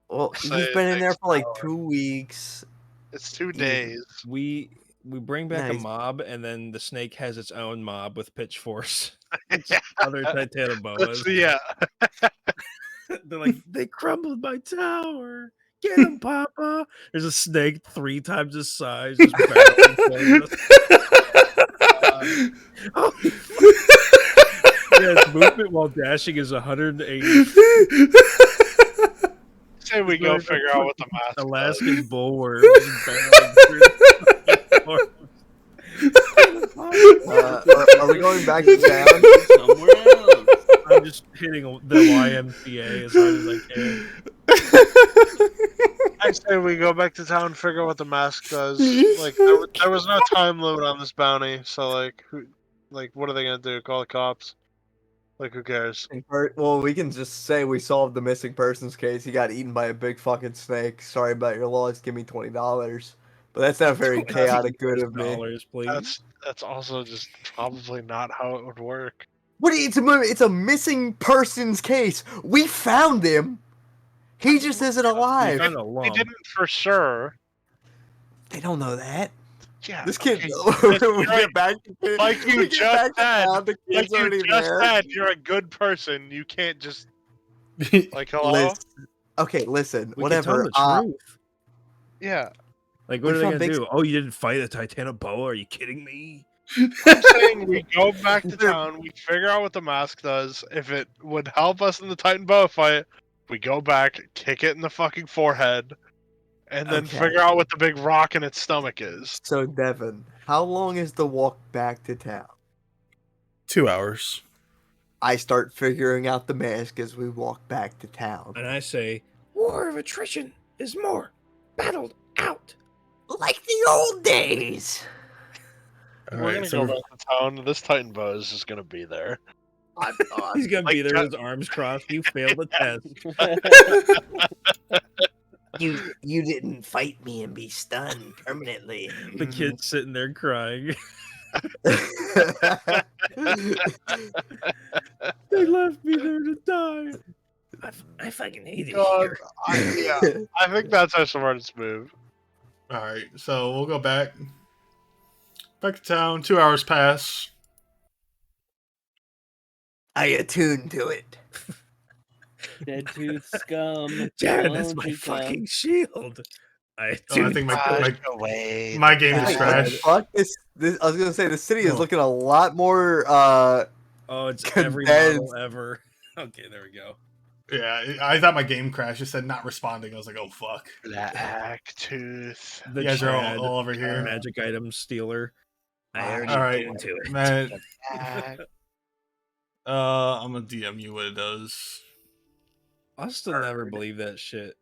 Well, say he's it been in there takes for like an hour. 2 weeks. It's 2 He's- days. We bring back a Nice. mob, and then the snake has its own mob with pitchforks. Other titanoboas. Yeah. They're like, they crumbled my tower. Get him, Papa. There's a snake 3 times his size. Just barreling towards us. Oh, yeah, its movement while dashing is 180. Say we It's go like a figure out what the mask Alaskan does. bullworm just barreling through the floor. Are we going back to town? Somewhere else. I'm just hitting the YMCA as hard as I can. I say we go back to town, figure out what the mask does. Like there was no time limit on this bounty, so like what are they gonna do? Call the cops? Like who cares? Well, we can just say we solved the missing persons case. He got eaten by a big fucking snake. Sorry about your loss. Give me $20. But that's not very chaotic good of me. $20, please. That's also just probably not how it would work. What? It's a missing persons case. We found him. He just isn't We alive. found a They lump. didn't for sure. They don't know that. Yeah, This kid. okay. we get back. Like you we get just back to said, town, the like kid's already you just there. said, you're a good person. You can't just like hello. Listen. Okay, listen. We can tell Whatever. them the truth. Yeah, Like, what we are they found gonna big- do? Oh, you didn't fight a titanoboa? Are you kidding me? I'm saying we go back to town. We figure out what the mask does. If it would help us in the Titan boa fight, we go back, kick it in the fucking forehead, and then Okay. figure out what the big rock in its stomach is. So, Devin, how long is the walk back to town? 2 hours. I start figuring out the mask as we walk back to town. And I say, war of attrition is more battled out. Like the old days. All We're right, gonna so go back to town. This Titan boa is just gonna be there. He's gonna be Like there that- with his arms crossed. You failed the test. You didn't fight me and be stunned permanently. The kid's sitting there crying. They left me there to die. I fucking hate it God, here. I think that's our smartest move. all right, so we'll go back to town. 2 hours pass. I attuned to it. Dead tooth scum. Jared, that's won't my you come? fucking shield. Oh, I think away. my game is Wait, trash. fuck this. I was gonna say the city is Oh. looking a lot more. Oh, it's every model Condensed. ever. Okay, there we go. Yeah, I thought my game crashed. It said not responding. I was like, oh fuck. Black tooth. The You guys are Chad, all over here. magic item stealer. I already All right, into it. man. Black. I'm gonna DM you what it does. I'll still never believe that shit.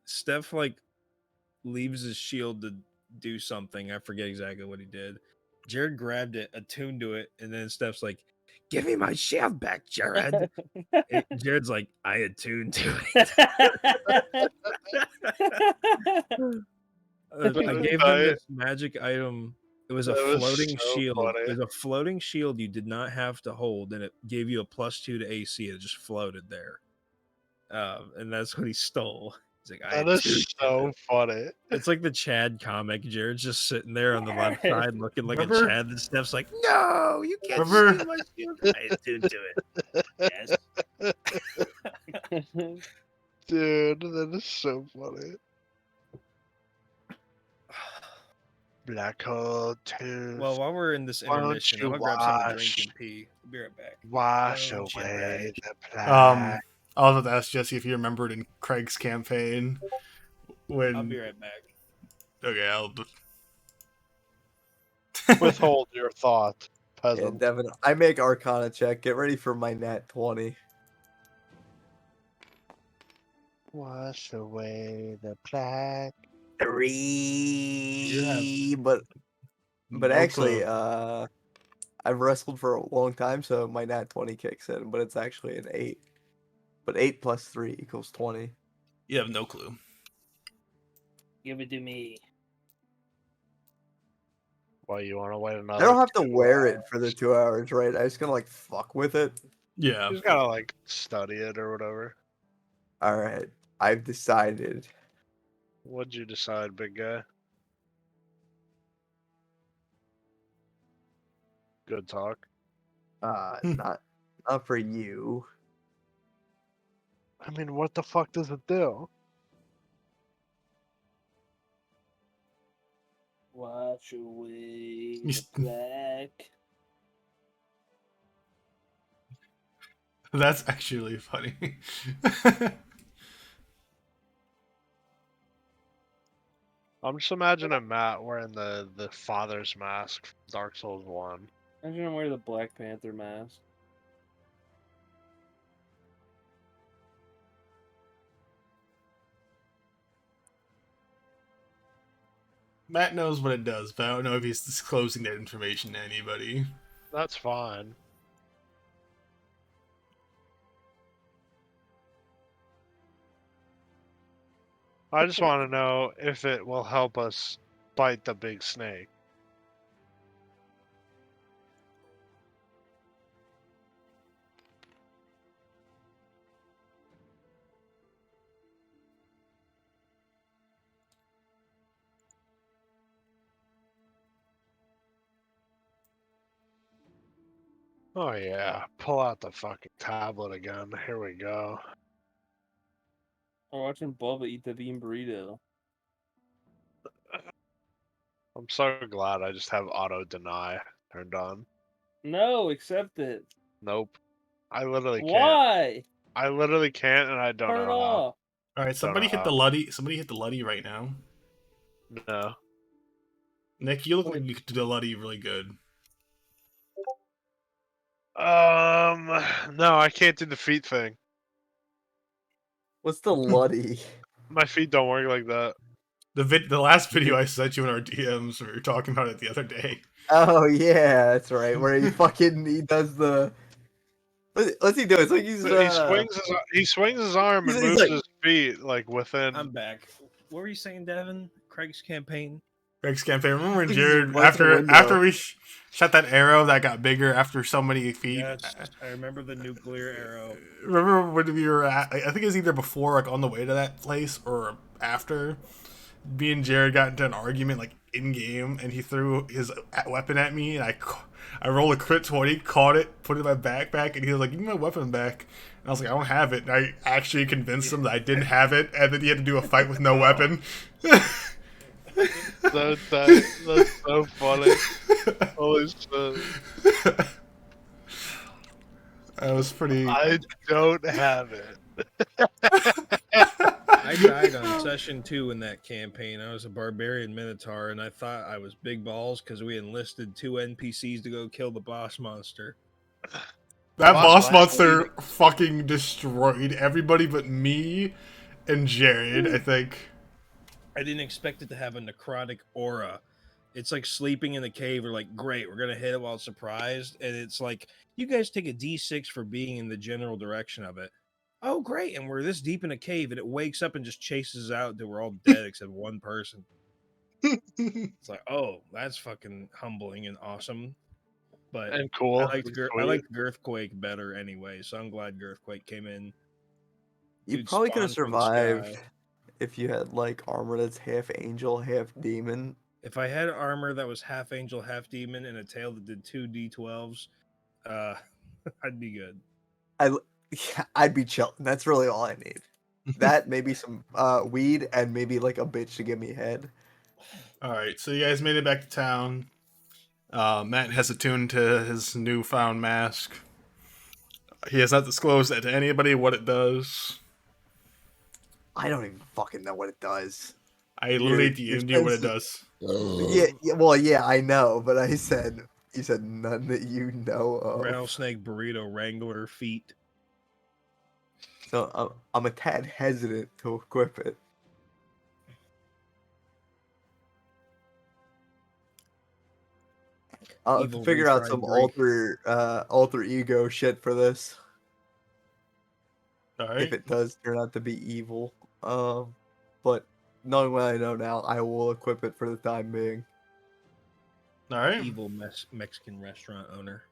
Steph like leaves his shield to do something. I forget exactly what he did. Jared grabbed it, attuned to it, and then Steph's like, "Give me my shield back, Jared." And Jared's like, "I attuned to it." I gave him this magic item. It was a That was floating so shield. funny. It was a floating shield you did not have to hold, and it gave you a +2 to AC. It just floated there. And that's what he stole. He's like, That is so funny. It's like the Chad comic. Jared's just sitting there on the left Yes. side looking like Remember- a Chad. And Steph's like, no, you can't Remember- steal my shield. I attuned to it. Yes. Dude, that is so funny. Black hole tooth. Well, while we're in this Why don't intermission, I'm you gonna grab something to drink wash- and pee. I'll be right back. wash Oh, shit, away right. the black. I was about to ask Jesse if you remembered in Craig's campaign when. I'll be right back. Okay, I'll. Withhold your thought, Yeah, peasant. Devin, I make Arcana check. Get ready for my nat 20. Wash away the black. 3. But no actually, clue. I've wrestled for a long time, so my nat 20 kicks in. But it's actually an 8. But 8 plus 3 equals 20. You have no clue. Give it to me. Why you want to wait I another? don't have to 2 wear it hours? for the 2 hours, right? I just gonna like fuck with it. Yeah. You just gotta like study it or whatever. All right, I've decided. What'd you decide, big guy? Good talk. Not for you. I mean, what the fuck does it do? Watch away You the black. That's actually funny. I'm just imagining Matt wearing the father's mask from Dark Souls 1. Imagine I wear the Black Panther mask. Matt knows what it does, but I don't know if he's disclosing that information to anybody. That's fine. I just want to know if it will help us fight the big snake. Oh yeah, pull out the fucking tablet again. Here we go. I'm watching Bubba eat the bean burrito. I'm so glad I just have auto deny turned on. No, accept it. Nope. I literally can't. Why? I literally can't, and I don't Turn it know how. off. All right, somebody hit the Luddy. Somebody hit the Luddy right now. No. Nick, you look like you could do the Luddy really good. No, I can't do the feet thing. What's the Luddy? My feet don't work like that. The last video I sent you in our DMs, we were talking about it the other day. Oh yeah, that's right. Where he does the. What's he doing? It's like he's He swings his arm and he's moves like- his feet like within. I'm back. What were you saying, Devin? Craig's campaign? Greg's campaign. Remember when He's Jared right to the window. after we shot that arrow that got bigger after so many feet? Yes, I remember the nuclear arrow. Remember when we were at? I think it was either before, like on the way to that place, or after. Me and Jared got into an argument like in game, and he threw his weapon at me, and I rolled a crit 20, caught it, put it in my backpack, and he was like, "Give me my weapon back." And I was like, "I don't have it." And I actually convinced him that I didn't have it, and then he had to do a fight with no weapon. That's so funny. Holy shit. That was pretty. I don't have it. I died on session 2 in that campaign. I was a barbarian minotaur, and I thought I was big balls because we enlisted 2 NPCs to go kill the boss monster. That boss monster monster fucking destroyed everybody but me and Jared, I think. I didn't expect it to have a necrotic aura. It's like sleeping in the cave. We're like, great, we're gonna hit it while it's surprised, and it's like, you guys take a D6 for being in the general direction of it. Oh, great, and we're this deep in a cave, and it wakes up and just chases out until we're all dead except one person. It's like, oh, that's fucking humbling and awesome. But And cool. I liked Girthquake better anyway, so I'm glad Girthquake came in. You Dude probably could have spawned from the sky. survived if you had like armor that's half angel, half demon. If I had armor that was half angel, half demon, and a tail that did 2 D12s, I'd be good. I'd be chilling. That's really all I need. That, maybe some weed, and maybe like a bitch to give me head. All right, so you guys made it back to town. Matt has attuned to his newfound mask. He has not disclosed that to anybody what it does. I don't even fucking know what it does. I literally Dude, DM'd you what it does. Yeah, well, yeah, I know, but you said none that you know of. Rattlesnake burrito wrangler feet. So I'm a tad hesitant to equip it. I'll have to Evil figure out refried some Greek. alter ego shit for this. All If right. it does turn out to be evil. But knowing what I know now, I will equip it for the time being. All right. Evil Mexican restaurant owner.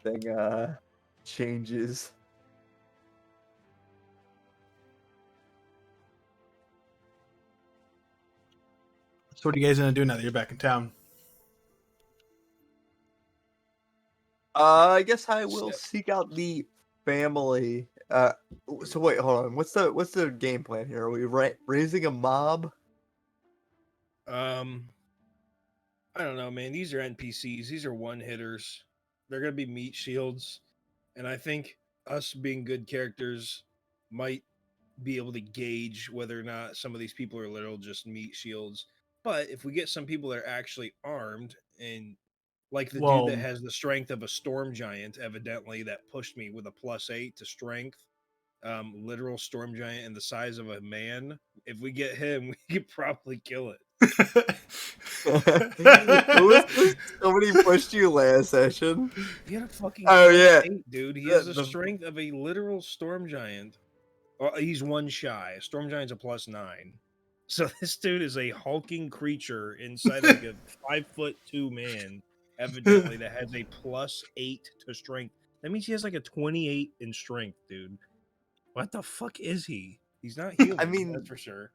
Thing changes. So what are you guys gonna do now that you're back in town? I guess I will seek out the family. So wait, hold on. What's the game plan here? Are we raising a mob? I don't know, man. These are NPCs. These are one hitters. They're gonna be meat shields, and I think us being good characters might be able to gauge whether or not some of these people are literal just meat shields. But if we get some people that are actually armed, and like the dude that has the strength of a storm giant, evidently that pushed me with a +8 to strength, literal storm giant and the size of a man. If we get him, we could probably kill it. Who was this? Somebody pushed you last session. He had a fucking Oh yeah, +8, dude. He has the strength of a literal storm giant. Or he's one shy. A storm giant's a +9. So this dude is a hulking creature inside like a 5'2" man, evidently, that has a +8 to strength. That means he has like a 28 in strength, dude. What the fuck is he? He's not human. I mean, that's for sure.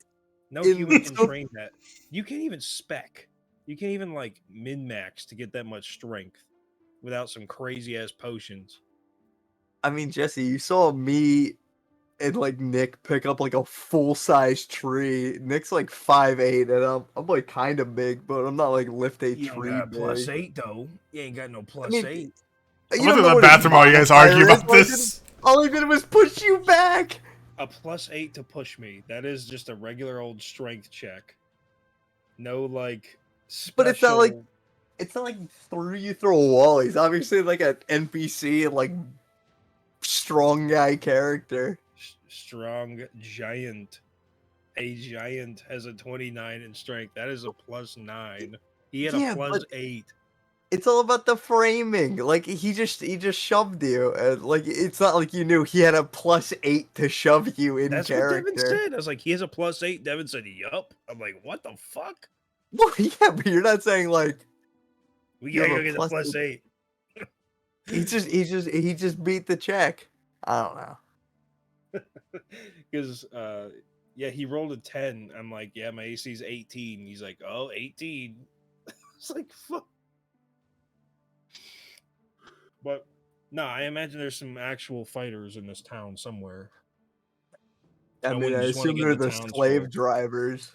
No human can train that. You can't even spec. You can't even like min-max to get that much strength without some crazy ass potions. I mean, Jesse, you saw me and like Nick pick up like a full size tree. Nick's like 5'8", and I'm like kind of big, but I'm not like lift a You don't tree got a big. +8 though. You ain't got no +8. I mean, I'm up in the bathroom while you guys argue about this. All he did was push you back. A +8 to push me. That is just a regular old strength check. No like special... But it's not like threw you through a wall. He's obviously like an NPC and like strong guy character. Strong giant. A giant has a 29 in strength. That is a +9. He had a +8. It's all about the framing. Like he just shoved you. And, like it's not like you knew he had a +8 to shove you in That's character. what Devin said. I was like, he has a +8. Devin said, yup. I'm like, what the fuck? Well, yeah, but you're not saying like we gotta go get the +8. he just beat the check. I don't know. Because yeah, he rolled a 10. I'm like, yeah, my AC's 18. He's like, oh, 18. It's like, fuck. But no, I imagine there's some actual fighters in this town somewhere. I mean, I assume they're the slave drivers.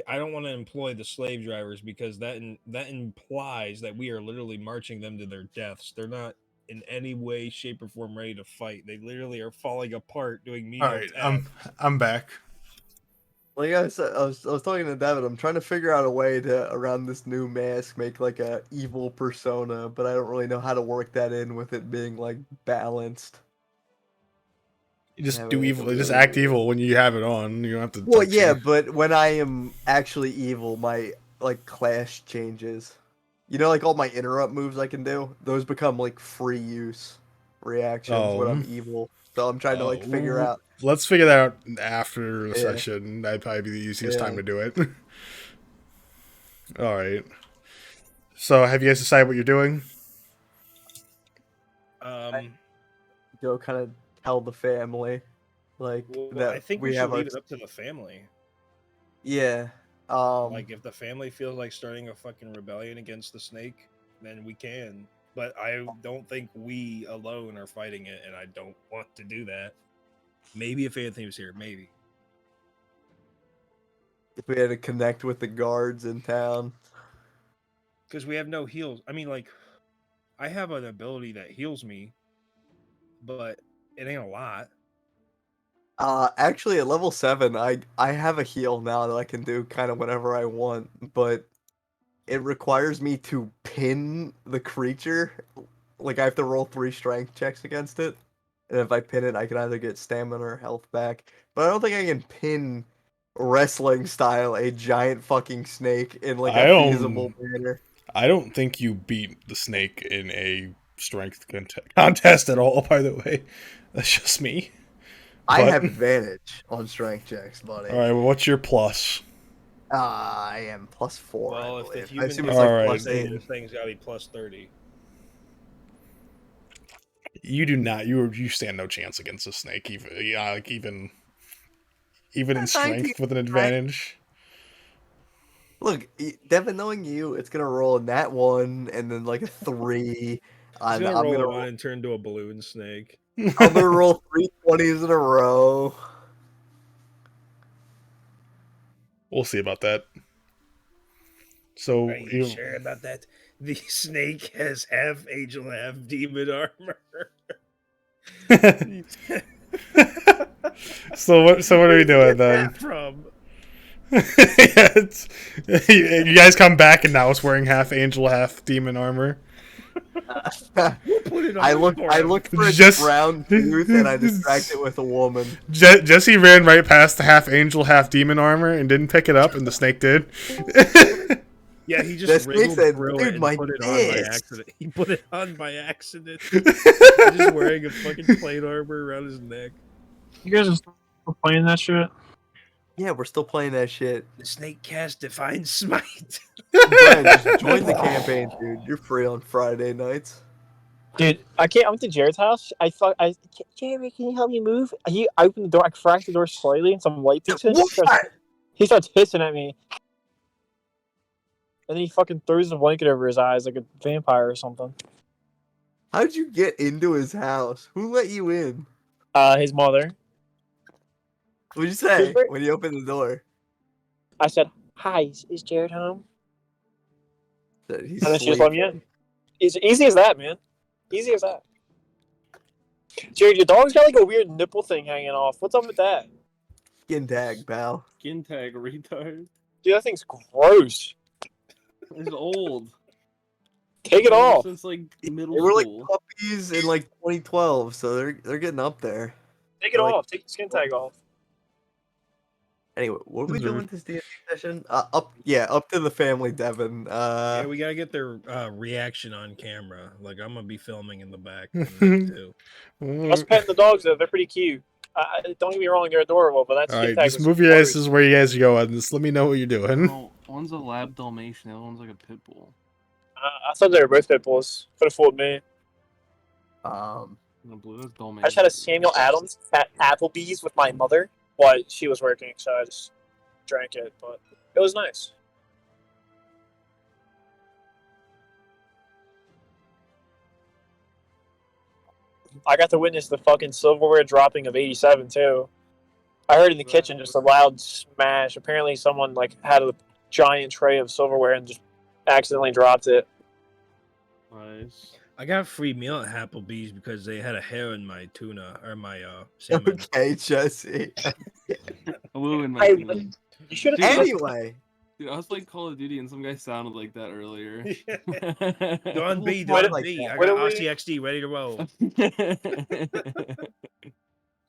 I don't want to employ the slave drivers because that implies that we are literally marching them to their deaths. They're not in any way, shape, or form ready to fight. They literally are falling apart doing menial tasks. All right, I'm back. Like I said, I was talking to David. I'm trying to figure out a way to, around this new mask, make like a evil persona, but I don't really know how to work that in with it being like balanced. You just do evil. Just act evil when you have it on. You don't have to. Well, yeah, but when I am actually evil, my like class changes. You know, like all my interrupt moves I can do, those become like free use reactions when I'm evil. So I'm trying to like figure out. Let's figure that out after the session. That'd probably be the easiest time to do it. All right. So, have you guys decided what you're doing? Go kind of tell the family, like that. I think we should leave it up to the family. Yeah. Like if the family feels like starting a fucking rebellion against the snake, then we can. But I don't think we alone are fighting it, and I don't want to do that. Maybe if Anthony was here, maybe. If we had to connect with the guards in town. Because we have no heals. I mean, like, I have an ability that heals me, but it ain't a lot. Actually, at level 7, I have a heal now that I can do kind of whenever I want, but it requires me to pin the creature. Like, I have to roll 3 strength checks against it. And if I pin it, I can either get stamina or health back. But I don't think I can pin wrestling style a giant fucking snake in like a feasible manner. I don't think you beat the snake in a strength contest at all, by the way. That's just me. I But- have advantage on strength checks, buddy. All right, well, what's your plus? I am +4. Well, I if the believe. I human assume is it's like Alright. +8. this thing's gotta be plus 30. You do not. You stand no chance against a snake, even in That's strength 19, with an right? advantage. Look, Devin, knowing you, it's gonna roll in that one, and then like a 3. He's I'm gonna gonna roll one and turn into a balloon snake. I'm gonna roll 3 20s in a row. We'll see about that. So Are you sure about that? The snake has half angel, half demon armor. So what are we doing Where'd you get then? that from? You guys come back and now it's wearing half angel, half demon armor. We'll put it on I for him. look for a Just- brown tooth and I distract it with a woman. Jesse ran right past the half angel, half demon armor and didn't pick it up, and the snake did. Yeah, he The just snake wriggled said, through "Dude, it and my put it on by disc." accident. He put it on by accident. He's just wearing a fucking plate armor around his neck. You guys are still playing that shit? Yeah, we're still playing that shit. The snake cast Divine Smite. Brian, just join the campaign, dude. You're free on Friday nights. Dude, I can't. I went to Jared's house. Jared, can you help me move? He opened the door. I cracked the door slightly, and some light peeks in. He starts hissing at me, and then he fucking throws a blanket over his eyes like a vampire or something. How'd you get into his house? Who let you in? His mother. What'd you say when you opened the door? I said, "Hi, is Jared home?" That he's And then she just let me in. It's easy as that, man. Easy as that. Jared, your dog's got like a weird nipple thing hanging off. What's up with that? Skin tag, pal. Skin tag retard. Dude, that thing's gross. It's old. Take it off. Since like middle They were like school. puppies in like 2012, so they're getting up there. Take it like- off. Take the skin tag off. Anyway, what are we doing with this D&D session? Up to the family, Devin. Yeah, we gotta get their reaction on camera. Like I'm gonna be filming in the back too. Us petting the dogs though, they're pretty cute. Don't get me wrong, they're adorable, but that's All skin right, tag just is move your gross. asses where you guys go, and just let me know what you're doing. Oh, one's a lab Dalmatian, the other one's like a pit bull. I thought they were both pit bulls. Could have fooled me. And the blue is Dalmatian. I just had a Samuel Adams at Applebee's with my mother while she was working, so I just drank it, but it was nice. I got to witness the fucking silverware dropping of 87 too. I heard in the kitchen just a loud smash. Apparently someone like had a giant tray of silverware and just accidentally dropped it. Nice. I got a free meal at Applebee's because they had a hair in my tuna or my salmon. Okay, Jesse. Blue in my I- team. You should have. Anyway, Dude, I was playing Call of Duty and some guy sounded like that earlier. Don B, What Don like B. that? I What got are we- RCXD ready to roll.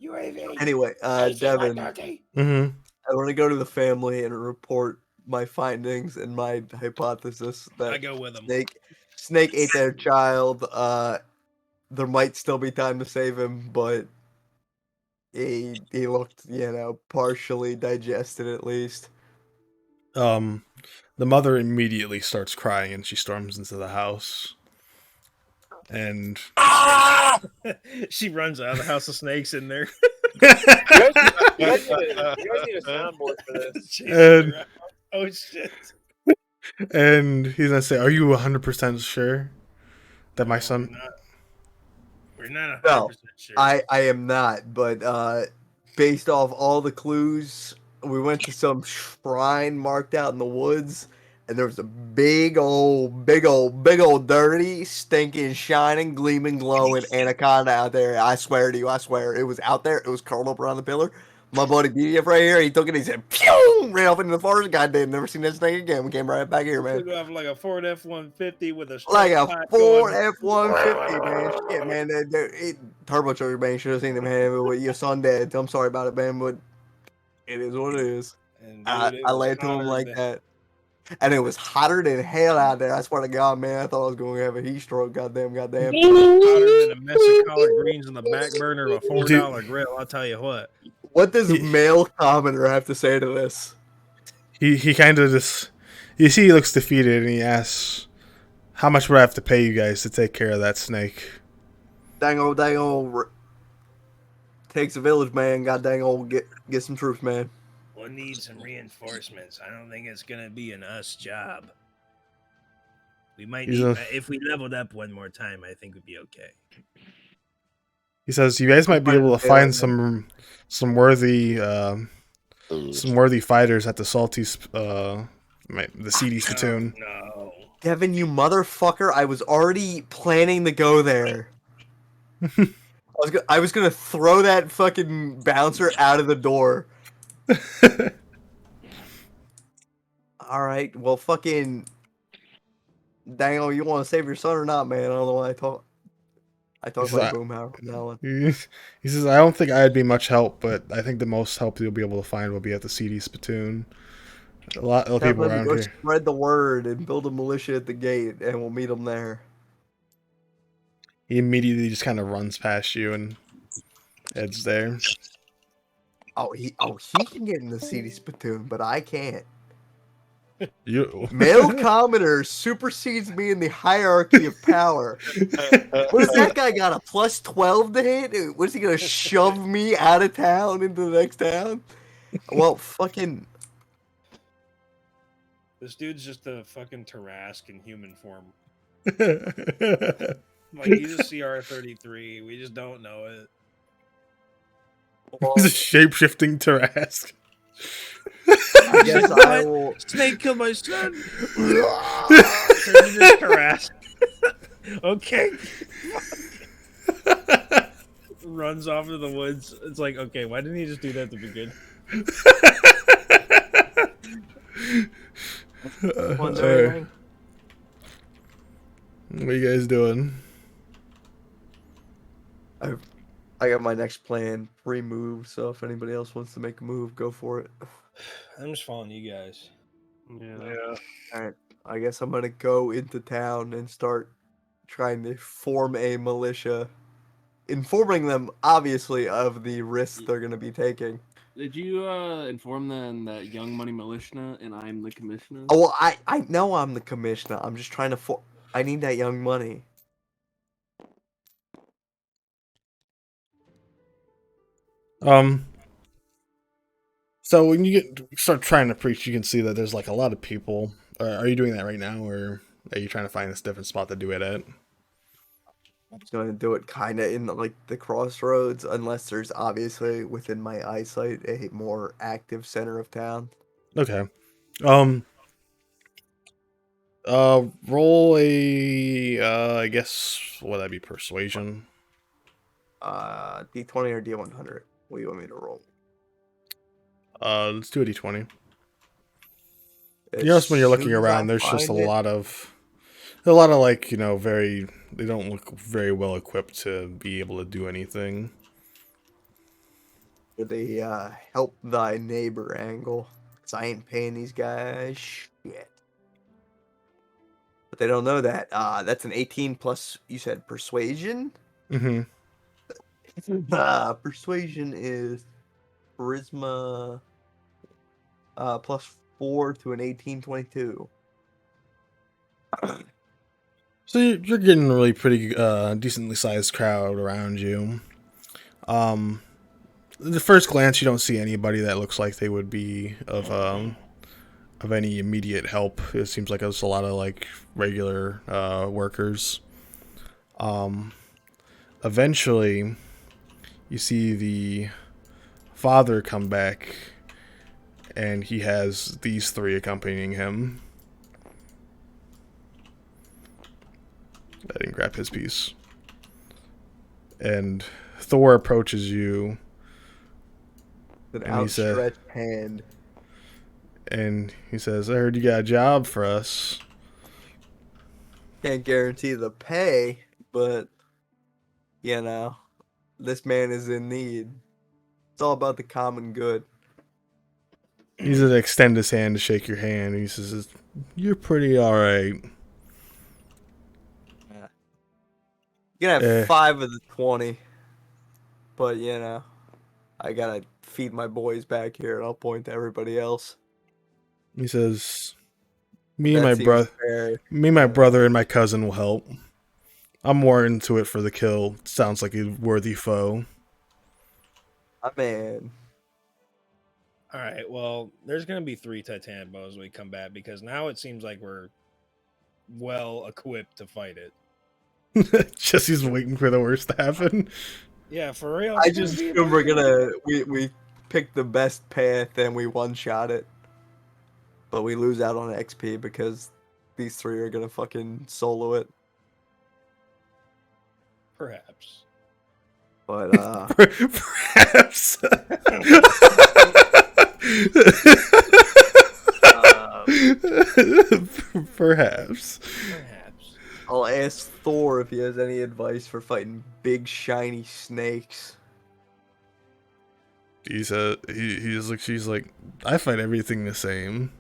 UAV. anyway, Devin, Mm-hmm. I want to go to the family and report my findings and my hypothesis I that go with them. Snake ate their child. There might still be time to save him, but he looked, partially digested at least. The mother immediately starts crying and she storms into the house. And She runs out of the house of snakes in there. You guys need a soundboard for this. Chasing And- her out. Oh shit! and he's gonna say, "Are you 100% sure that my son?" We're not 100% No, sure. I am not, but based off all the clues, we went to some shrine marked out in the woods, and there was a big old, dirty, stinking, shining, gleaming, glowing anaconda out there. I swear to you, it was out there. It was curled up around the pillar. My buddy Beedyuff right here, he took it, he said, pew, ran off into the forest. Goddamn, never seen this thing again. We came right back here, man. We have like a Ford F-150 with a Like a straight pipe Ford going. F-150, man. Shit, man. Turbocharger, man. Should have seen him, man. But your son dead. I'm sorry about it, man. But it is what it is. And, dude, I it was laid to him hotter like than- that. and it was hotter than hell out there. I swear to God, man, I thought I was going to have a heat stroke. Goddamn. Hotter than a mess of collard greens on the back burner of a $4 grill. I'll tell you what. What does male commenter have to say to this? He kind of just, you see, he looks defeated and he asks, "How much would I have to pay you guys to take care of that snake?" Dang old, takes a village, man. God dang old, get some troops, man. We'll need some reinforcements. I don't think it's gonna be an us job. We might need, if we leveled up one more time, I think we'd be okay. He says, "You guys might be able to find some worthy fighters at the the seedy spittoon." No. Devin, you motherfucker! I was already planning to go there. I was gonna throw that fucking bouncer out of the door. All right, well, fucking, dang, you want to save your son or not, man? I don't know why I talk like Boomhauer from now on. He says, "I don't think I'd be much help, but I think the most help you'll be able to find will be at the seedy spittoon. A lot of people around here. Spread the word and build a militia at the gate, and we'll meet them there." He immediately just kind of runs past you and heads there. Oh, he can get in the seedy spittoon, but I can't. Male commenter supersedes me in the hierarchy of power. What is that guy got, a plus 12 to hit? What is he gonna shove me out of town into the next town? Well, fucking. This dude's just a fucking Tarask in human form. Like, he's a CR-33. We just don't know it. He's a shape-shifting Tarask. I guess I will. Snake killed my son. Tarask. Okay. Runs off into the woods. It's like, okay, why didn't he just do that at the beginning? What are you guys doing? I got my next plan pre-move, so if anybody else wants to make a move, go for it. I'm just following you guys. Yeah. Alright, I guess I'm gonna go into town and start trying to form a militia. Informing them, obviously, of the risks they're gonna be taking. Did you inform them that Young Money Militia and I'm the commissioner? Oh, well, I know I'm the commissioner. I'm just trying to I need that young money. So when you start trying to preach, you can see that there's like a lot of people. Are you doing that right now, or are you trying to find this different spot to do it at? I'm just going to do it kind of in like the crossroads, unless there's obviously within my eyesight a more active center of town. Okay. Roll a I guess would that be persuasion? D20 or D100. What do you want me to roll? Let's do a D20. You notice when you're looking around, there's just a lot of like, you know, they don't look very well equipped to be able to do anything. The help thy neighbor angle. Because I ain't paying these guys shit. But they don't know that. That's an 18 plus, you said, persuasion? Mm-hmm. Persuasion is charisma plus 4 to an 18-22. So you're getting a really pretty decently sized crowd around you. The first glance, you don't see anybody that looks like they would be of any immediate help. It seems like there's a lot of like regular workers. Eventually, you see the father come back, and he has these three accompanying him. I didn't grab his piece. And Thor approaches you. An outstretched hand. And he says, "I heard you got a job for us." Can't guarantee the pay, but, you know, this man is in need. It's all about the common good. He's gonna extend his hand to shake your hand. And he says, "You're pretty all right." Yeah. You can have Eh. 5 of the 20, but you know, I gotta feed my boys back here, and I'll point to everybody else. He says, "Me and That my seems brother, fair. me, my brother, and my cousin will help. I'm more into it for the kill. Sounds like a worthy foe." My man. All right. Well, there's gonna be 3 Titanic bows when we come back because now it seems like we're well equipped to fight it. Jesse's waiting for the worst to happen. Yeah, for real. I just assume we pick the best path and we one-shot it. But we lose out on XP because these 3 are gonna fucking solo it. Perhaps. But Perhaps. Perhaps. Perhaps. I'll ask Thor if he has any advice for fighting big shiny snakes. He's she's like, I fight everything the same.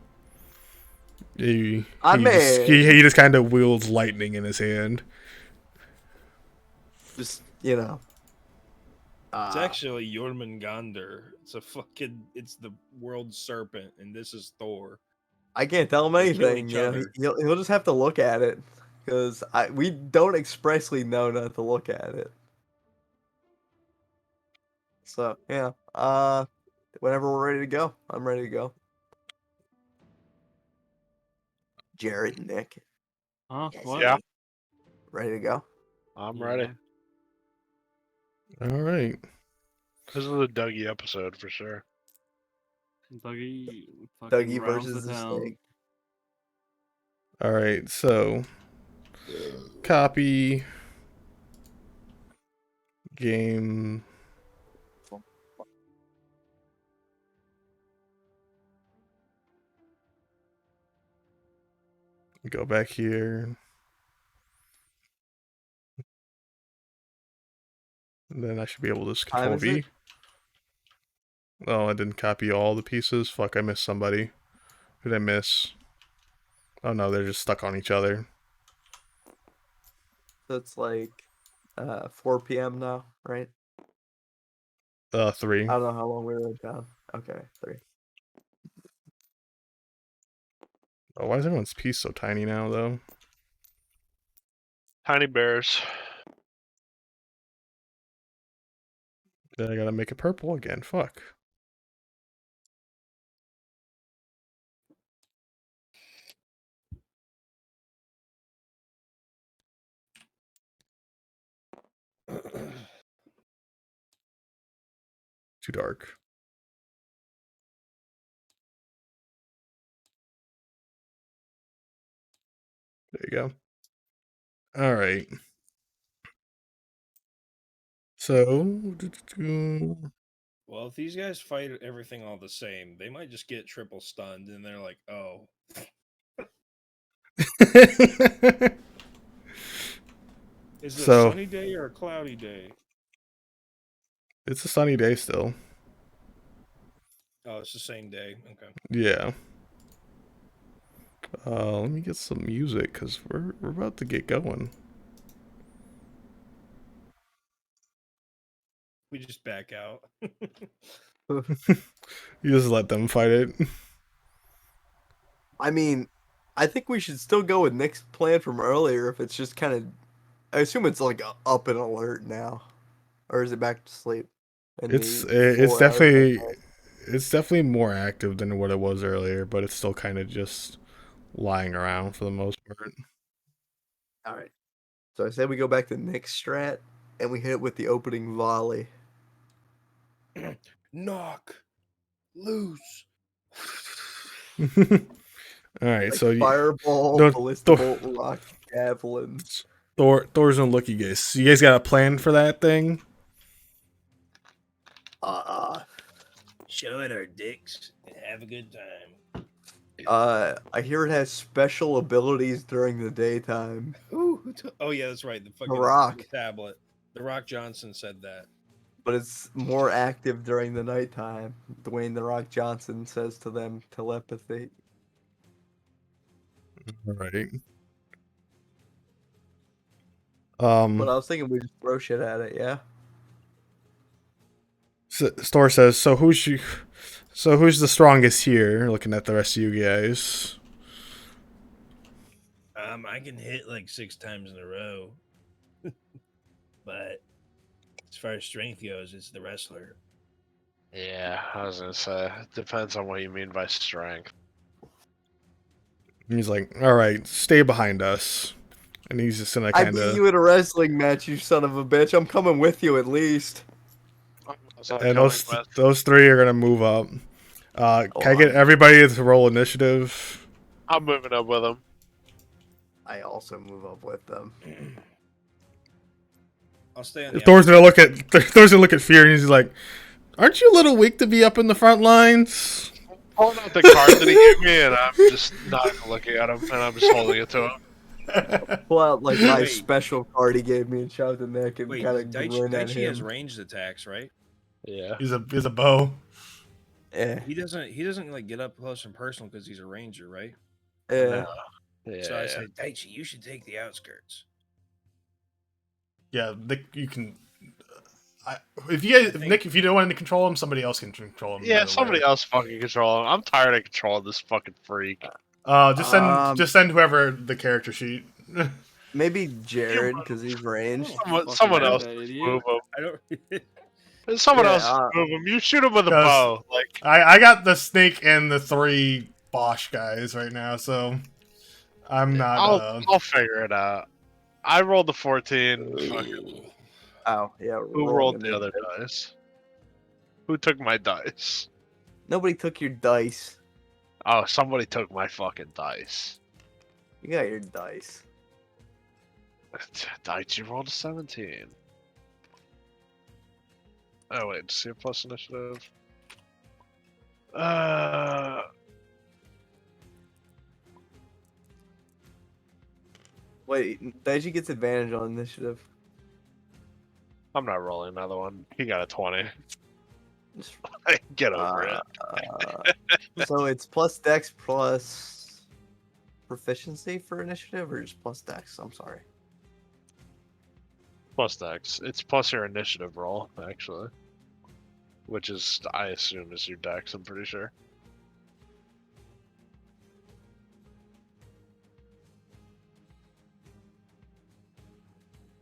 He just kind of wields lightning in his hand. Just, you know. It's actually Jormungandr. It's the world serpent, and this is Thor. I can't tell him They kill anything. each You know, other. he'll just have to look at it, because we don't expressly know not to look at it. So yeah, whenever we're ready to go, I'm ready to go. Jared, Nick, Huh? Yes. What? Yeah, ready to go? I'm Yeah. ready. All right. This is a Dougie episode for sure. Dougie fucking Dougie rounds versus the town. snake. All right. So, copy game. Go back here. And then I should be able to just Time control is V. it? Oh, I didn't copy all the pieces. Fuck, I missed somebody. Who did I miss? Oh no, they're just stuck on each other. So it's like 4 p.m. now, right? 3. I don't know how long we were down. Okay, 3. Oh, why is everyone's piece so tiny now, though? Tiny bears. Then I gotta make it purple again. Fuck. Too dark. There you go. All right. So, Well, if these guys fight everything all the same, they might just get triple stunned, and they're like, "Oh, is it a So- sunny day or a cloudy day?" it's a sunny day still. Oh, it's the same day. Okay. Yeah. Let me get some music because we're about to get going. We just back out. You just let them fight it. I mean, I think we should still go with Nick's plan from earlier if it's just kind of... I assume it's like up and alert now. Or is it back to sleep? It's 4 hours definitely more active than what it was earlier, but it's still kind of just lying around for the most part. Alright. So I said we go back to Nick's strat, and we hit it with the opening volley. Knock loose. All right, Like so fireball, don't- ballista bolt, rock, javelins. Thor's gonna look at you guys. So you guys got a plan for that thing? Show it our dicks and have a good time. I hear it has special abilities during the daytime. Ooh, oh yeah, that's right. The fucking Rock. tablet. The Rock Johnson said that. but it's more active during the nighttime. Dwayne The Rock Johnson says to them, telepathy. Right. But I was thinking we just throw shit at it, yeah? Store says, so who's the strongest here? Looking at the rest of you guys. I can hit like 6 times in a row, but as far as strength goes, it's the wrestler. Yeah, I was gonna say it depends on what you mean by strength. And he's like, all right, stay behind us. And he's just gonna I kind beat of. you in a wrestling match, you son of a bitch. I'm coming with you at least. So And going with those three are gonna move up. Can I get everybody to roll initiative? I'm moving up with him. I also move up with them. I'll stay on the Thor's gonna look at Fear, and he's like, "Aren't you a little weak to be up in the front lines?" Pulling out the card that he gave me, and I'm just not looking at him, and I'm just holding it to him. Pull out like my Wait. special card he gave me and shout at the neck and Wait, kind of grin at Daichi has him. ranged attacks, right? Yeah. He's a bow. Eh, He doesn't like get up close and personal because he's a ranger, right? eh. Yeah. So I said, Daichi, you should take the outskirts. Yeah, you can. If you don't want to control him, somebody else can control him. Yeah, somebody else fucking control him. I'm tired of controlling this fucking freak. Just send whoever the character sheet. Maybe Jared because he's ranged. Someone else that idiot. move him. I don't. Someone Yeah, else move him. You shoot him with a 'Cause bow. Like I got the snake and the 3 Bosch guys right now, so I'm not. I'll figure it out. I rolled the 14. Fucking, Oh, yeah. who rolled the other dice? Who took my dice? Nobody took your dice. Oh, somebody took my fucking dice. You got your dice. Daichi rolled a 17. Oh wait, see a plus initiative. Wait, Daichi gets advantage on initiative. I'm not rolling another one. He got a 20. Just- Get over it. So it's plus dex plus proficiency for initiative, or just plus dex? I'm sorry. Plus dex. It's plus your initiative roll, actually. Which is, I assume, is your dex, I'm pretty sure.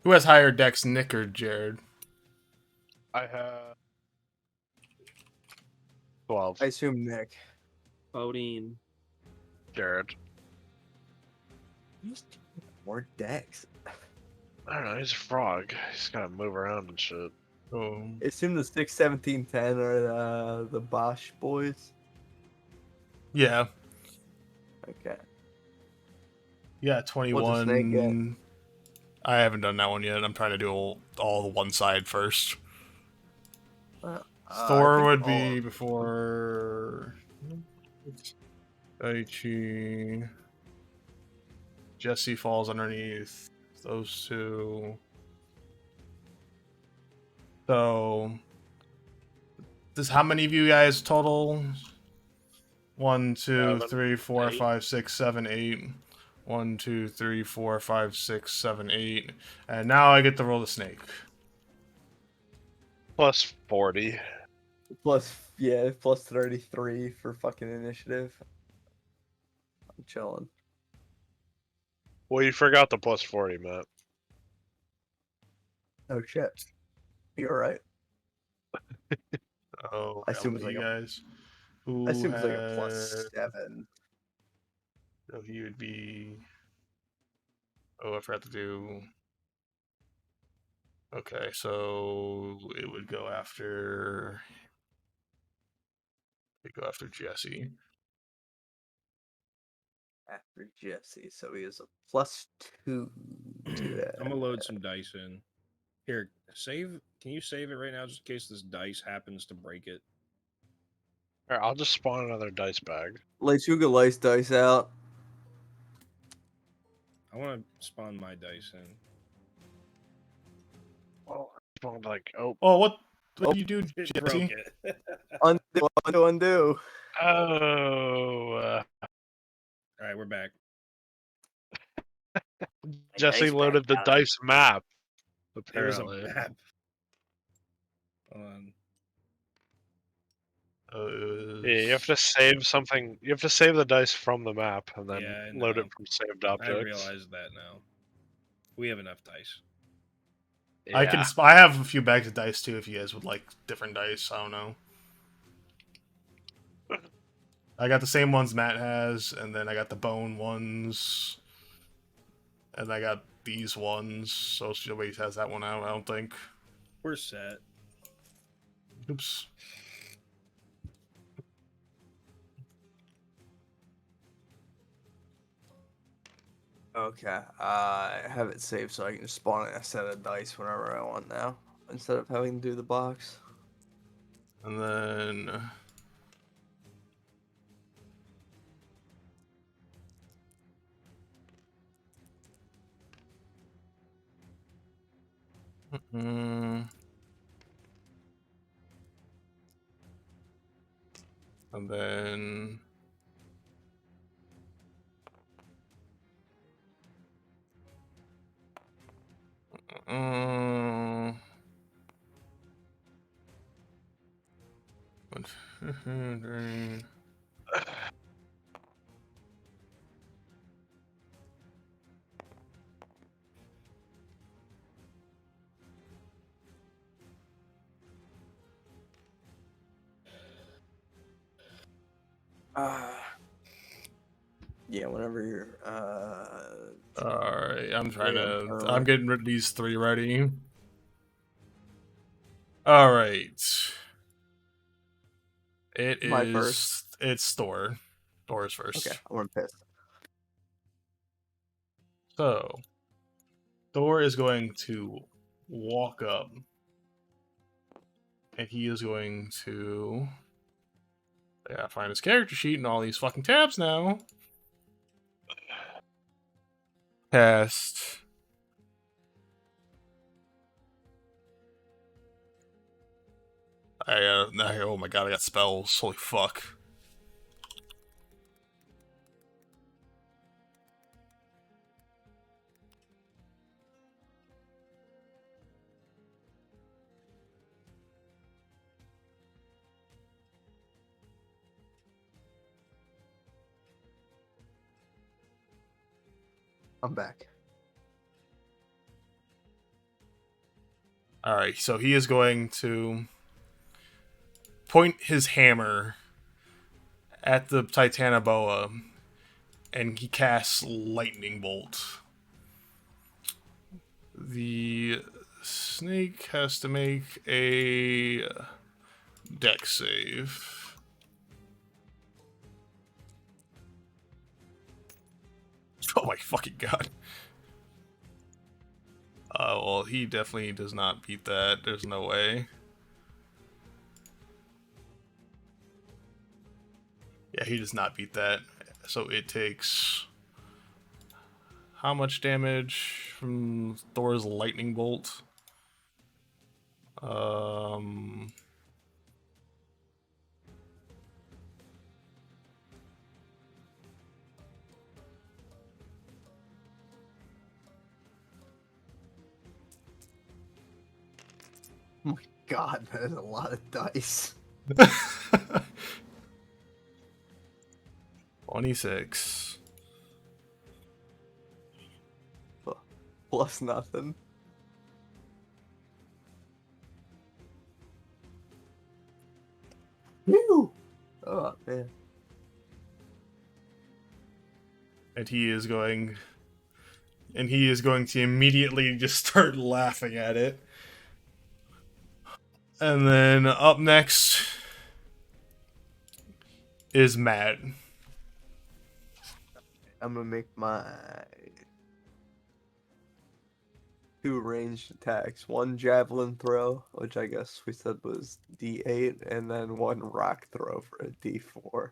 Who has higher dex, Nick or Jared? I have 12. I assume Nick. 14. Jared. More dex. I don't know, he's a frog. He's gotta move around and shit. Oh, I assume the 6, 17, 10 are the Bosch boys. yeah. Okay. Yeah, What's the snake 21. I haven't done that one yet. I'm trying to do all the one side first. Thor would be before Daichi. Jesse falls underneath those two. So, how many of you guys total? 1, 2, 3, 4, 5, 6, 7, 8. 1, 2, 3, 4, 5, 6, 7, 8. And now I get to roll the snake. Plus 40. Plus 33 for fucking initiative. I'm chilling. Well, you forgot the plus 40, Matt. Oh shit. You're right. Oh, I assume it's like guys. I assume it's like a plus 7. So he would be. Oh, I forgot to do. Okay, so it would go after. Jesse. After Jesse, so he is a plus 2 to that. I'm gonna load some dice in. Here, save. Can you save it right now, just in case this dice happens to break it? Here, I'll just spawn another dice bag. Lechuga lice dice out. I want to spawn my dice in. Oh, spawned like, oh. Oh, what? What do you do, It Jesse? broke it. Undo. Oh, All right, we're back. Jesse loaded the dice map. There was a Apparently, map. Hold on. yeah, you have to save something. You have to save the dice from the map and then Yeah, I load it know. from saved I objects. realize that now. We have enough dice. Yeah. I have a few bags of dice too. If you guys would like different dice, I don't know. I got the same ones Matt has, and then I got the bone ones, and I got these ones. So nobody has that one out, I don't think. We're set. Oops. Okay, I have it saved so I can just spawn a set of dice whenever I want now, instead of having to do the box. And then and then Yeah, whenever you're. Alright, I'm trying to. Alright. I'm getting these three ready. Alright. It My is. first? It's Thor. Thor's first. Okay, I'm pissed. So, Thor is going to walk up. And he is going to. I gotta find his character sheet and all these fucking tabs now. Cast. Oh my god, I got spells. Holy fuck. I'm back. Alright, so he is going to point his hammer at the Titanoboa, and he casts Lightning Bolt. The snake has to make a dex save. Oh my fucking god. Well, he definitely does not beat that. There's no way. Yeah, he does not beat that. So it takes... How much damage from Thor's lightning bolt? Oh my god, that is a lot of dice. 26. Plus nothing. Woo! Oh man. And he is going to immediately just start laughing at it. And then up next is Matt. I'm gonna make my 2 ranged attacks. 1 javelin throw, which I guess we said was D8, and then 1 rock throw for a D4.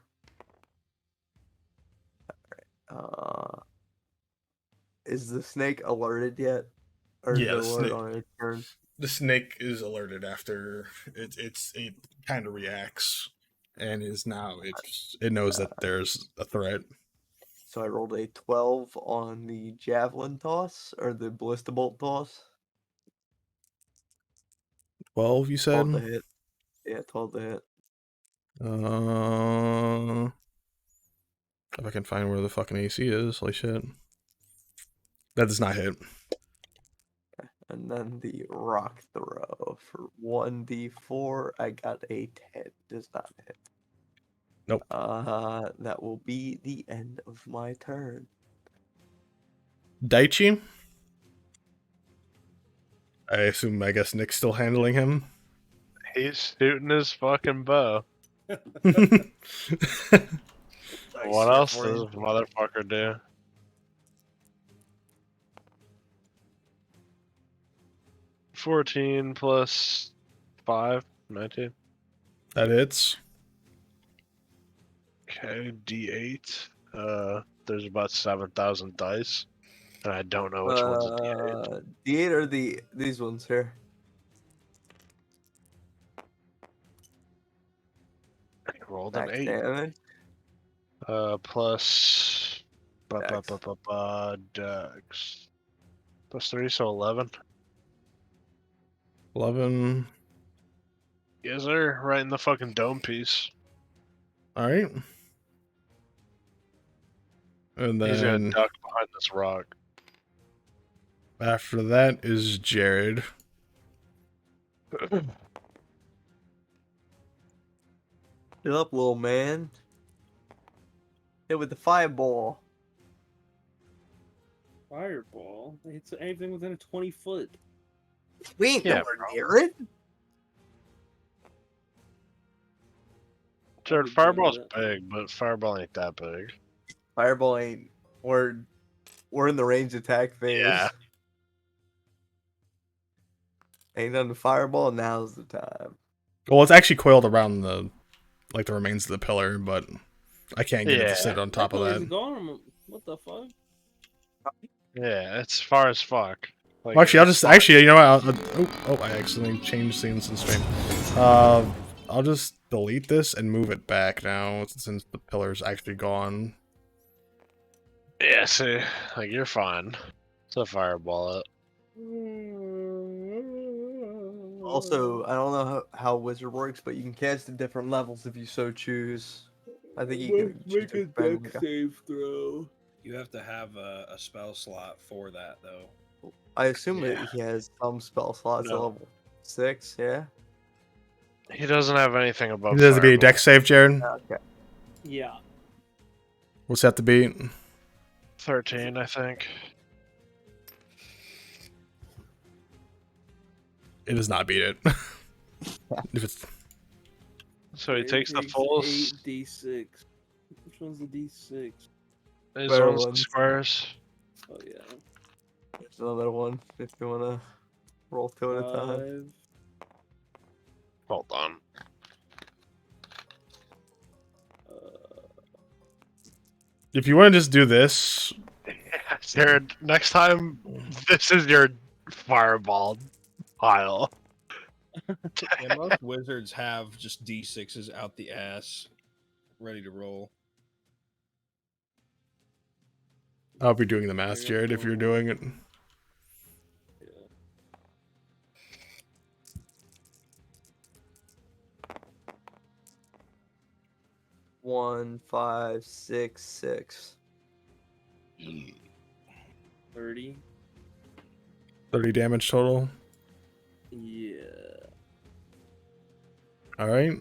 Alright. Is the snake alerted yet? Or Yeah, is it alert on its turn? The snake is alerted after it kind of reacts and is now it knows that there's a threat. So I rolled a 12 on the javelin toss or the ballista bolt toss. 12, you 12 to said? hit. Yeah, 12 to hit. If I can find where the fucking AC is, holy shit. That does not hit. And then the rock throw for 1d4. I got a 10. Does not hit. Nope. That will be the end of my turn. Daichi? I guess Nick's still handling him. He's shooting his fucking bow. Nice What there else for does you. this motherfucker do? 14 plus 5, 19. That hits. Okay, D8. There's about 7,000 dice, and I don't know which one's a D8. D8 or these ones here? I rolled an Max 8. damage. Plus Dex. Dex. Plus 3, so 11. 11. Yes, sir. Right in the fucking dome piece. Alright. And He's gonna then duck behind this rock. after that is Jared. Fill up, little man. Hit with the fireball. Fireball. It's anything within a 20-foot. We ain't Yeah, nowhere near it. Jared, would do Fireball's that. big, but Fireball ain't that big. Fireball ain't. We're in the range attack phase. Yeah. Ain't done the fireball. Now's the time. Well, it's actually coiled around the remains of the pillar, but I can't get it to sit on top of pillar's that. gone. What the fuck? Yeah, it's far as fuck. Like, Well, actually, I'll it's just far- you know what? I accidentally changed scenes in stream. I'll just delete this and move it back now since the pillar's actually gone. Yeah, see, like you're fine. It's a fireball. Also, I don't know how wizard works, but you can cast at different levels if you so choose. I think you can choose to spend like save throw. You have to have a spell slot for that, though. I assume that Yeah. he has some spell slots at No. level 6. Yeah. He doesn't have anything above. It has to be a fireball. dex save, Jared. Okay. Yeah. What's that to be? 13, I think. It does not beat it. If it's So he It takes the takes full. 8d6. Which one's the d6? These Square ones, ones. squares. Oh yeah. There's another one if you wanna roll 2 at a time. 5. Hold on. if you want to just do this, Jared, next time, this is your fireball pile. Yeah, most wizards have just d6s out the ass, ready to roll. I'll be doing the math, Jared, if you're doing it. One, 5, 6, 6. 30. 30 damage total. Yeah. Alright.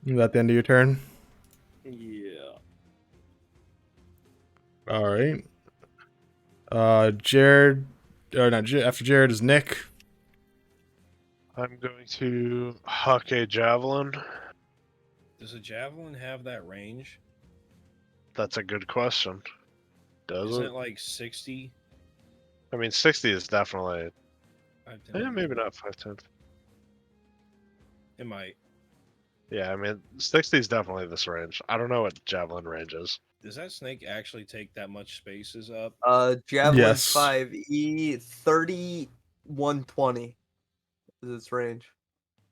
Is that the end of your turn? Yeah. Alright. Jared. Or not, after Jared is Nick. I'm going to huck a javelin. Does a javelin have that range? That's a good question. Does Isn't it? it like 60? I mean, 60 is definitely. 5, 10, Maybe not 5/10. It might. Yeah, I mean, 60 is definitely this range. I don't know what javelin range is. Does that snake actually take that much spaces up? Javelin Yes. 5E 3120 is its range.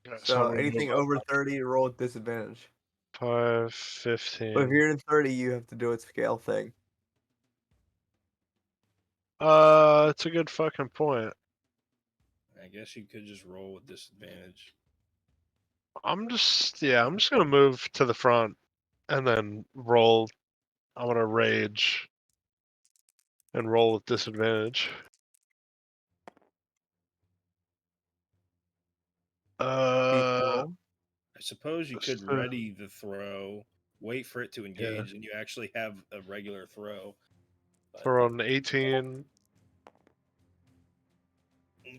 Yeah, So I'm gonna anything move over up 30, roll with disadvantage. 5, But if 15. you're in 30, you have to do its scale thing. It's a good fucking point. I guess you could just roll with disadvantage. I'm just gonna move to the front and then roll. I'm gonna rage and roll with disadvantage. Decent roll. I suppose you could So- ready the throw, wait for it to engage, and you actually have a regular throw. But throw an 18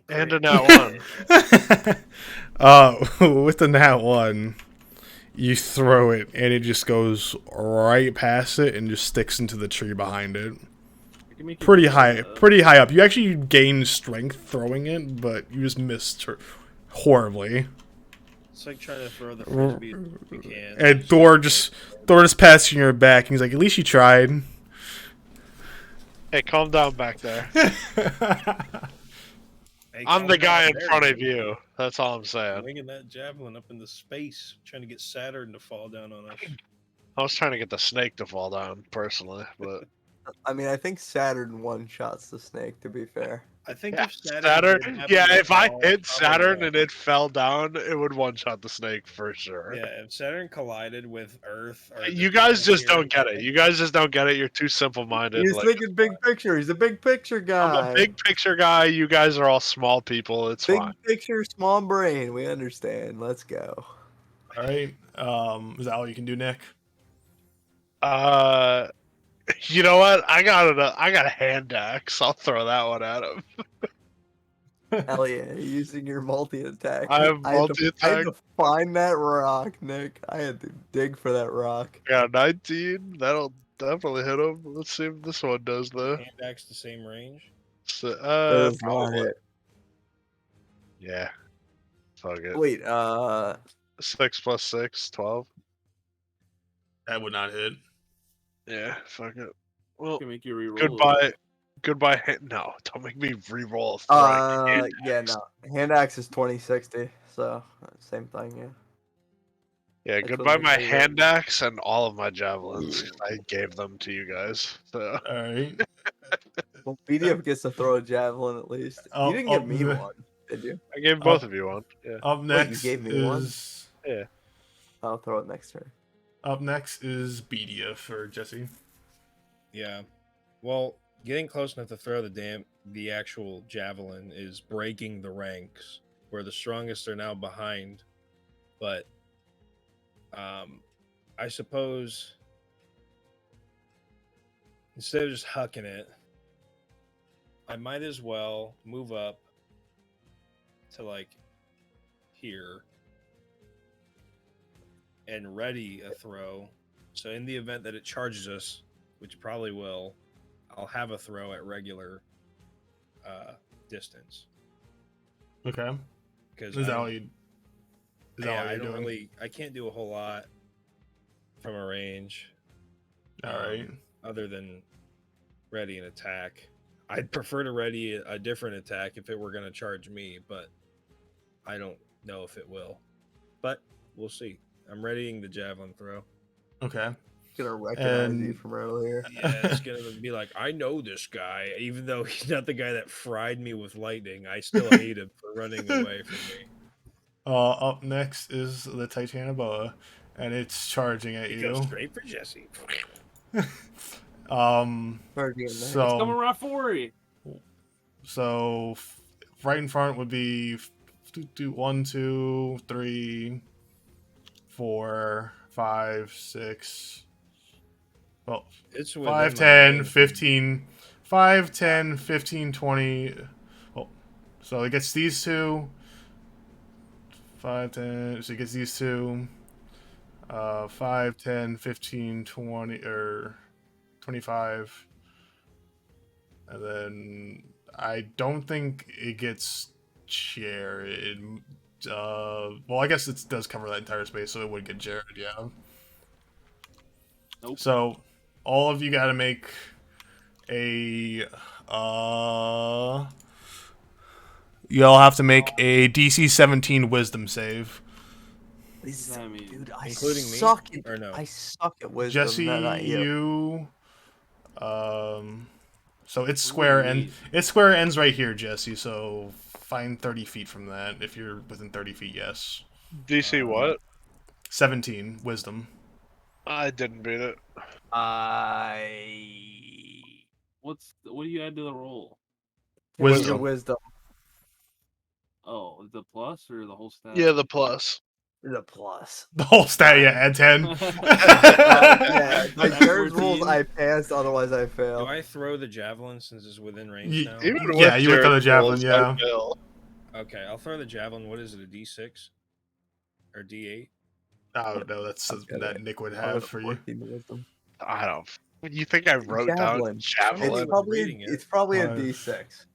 and a crit. nat 1. With the nat 1, you throw it and it just goes right past it and just sticks into the tree behind it. I can make you Pretty roll, high up. You actually gain strength throwing it, but you just missed horribly. It's like trying to throw the frisbee as you can. And Thor just pats you in your back and he's like, at least you tried. Hey, calm down back there. Hey, I'm calm the down guy in there, front of dude. you. That's all I'm saying. Winging that javelin up into space, trying to get Saturn to fall down on us. I was trying to get the snake to fall down personally, but I mean, I think Saturn one-shots the snake, to be fair. I think yeah, if Saturn, Saturn. did happen Yeah, to if I fall, hit probably Saturn not. and it fell down, it would one-shot the snake for sure. Yeah, if Saturn collided with Earth, or You guys just atmosphere, don't get it. You guys just don't get it. You're too simple-minded. He's Like, thinking big picture. He's a big picture I'm guy. a big picture guy. You guys are all small people. It's Big fine. picture, small brain. We understand. Let's go. All right. Is that all you can do, Nick? You know what? I got a hand axe. I'll throw that one at him. Hell yeah, using your multi-attack. I have I had multi-attack. to find that rock, Nick. I had to dig for that rock. Yeah, 19. That'll definitely hit him. Let's see if this one does though. hand axe the same range. So, That does not probably. hit. Yeah. Fuck it. Wait, 6 plus 6, 12. That would not hit. Yeah, fuck it. I Well, can make you reroll. goodbye. Goodbye. No, don't make me re-roll. yeah, no. Hand axe is 2060, so same thing, yeah. Yeah, That's goodbye what my they say, hand axe and all of my javelins. I gave them to you guys. So All right. Well, Beedyuff gets to throw a javelin at least. You didn't give me one, did you? I gave both of you one. Yeah. Up Wait, next you gave me one? is Yeah. I'll throw it next turn. Beedyuff for Jesse. Yeah. Well, getting close enough to throw the actual javelin is breaking the ranks, where the strongest are now behind. But I suppose instead of just hucking it, I might as well move up to like here and ready a throw. So in the event that it charges us, which probably will, I'll have a throw at regular distance. Okay. Because Is that all you? Is that all I you're don't doing? really, I can't do a whole lot from a range. All right. Other than ready an attack. I'd prefer to ready a different attack if it were going to charge me, but I don't know if it will. But we'll see. I'm readying the javelin throw. Okay. Gonna recognize you And- from earlier. Yeah, it's going to be like, I know this guy. Even though he's not the guy that fried me with lightning, I still hate him for running away from me. Up next is the Titanoboa, and it's charging at It you. goes straight for Jesse. Charging at me. It's coming So right for you. right in front would be 1, 2, 3, 4, 5, 6. Well, It's 5, within my 10, range. 15. 5, 10, 15, 20. Well, so it gets these two. 5, 10. So it gets these two. 5, 10, 15, 20, or 25. And then I don't think it gets chair. Well, I guess it does cover that entire space, so it would get Jared, yeah. Nope. So all of you got to make a. You all have to make a DC 17 Wisdom save. What does that mean? Dude, I Including me? suck at Or no? I suck at wisdom. Jesse, No, not you. you. So it's What square do you and mean? its square ends right here, Jesse. So find 30 feet from that if you're within 30 feet. Yes. DC what? 17 Wisdom. I didn't beat it. What do you add to the roll? Wisdom. Wisdom. Oh, the plus or the whole stat? Yeah, the plus. The plus. The whole stat, yeah, add 10. Yeah, like At there's rules 14? I passed, otherwise I Do fail. I throw the javelin since it's within range Ye- now? Even Yeah, with you would throw the Jared's javelin, rolls, I yeah. fail. Okay, I'll throw the javelin. What is it, a D6? Or D8? Oh, no, that's I've got that Nick would I'll go have to for you. 14 wisdom. I don't. You think I wrote Javelin. down javelin? It's probably reading it. it's probably a Five. D6.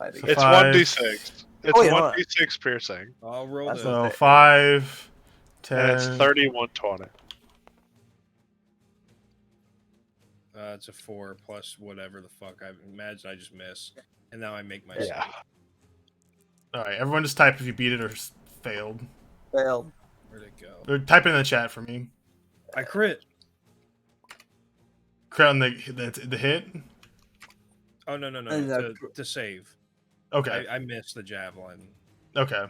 I think. So It's five. 1d6. It's Oh, yeah, hold on. 1d6 piercing, I'll roll That's the. not- So 5, 10. and it's 3120. It's a 4 plus whatever the fuck. I imagine I just miss. And now I make my Yeah. save. All right, everyone just type if you beat it or failed. Failed. Where'd it go? Or type it in the chat for me. I crit. Crit on the hit. Oh, no. And To save. Okay. I missed the javelin. Okay.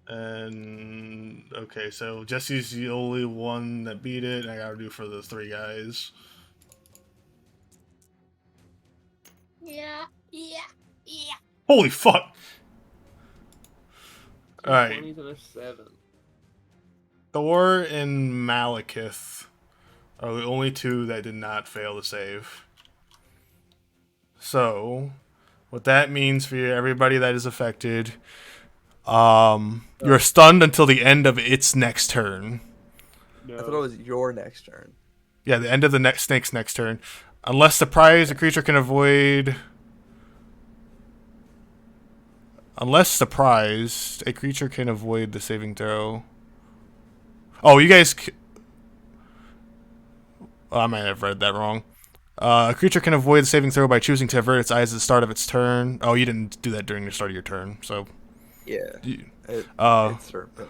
And okay, so Jesse's the only one that beat it. I gotta do for the 3 guys. Yeah. Holy fuck! All right. 20s and a 7. Thor and Malekith are the only 2 that did not fail to save. So, what that means for everybody that is affected, you're stunned until the end of its next turn. No. I thought it was your next turn. Yeah, the end of the snake's next turn. Unless surprised, a creature can avoid... Unless surprised, a creature can avoid the saving throw. Oh, you guys... Oh, I might have read that wrong. A creature can avoid the saving throw by choosing to avert its eyes at the start of its turn. Oh, you didn't do that during the start of your turn, so... Yeah. It's serpent.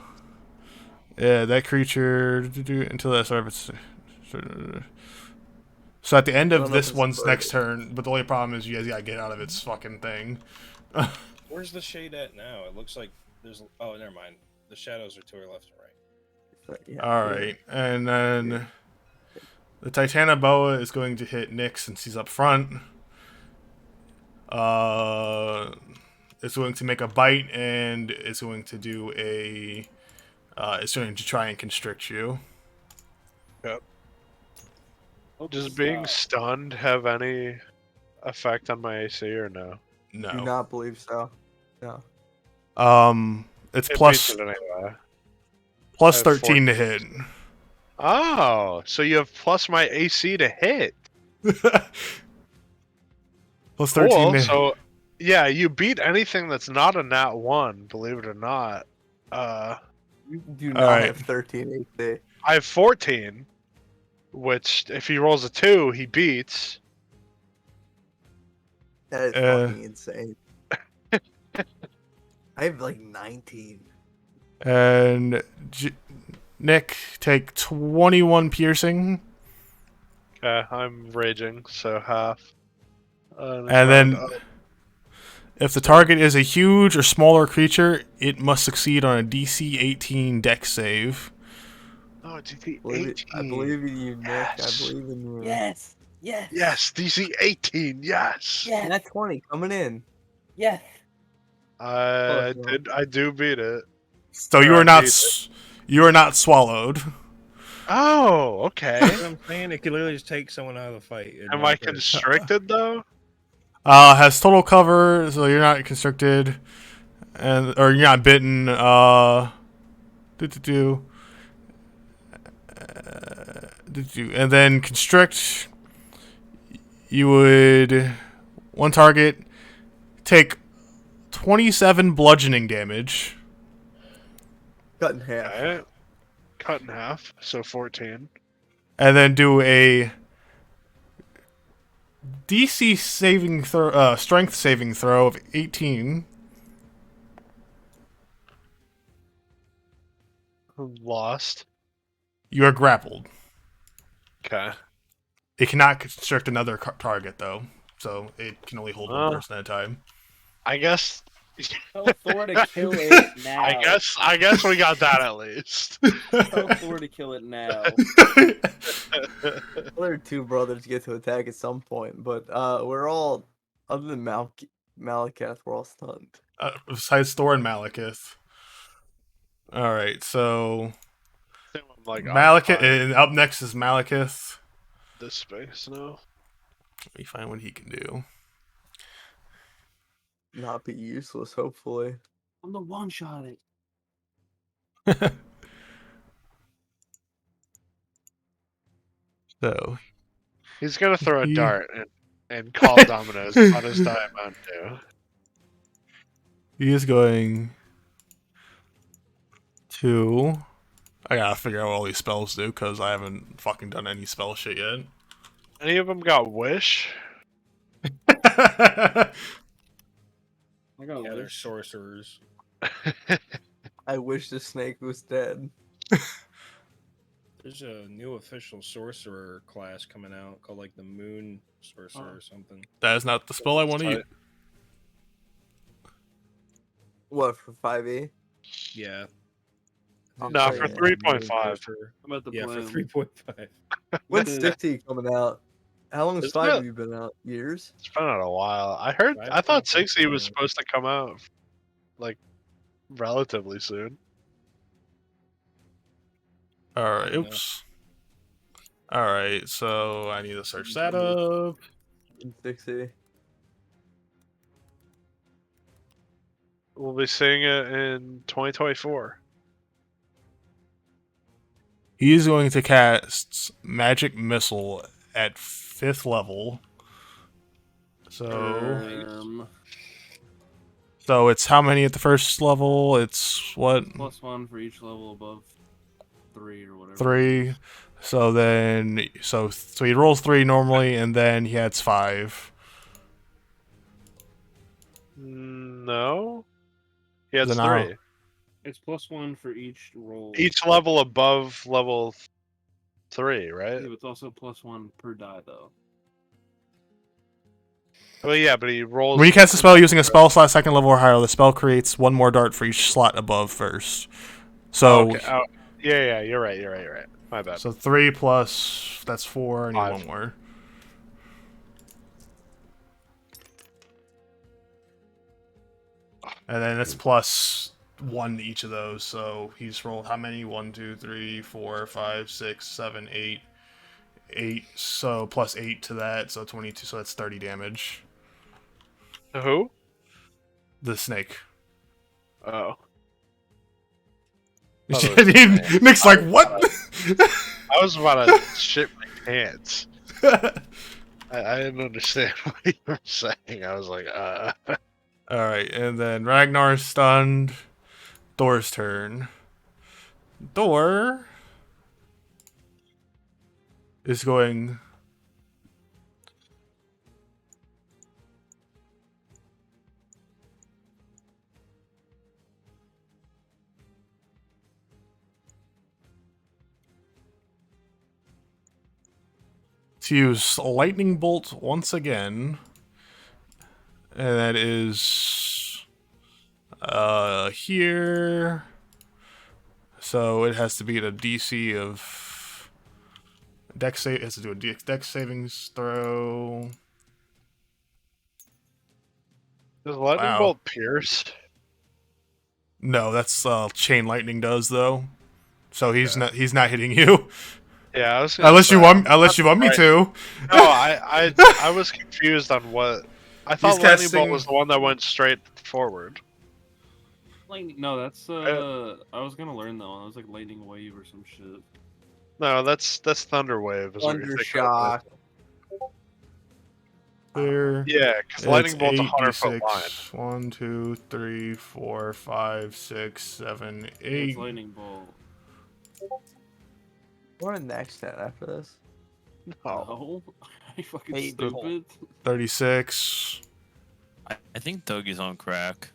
Yeah, that creature until the start of its... So at the end I of don't know if this it's one's bird. next turn, but the only problem is you guys gotta get out of its fucking thing. Where's the shade at now? It looks like there's. Oh, never mind. The shadows are to our left and right. But, yeah, Alright, and then the Titanoboa is going to hit Nick since he's up front. It's going to make a bite, and it's going to do a... it's going to try and constrict you. Does being stunned have any effect on my AC or no? Do No. not believe so. No. It's It plus beats it anyway. plus I have 13 to hit. Oh, so you have plus my AC to hit. Plus 13 Cool. to So, yeah, you beat anything that's not a nat 1, believe it or not. You do not Alright. have 13 AC. I have 14, which if he rolls a 2, he beats. That is fucking insane. I have like 19. And Nick, take 21 piercing. Okay, I'm raging, so half. And then, if the target is a huge or smaller creature, it must succeed on a DC 18 Dex save. Oh, DC Believe 18. it- I believe in you, Nick. Yes. I believe in you. Yes. Yes, DC 18. Yes. Yes. Nat 20 coming in. Yes. I Close, did. I do beat it. So you Or are I not beat you are not swallowed. Oh, okay. That's what I'm saying. It could literally just take someone out of the fight. and Am not I hurt. constricted though? Has total cover, so you're not constricted, and or you're not bitten. And then constrict. You would one target take 27 bludgeoning damage. Cut in half. Okay. cut in half, so 14. And then do a DC saving throw, strength saving throw of 18. Lost. You are grappled. Okay. It cannot constrict another target, though, so it can only hold one Oh. person at a time. I guess. Tell Thor to kill it now. I guess we got that at least. Tell Thor to kill it now. Other two brothers get to attack at some point, but we're all, other than Malakath, we're all stunned. Besides Thor and Malekith. Alright, so Like Malekith, and up next is Malekith. this space now. Let me find what he can do. Not be useless, hopefully. I'm the one-shot it. So He's gonna throw a He- dart and call dominoes on his diamond too. he is going to. I gotta figure out what all these spells do because I haven't fucking done any spell shit yet. Any of them got wish? I got Yeah, they're wish. sorcerers. I wish the snake was dead. There's a new official sorcerer class coming out called like the Moon Sorcerer or something. That is not the spell I want to use. What, for 5e? Yeah. No, for 3.5. I'm about to Yeah, play for 'em. 3.5. When's Yeah. Stick Tea coming out? How long has Isn't 5e been out? Years? It's been out a while. I thought 60 was supposed to come out like relatively soon. Alright, Yeah. oops. Alright, so I need to search that up. 60. We'll be seeing it in 2024. He is going to cast Magic Missile at 5th level. So it's how many at the first level? It's what? +1 for each level above 3 or whatever. 3. So then, so he rolls 3 normally, and then he adds 5. No. He has Then I'll- 3. It's +1 for each roll. Each level above level 3, right? Yeah, but it's also +1 per die though. Well, yeah, but he rolls. When you cast a spell using a spell slot 2nd level or higher, the spell creates 1 more dart for each slot above first. So, Okay. Oh, yeah, you're right. My bad. so 3 plus, that's 4, I need 5. 1 more. And then it's plus 1 to each of those, so he's rolled how many? 1, 2, 3, 4, 5, 6, 7, 8. 8, so plus 8 to that, so 22, so that's 30 damage. Who? The snake. Oh. Nick's like, what? I was about to shit my pants. I didn't understand what you were saying. I was like, Alright, and then Ragnar's stunned. Thor's turn. Thor is going to use Lightning Bolt once again. And that is here. So it has to beat a DC of Dex save. It has to do a Dex savings throw. does lightning Wow. bolt pierce? No, that's chain lightning does though. So he's not hitting you. Yeah, I was. Unless you want me to. No, I was confused on what. I thought He's lightning casting- bolt was the one that went straight forward. Lightning. No, that's I was gonna learn that one. I was like lightning wave or some shit. No, that's thunder wave. Is what you're thinking of. Thundershock. There. Yeah, because lightning bolt's a 100-foot line. 1, 2, 3, 4, 5, 6, 7, It's 8. lightning bolt. What next then after this? Oh, No. Are you fucking Hey, stupid? 36. I think Doug is on crack.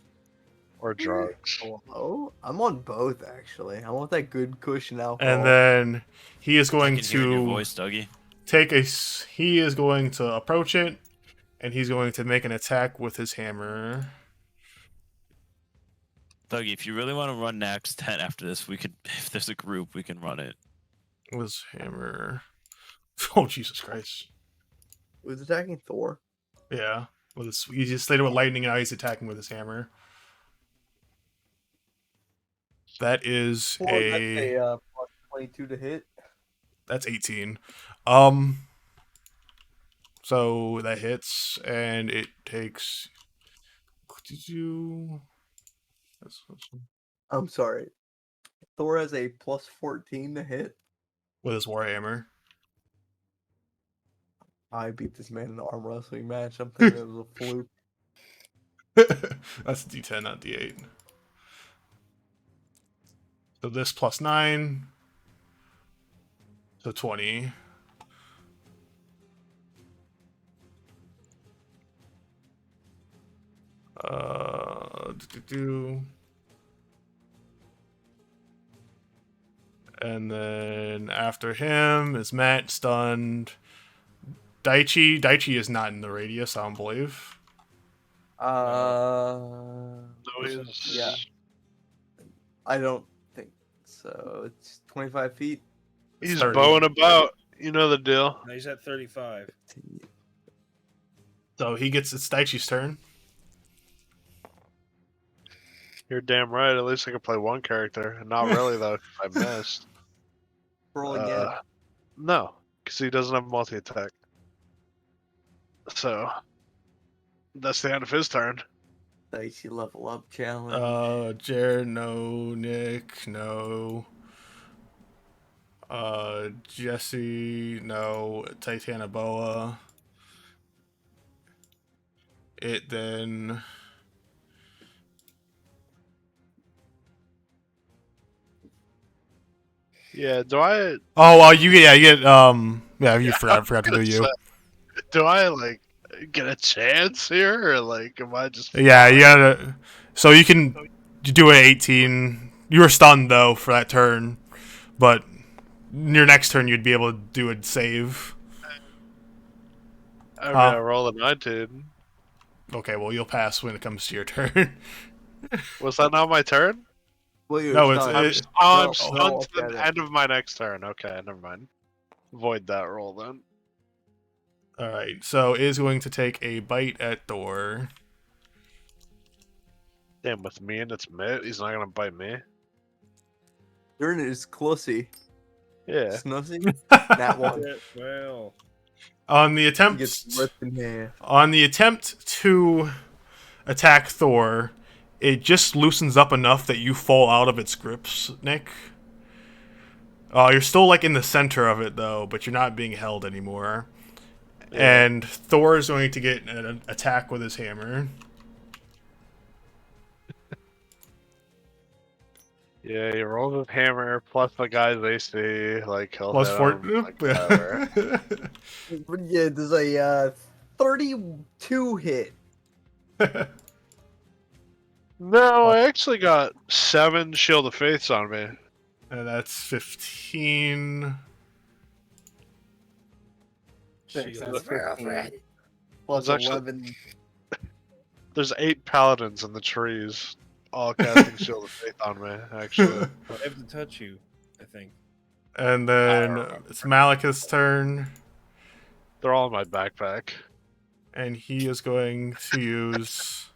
or drugs. Oh, I'm on both actually. I want that good cushion alcohol. And then he is I going can hear it in your to voice, Dougie. he is going to approach it, and he's going to make an attack with his hammer. Dougie, if you really want to run next 10 after this, we could. If there's a group, we can run it. With his hammer. Oh, Jesus Christ. Who's attacking Thor? Yeah. He just slated with lightning, and now he's attacking with his hammer. That is Thor, that's a plus 22 to hit. That's 18. So that hits, and it takes. Did you? I'm sorry. Thor has a plus 14 to hit. With his warhammer. I beat this man in an arm wrestling match. I'm thinking it was a fluke. That's D10, not D8. So this plus 9. So 20. And then after him is Matt, stunned. Daichi. Daichi is not in the radius, I don't believe. No, Yeah. I don't think so. It's 25 feet. He's 30. bowing about. You know the deal. No, he's at 35. So it's Daichi's turn. You're damn right. At least I can play one character. And not really, though, 'cause I missed. Roll again. No, because he doesn't have multi-attack. So, that's the end of his turn. Dicey level up challenge. Jared, no. Nick, no. Jesse, no. Titanoboa. It then. Yeah, do I... Oh, well, you get, you forgot to do you. Do I, like, get a chance here? Or, like, am I just... Yeah, you gotta. So you do an 18. You were stunned, though, for that turn. But your next turn, you'd be able to do a save. I mean, I roll a 19. Okay, well, you'll pass when it comes to your turn. Was that not my turn? Well, you're No, it's- stunned. I'm No, stunned no, to the okay, end of my next turn. Okay, never mind. Void that roll, then. Alright, so it is going to take a bite at Thor. Damn, with me and its mitt, he's not gonna bite me. Turn is Clussy. Yeah. Snussy? That one. Well, On the He attempt gets ripped in half. to attack Thor, it just loosens up enough that you fall out of its grips, Nick. You're still like in the center of it though, but you're not being held anymore. Yeah. And Thor is going to get an attack with his hammer. Yeah, he rolls his hammer plus the guy's AC. Like, he'll Plus hit 4. him, like, whatever. But yeah, there's a 32 hit. No, I actually got 7 Shield of Faiths on me. And that's 15. Six, Shield. that's 15. Plus It's actually- 11. There's 8 paladins in the trees, all casting Shield of Faith on me, actually. I have to touch you, I think. And I then don't remember. it's Malika's turn. They're all in my backpack. And he is going to use...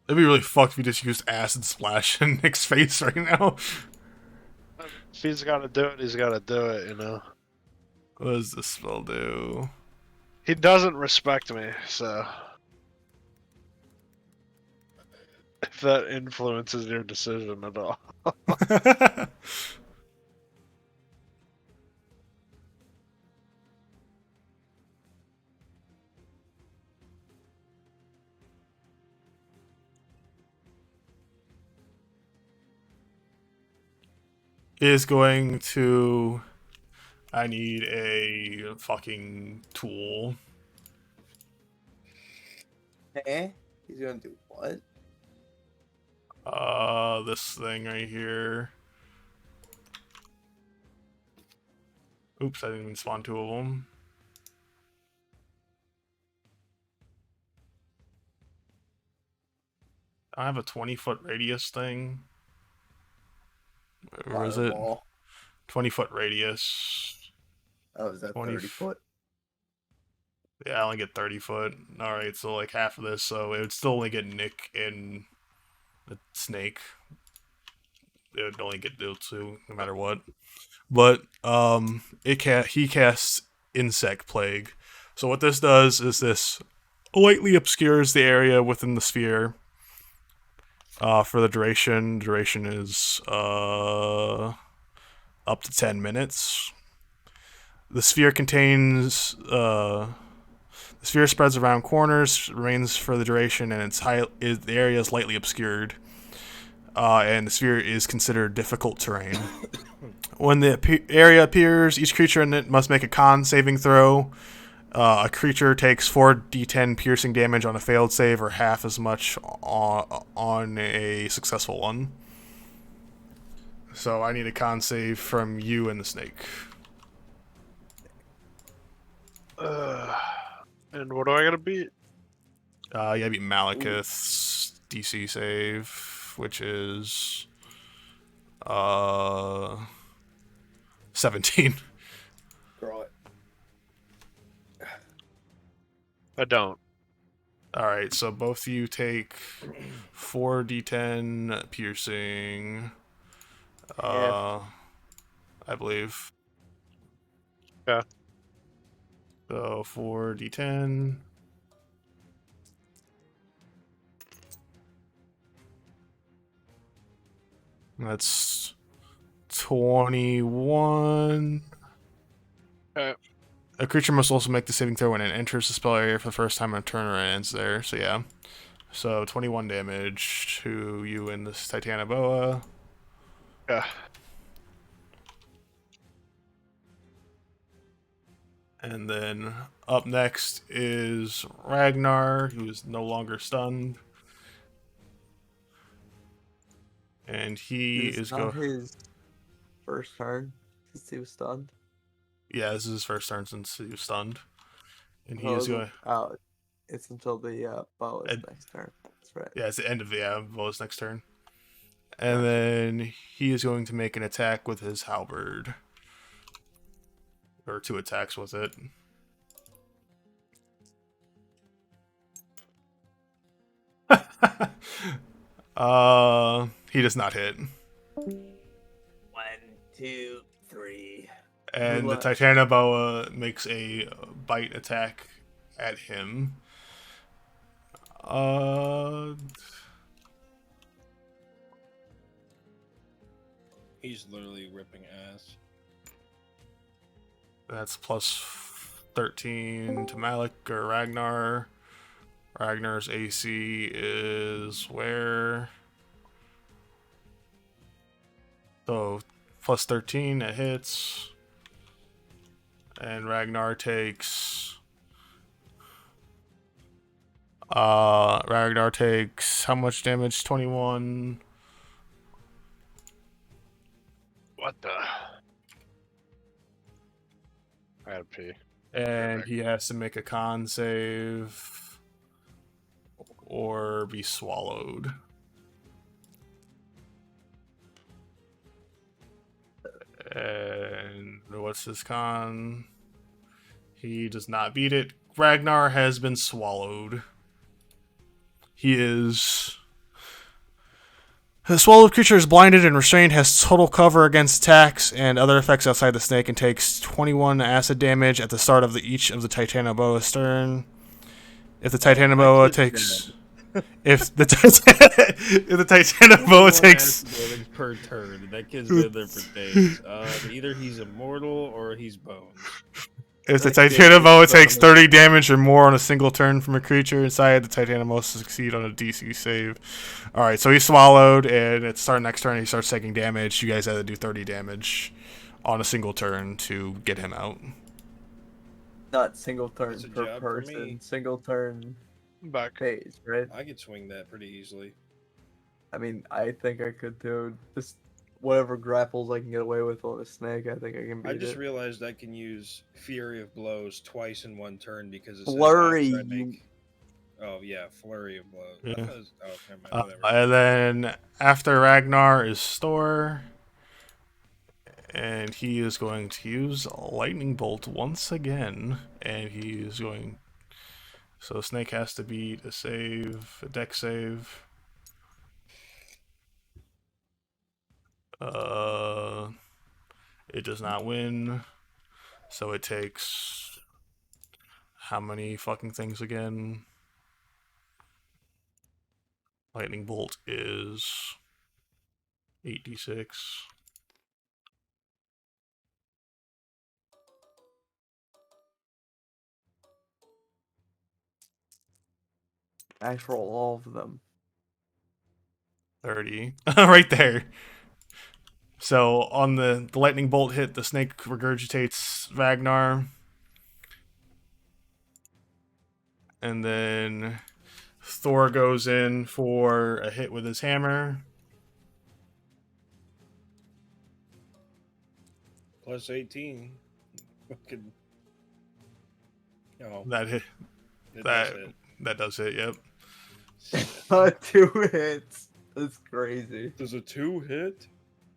It'd be really fucked if you just used acid splash in Nick's face right now. If he's gotta do it, he's gotta do it, you know? What does this spell do? He doesn't respect me, so... If that influences your decision at all. is going to. I need a fucking tool. Eh? He's gonna do what? This thing right here. Oops, I didn't even spawn two of them. I have a 20-foot radius thing. Where is it? Fireball. 20-foot radius. Oh, is that 30 foot? Yeah, I only get 30 foot. Alright, so like half of this, so it would still only get Nick and the snake. It would only get those two, no matter what. But he casts Insect Plague. So what this does is this lightly obscures the area within the sphere. For the duration. Duration is up to 10 minutes. The sphere contains the sphere spreads around corners, remains for the duration, and the area is lightly obscured. And the sphere is considered difficult terrain. When the area appears, each creature in it must make a con saving throw. A creature takes 4d10 piercing damage on a failed save, or half as much on a successful one. So I need a con save from you and the snake. And what do I gotta beat? You gotta beat Malekith's DC save, which is 17. Draw it. I don't. Alright, so both of you take 4d10 piercing. I believe. Yeah. So 4d10. That's 21. Okay. A creature must also make the saving throw when it enters the spell area for the first time on a turn or it ends there. So yeah. So 21 damage to you and this Titanoboa. Yeah. And then up next is Ragnar, who is no longer stunned. And he is not his first turn since he was stunned. Yeah, this is his first turn since he was stunned. And he Oh, is going. Oh, it's until the Boa's next turn. That's right. Yeah, it's the end of the Boa's next turn. And then he is going to make an attack with his halberd. Or 2 attacks with it. He does not hit. 1, 2, 3. And the Titanoboa makes a bite attack at him. He's literally ripping ass. That's plus 13 to Malik or Ragnar. Ragnar's AC is where? So plus 13, it hits. And Ragnar takes how much damage? 21. What the? I had to pee. And he has to make a con save or be swallowed. And what's his con? He does not beat it. Ragnar has been swallowed. He is... The swallowed creature is blinded and restrained, has total cover against attacks and other effects outside the snake, and takes 21 acid damage at the start of each of the Titanoboa's turn. If the Titanoboa takes... If the Titanoboa takes damage per turn, that kid's been there for days. Either he's immortal or he's bones. If the Next Titanoboa damage takes is 30 damage or more on a single turn from a creature inside, the Titanoboa must succeed on a DC save. Alright, so he swallowed, and it's our next turn. He starts taking damage. You guys have to do 30 damage on a single turn to get him out. not single turn That's a per job for me. person. Single turn Back. phase, right? I could swing that pretty easily. I mean, I think I could too. Just whatever grapples I can get away with on a snake, I think I can beat I just it. realized I can use Fury of Blows twice in one turn because it says Flurry, after I you- make. Oh yeah, Flurry of Blows. Yeah. I thought it was... Oh, never mind. Whatever. And then after Ragnar is Thor. And he is going to use Lightning Bolt once again. And he is going... So Snake has to beat a deck save. It does not win. So it takes... How many fucking things again? Lightning Bolt is 8d6. max roll all of them. 30. Right there. So on the lightning bolt hit, the snake regurgitates Ragnar. And then Thor goes in for a hit with his hammer. Plus 18. Fucking. Oh, That hit. it That does hit. that does hit. Yep. 2 hits. That's crazy. Does a 2 hit?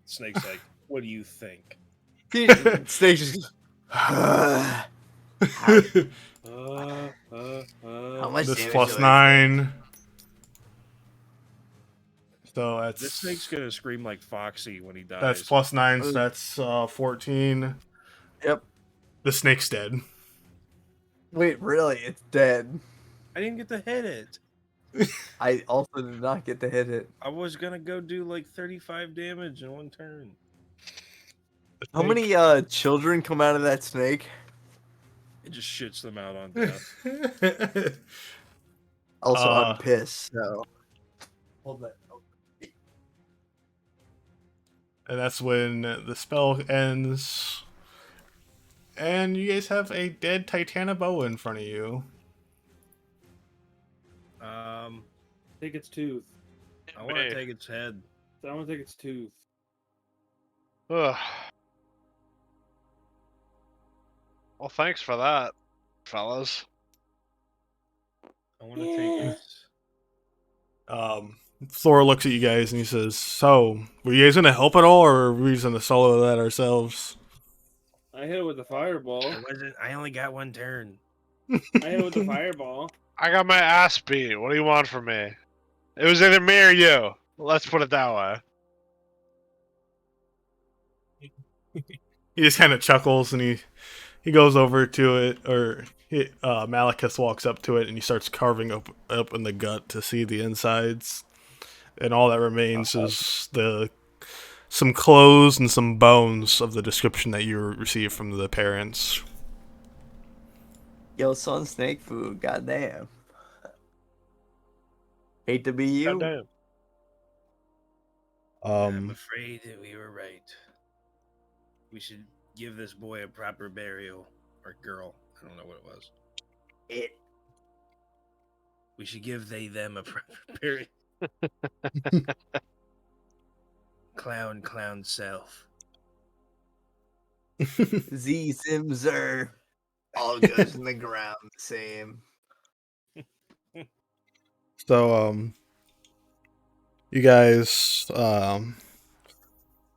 Snake's like, what do you think? Snake just. How much This damage plus do I take? 9. So that's This snake's gonna scream like Foxy when he dies. that's plus 9. So that's 14. Yep. The snake's dead. Wait, really? It's dead. I didn't get to hit it. I also did not get to hit it. I was gonna go do like 35 damage in one turn. How many children come out of that snake? It just shits them out on death. Also, I'm pissed. So hold that. And that's when the spell ends. And you guys have a dead Titanoboa in front of you. Take its tooth. I want to take its head. I want to take its tooth. Ugh. Well, thanks for that, fellas. I want to take its. Thor looks at you guys and he says, "So, were you guys gonna help at all, or are we just gonna solo that ourselves?" I hit it with the fireball. It wasn't. I only got one turn. I hit it with the fireball. I got my ass beat. What do you want from me? It was either me or you. Let's put it that way. He just kind of chuckles and he goes over to it, or Malekith walks up to it and he starts carving up in the gut to see the insides, and all that remains is some clothes and some bones of the description that you received from the parents. Yo, son, snake food. Goddamn. Hate to be you. Goddamn. I'm afraid that we were right. We should give this boy a proper burial, or girl. I don't know what it was. It. We should give them a proper burial. Clown self. Z Simzer. All goes in the ground the same. So, you guys kind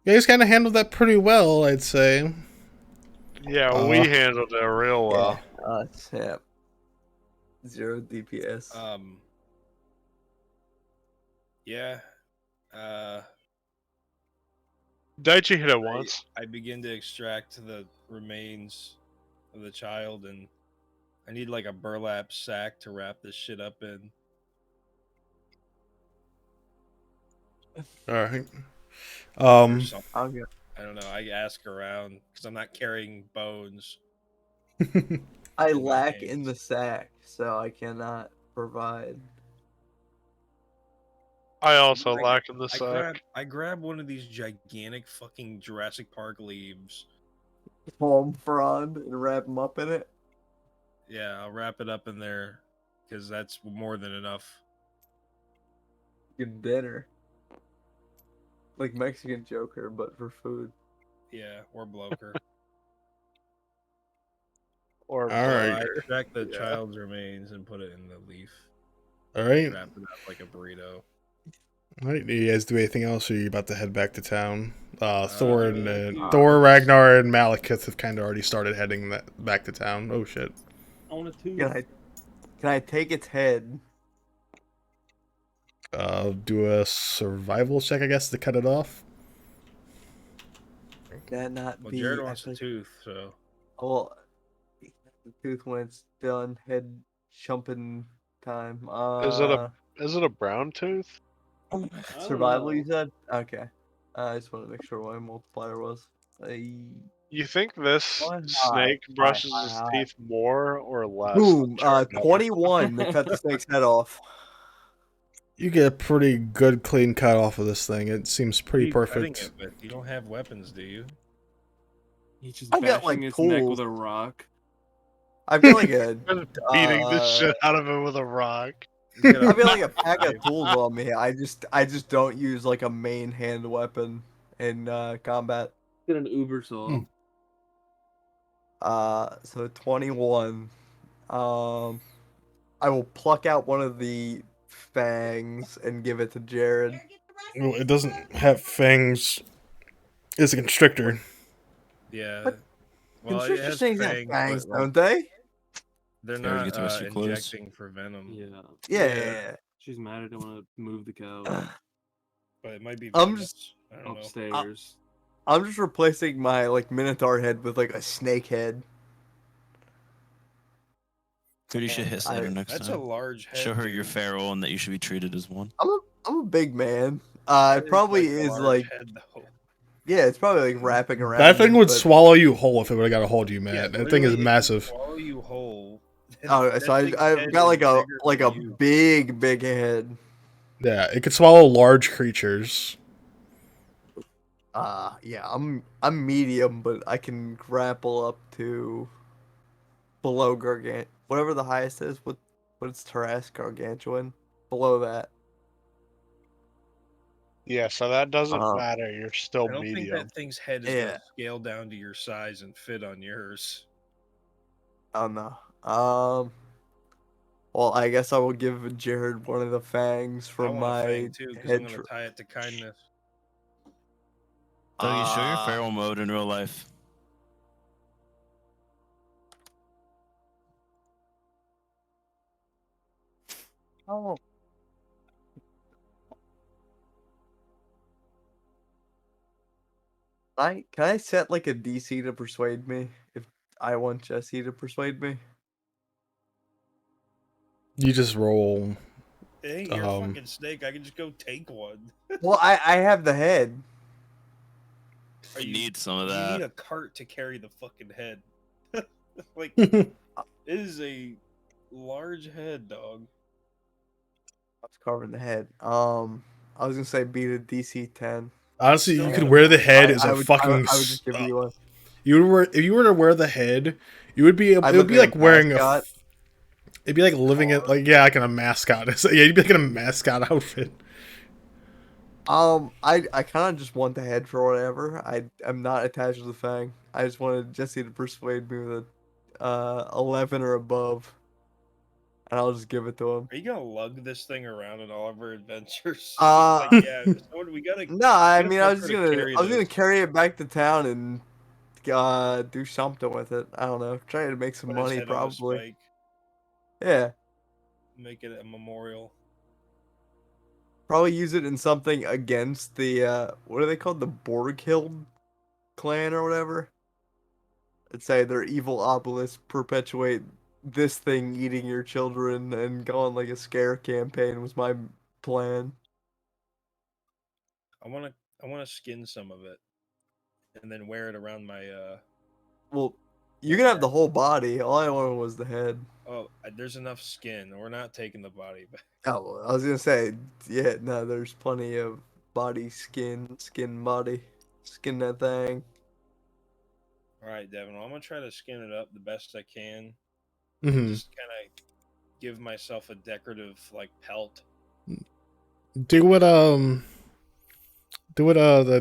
of handled that pretty well, I'd say. Yeah, we handled it real well. Yeah. 0 DPS. Yeah. Daichi hit it once. I begin to extract the remains of the child, and I need like a burlap sack to wrap this shit up in. All right. Or something. I'll go. I don't know. I ask around because I'm not carrying bones. I in my lack in hands. the sack, so I cannot provide. I also I- lack in the sack. I grab one of these gigantic fucking Jurassic Park leaves. Palm frond and wrap them up in it. Yeah, I'll wrap it up in there because that's more than enough. Good dinner. Like Mexican Joker, but for food. Yeah, or bloker. Or All right. I extract the Yeah. child's remains and put it in the leaf. All right. Wrap it up like a burrito. All right. Do you guys do anything else, or are you about to head back to town? Thor and dude. Thor, Ragnar, and Malekith have kind of already started heading back to town. Oh shit! I want a tooth. Can I take its head? Do a survival check, I guess, to cut it off. That not Well, be Jared wants actually, a tooth, so well, the tooth when it's done. Head chumping time. Is it a brown tooth? Survival, you know. said? Okay. I just want to make sure what my multiplier was. You think this One snake high, brushes high, his high. teeth more or less? Boom. than Jared does? 21 to cut the snake's head off. You get a pretty good clean cut off of this thing. It seems what are pretty you cutting perfect. it with? You don't have weapons, do you? He's just I got, bashing like, his neck tools. with a rock. I've got like a Just beating the shit out of it with a rock. He's got I've got like a pack of tools on me. I just don't use like a main hand weapon in combat. Get an Uber saw. So 21. I will pluck out one of the fangs and give it to Jared. Well, it doesn't have fangs. It's a constrictor. Yeah. What? Well, it Constrictor has things have fangs, fangs, but, like, don't they? they're Jared, not get the rest of your clothes. injecting for venom. Yeah. Yeah. She's mad I don't want to move the cow But it might be I'm venomous. just- I don't know. upstairs. I'm just replacing my like Minotaur head with like a snake head. Good, you should hit I- Saturn next That's a time. large head. Show her you're dude. feral and that you should be treated as one. I'm a big man. That It probably like, a is large like head, though. yeah, it's probably like wrapping around. That thing me, would but- swallow you whole if it would have got a hold of you, man. Yeah, that thing is literally, it can massive. Swallow you whole. Oh, That so thing's I've head got is bigger a than you. big head. Yeah, it could swallow large creatures. Yeah, I'm medium, but I can grapple up to below whatever the highest is. What's Tarrasque gargantuan? Below that. Yeah, so that doesn't Uh, matter. You're still I don't think medium. that thing's head is Yeah. gonna scale down to your size and fit on yours. Oh no. Well, I guess I will give Jared one of the fangs I for want a my fang too, because I'm head. gonna tie it to kindness. Dougie, show your Ah. feral mode in real life. Oh. Can I set like a DC to persuade me if I want Jesse to persuade me? You just roll. Hey, you're a fucking snake. I can just go take one. Well, I have the head. You need some of You that. need a cart to carry the fucking head. Like, it is a large head, dog. I was covering the head. I was gonna say beat a DC 10. Honestly, you Still could gotta wear the fight. head as I a would, fucking. I would just give you one. You would wear if you were to wear the head. You would be. It I'd would look be like like a wearing mascot. It'd be like living it like yeah, like in a mascot. Yeah, you'd be like in a mascot outfit. I kind of just want the head for whatever. I'm not attached to the fang. I just wanted Jesse to persuade me with a 11 or above, and I'll just give it to him. Are you gonna lug this thing around in all of our adventures? Uh, Like, yeah, someone, we gotta. No, I get a mean I was fucker just to gonna carry I was gonna this. carry it back to town and do something with it. I don't know. Try to make some Put his money head on a probably. spike, Yeah. make it a memorial. Probably use it in something against the what are they called? The Borghild clan or whatever. Let's say their evil obelisks perpetuate this thing eating your children and go on like a scare campaign was my plan. I wanna skin some of it, and then wear it around my Well, You can have the whole body. All I wanted was the head. Oh, there's enough skin. We're not taking the body back. Oh, I was gonna say, yeah, no, there's plenty of body, skin body, skin that thing. All right, Devin. Well, I'm gonna try to skin it up the best I can. Hmm. Just kind of give myself a decorative like pelt. Do what the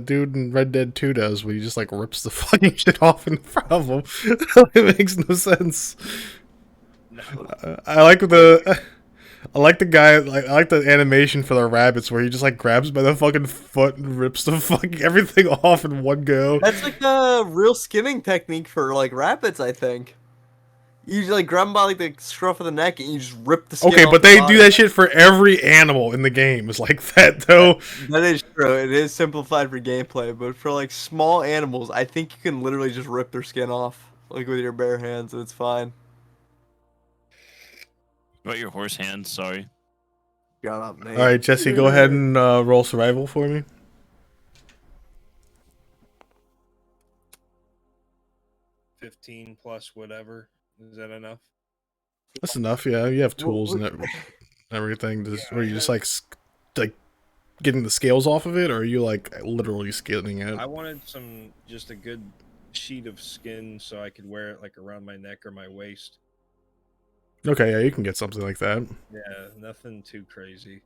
dude in Red Dead 2 does, where he just like rips the fucking shit off in front of him. It makes no sense. No. I like the guy, like I like the animation for the rabbits where he just like grabs by the fucking foot and rips the fucking everything off in one go. That's like a real skinning technique for like rabbits, I think. You just like grab them by like the scruff of the neck and you just rip the skin Okay, off but the they body. do that shit for every animal in the game. It's like that though. That is true. It is simplified for gameplay, but for like small animals, I think you can literally just rip their skin off like with your bare hands and it's fine. What about your horse hands? Sorry. Got up, mate. All right, Jesse, go ahead and roll survival for me. 15 plus whatever. Is that enough? That's enough. Yeah, you have Well, tools and everything. Just, Yeah, were you just like getting the scales off of it, or are you like literally skinning it? I wanted just a good sheet of skin so I could wear it like around my neck or my waist. Okay, yeah, you can get something like that. Yeah, nothing too crazy.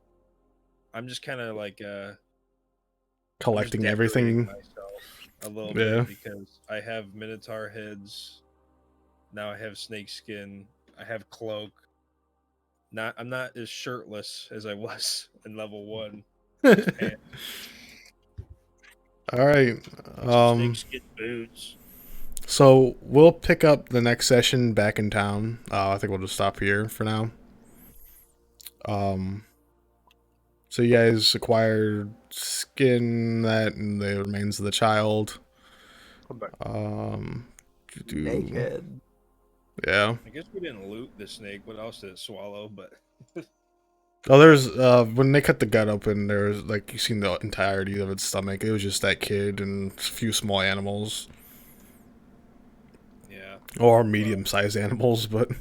I'm just kind of like Collecting decorating everything. myself a little Yeah. bit because I have minotaur heads. Now I have snake skin. I have cloak. I'm not as shirtless as I was in level 1. And All right. Snake skin boots. So we'll pick up the next session back in town. I think we'll just stop here for now. So you guys acquired skin, that, and the remains of the child. Naked. Yeah. I guess we didn't loot the snake. What else did it swallow? But Oh, there's when they cut the gut open, there's like you seen the entirety of its stomach. It was just that kid and a few small animals, yeah, or medium-sized animals, but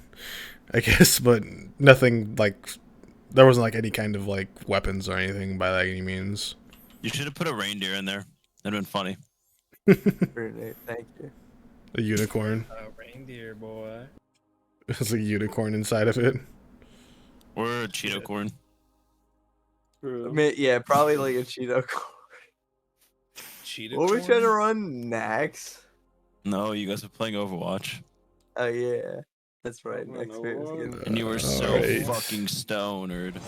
I guess, but nothing like there wasn't like any kind of like weapons or anything by any means. You should have put a reindeer in there. That'd been funny. Thank you. A unicorn. reindeer boy. There's a unicorn inside of it. Or a Cheeto corn. I mean, yeah, probably like a Cheeto corn. Cheetah What were we corn? trying to run? Nax? No, you guys are playing Overwatch. Oh, yeah. That's right. Oh, Next no. phase. And you were so Alright. fucking stoned.